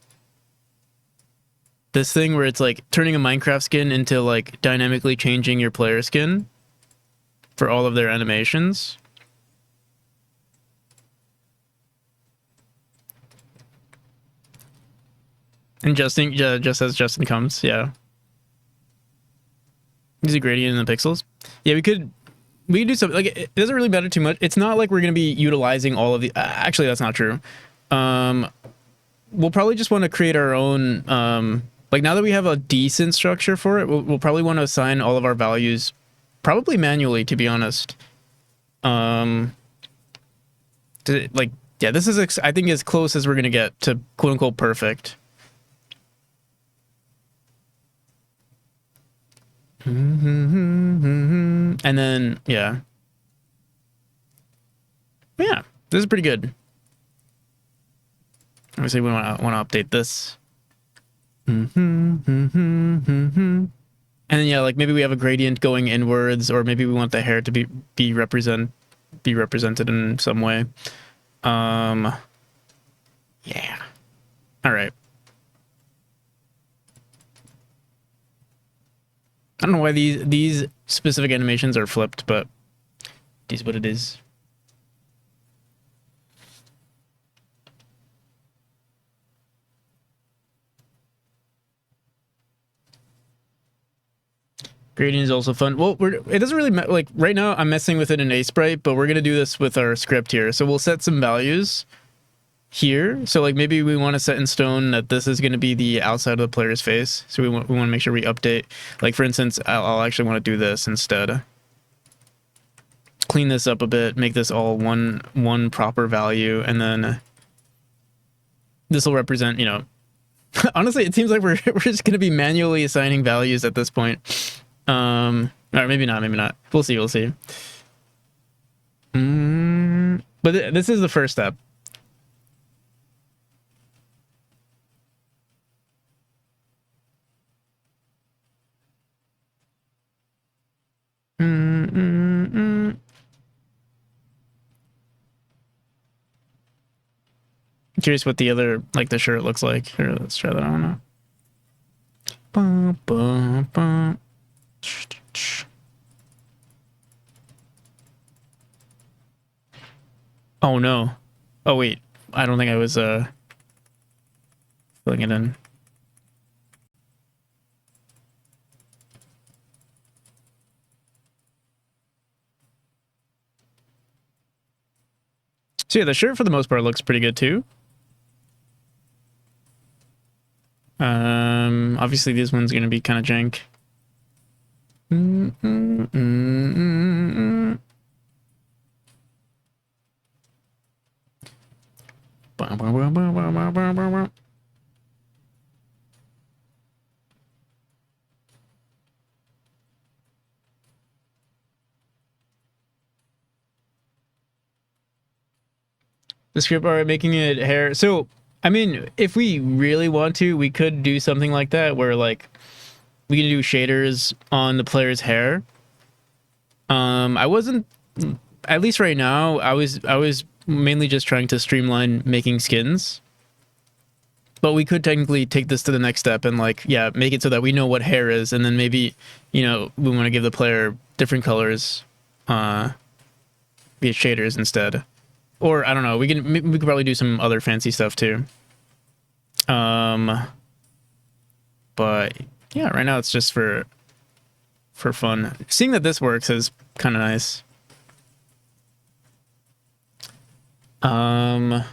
This thing where it's like turning a Minecraft skin into like dynamically changing your player skin for all of their animations. And Justin, yeah, just as Justin comes, yeah. Use a gradient in the pixels. Yeah, we could do something like it doesn't really matter too much. It's not like we're gonna be utilizing all of the. Actually, that's not true. We'll probably just want to create our own. Like now that we have a decent structure for it, we'll probably want to assign all of our values, probably manually, to be honest. Like yeah, this is I think as close as we're gonna get to quote unquote perfect. And then yeah, this is pretty good. Obviously, we want to update this. And then yeah, like maybe we have a gradient going inwards, or maybe we want the hair to be represented in some way. Yeah. All right. I don't know why these specific animations are flipped, but it is what it is. Gradient is also fun. Well, it doesn't really like right now. I'm messing with it in Sprite, but we're gonna do this with our script here. So we'll set some values here. So like maybe we want to set in stone that this is gonna be the outside of the player's face. So we want to make sure we update. Like for instance, I'll actually want to do this instead. Clean this up a bit, make this all one proper value, and then this will represent. You know, honestly, it seems like we're just gonna be manually assigning values at this point. Or maybe not. We'll see. But this is the first step. Curious what the other, like the shirt looks like. Here, let's try that on. Oh no. Oh wait. I don't think I was filling it in. So yeah, the shirt for the most part looks pretty good too. Obviously this one's gonna be kind of jank. The script art making it hair. So I mean, if we really want to, we could do something like that where like we can do shaders on the player's hair. I wasn't, at least right now, I was mainly just trying to streamline making skins. But we could technically take this to the next step and like, yeah, make it so that we know what hair is, and then maybe, you know, we want to give the player different colors, via shaders instead. Or I don't know, we could probably do some other fancy stuff too. But Yeah, right now it's just for fun. Seeing that this works is kind of nice. And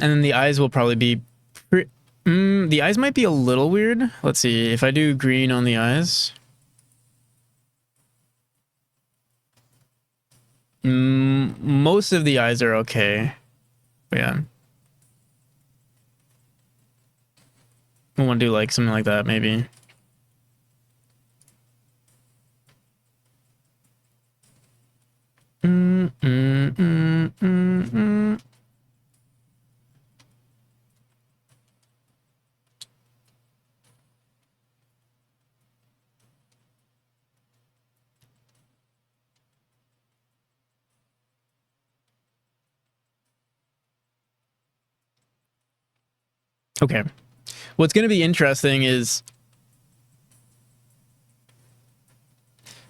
then the eyes will probably be... the eyes might be a little weird. Let's see. If I do green on the eyes... most of the eyes are okay. But yeah. I want to do like something like that, maybe. Okay. What's going to be interesting is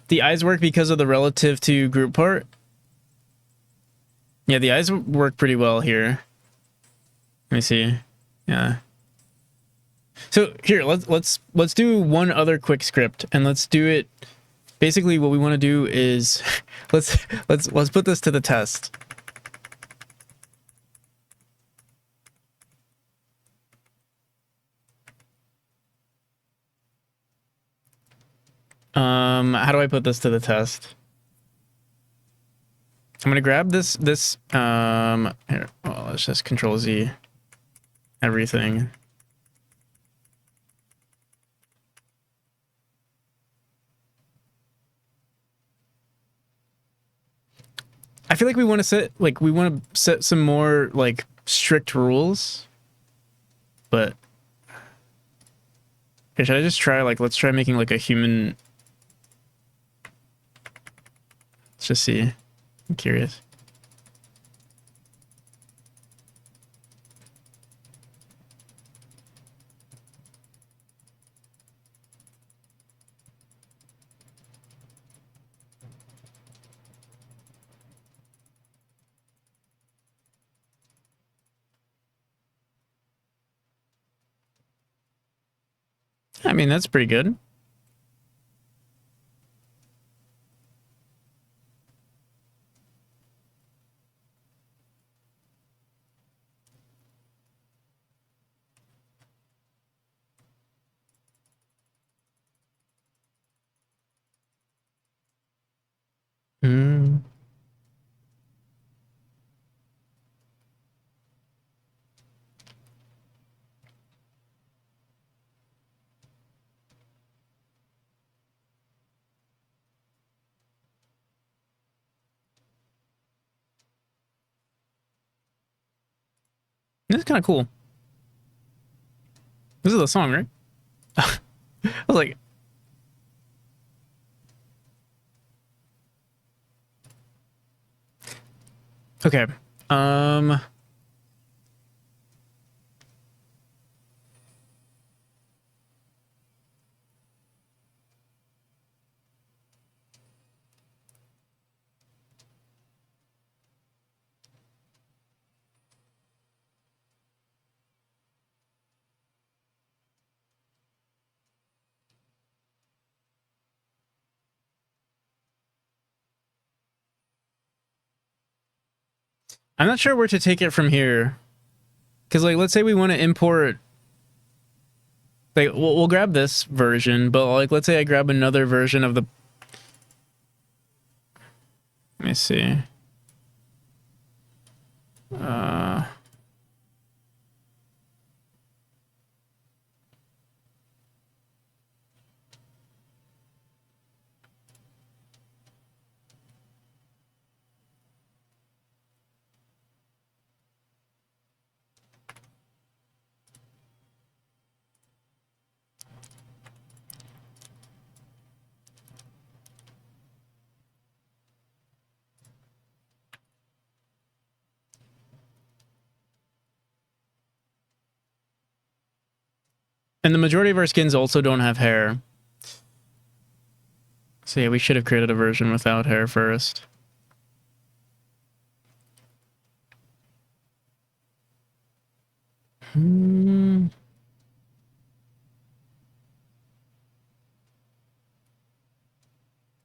the eyes work because of the relative to group part. Yeah, the eyes work pretty well here. Let me see. Yeah. So here, let's do one other quick script, and let's do it. Basically, what we want to do is let's put this to the test. How do I put this to the test? I'm gonna grab this here. Well, let's just Control Z everything. I feel like we want to set some more like strict rules, but here, should I just try let's try making like a human? Let's just see. I'm curious. I mean, that's pretty good. Mm. This is kind of cool. This is the song, right? I was like, okay. I'm not sure where to take it from here. Because, like, let's say we want to import... Like, we'll grab this version, but, like, let's say I grab another version of the... Let me see. And the majority of our skins also don't have hair. So, yeah, we should have created a version without hair first. Hmm.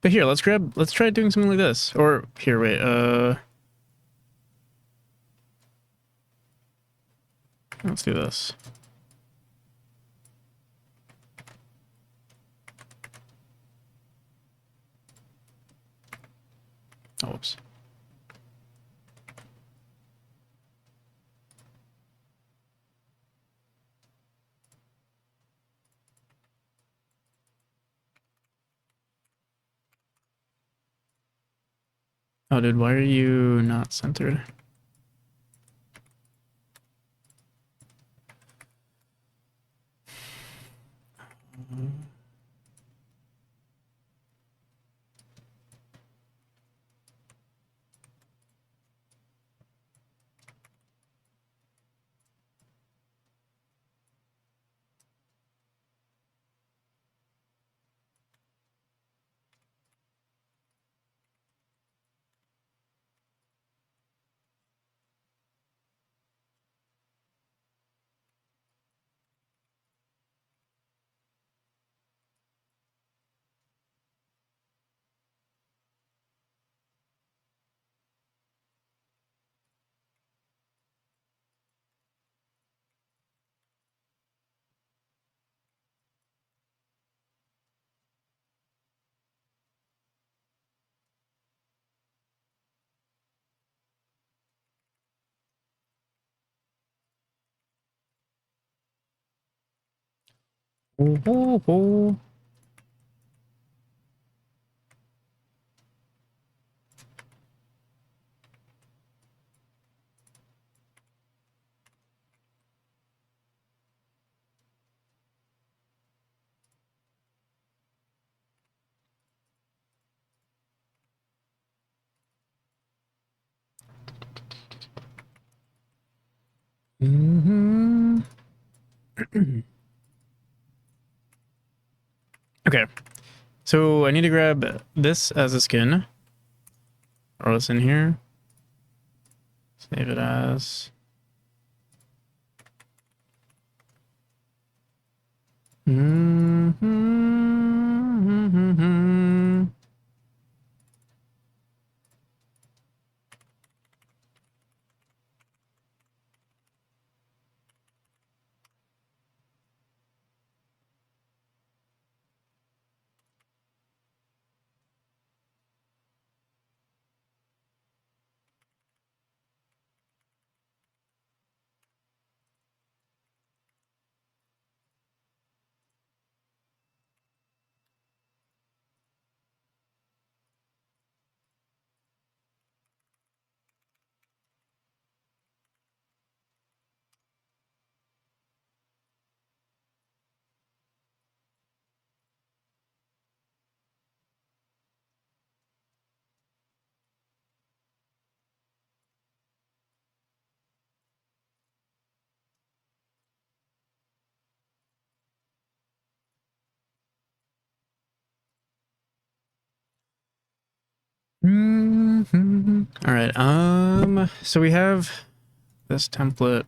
But here, let's try doing something like this. Or here, wait, let's do this. Oh, whoops. Oh, dude, why are you not centered? Oh, oh, oh. Mm-hmm. Okay, so I need to grab this as a skin. Throw this in here. Save it as. Mm-hmm. All right. So we have this template.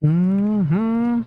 Mm-hmm.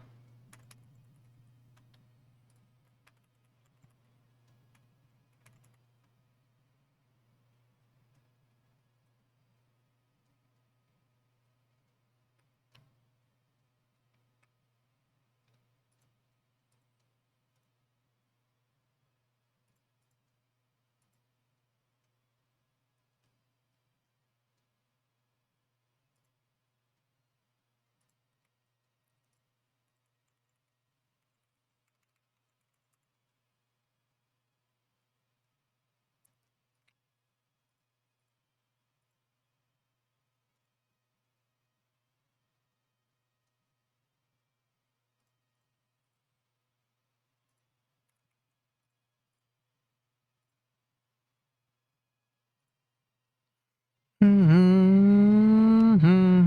Mm-hmm.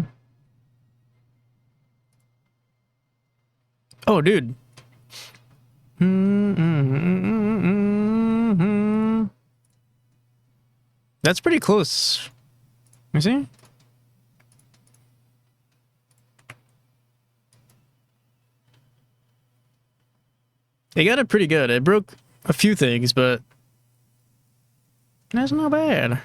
Oh, dude. Mm-hmm. That's pretty close. You see? It got it pretty good. It broke a few things, but that's not bad.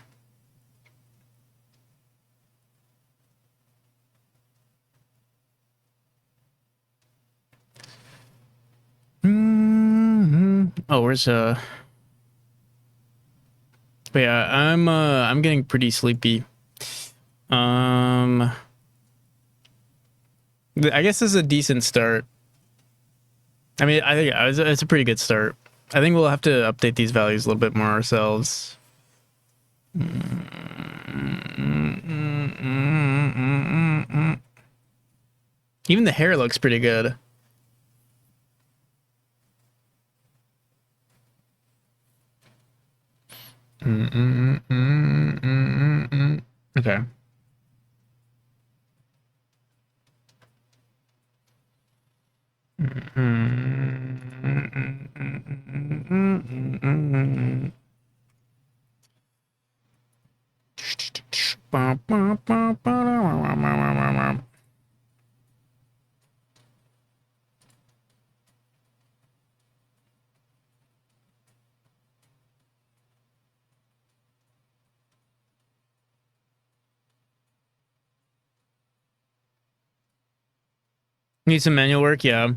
Mm-hmm. Oh, where's But yeah, I'm getting pretty sleepy. I guess this is a decent start. I mean, I think it's a pretty good start. I think we'll have to update these values a little bit more ourselves. Even the hair looks pretty good. Okay. Need some manual work, yeah.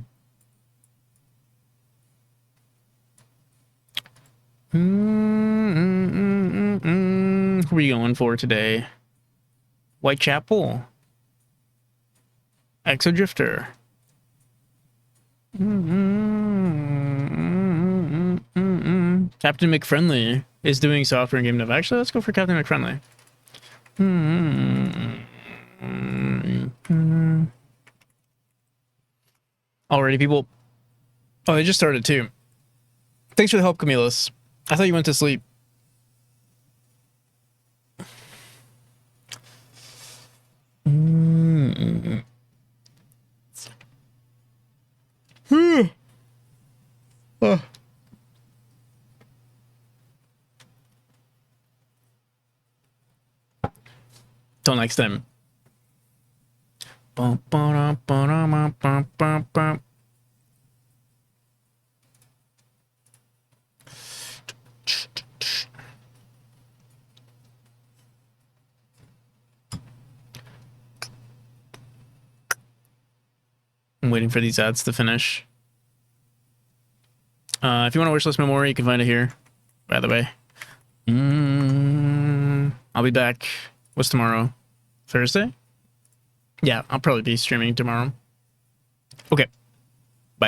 What are you going for today? Whitechapel. Exodrifter. Captain McFriendly is doing software and game dev. Actually, let's go for Captain McFriendly. Alrighty, people. Oh, they just started too. Thanks for the help, Camillus. I thought you went to sleep. Till next time. I'm waiting for these ads to finish. If you want to wishlist more, you can find it here, by the way. I'll be back. What's tomorrow? Thursday? Yeah, I'll probably be streaming tomorrow. Okay.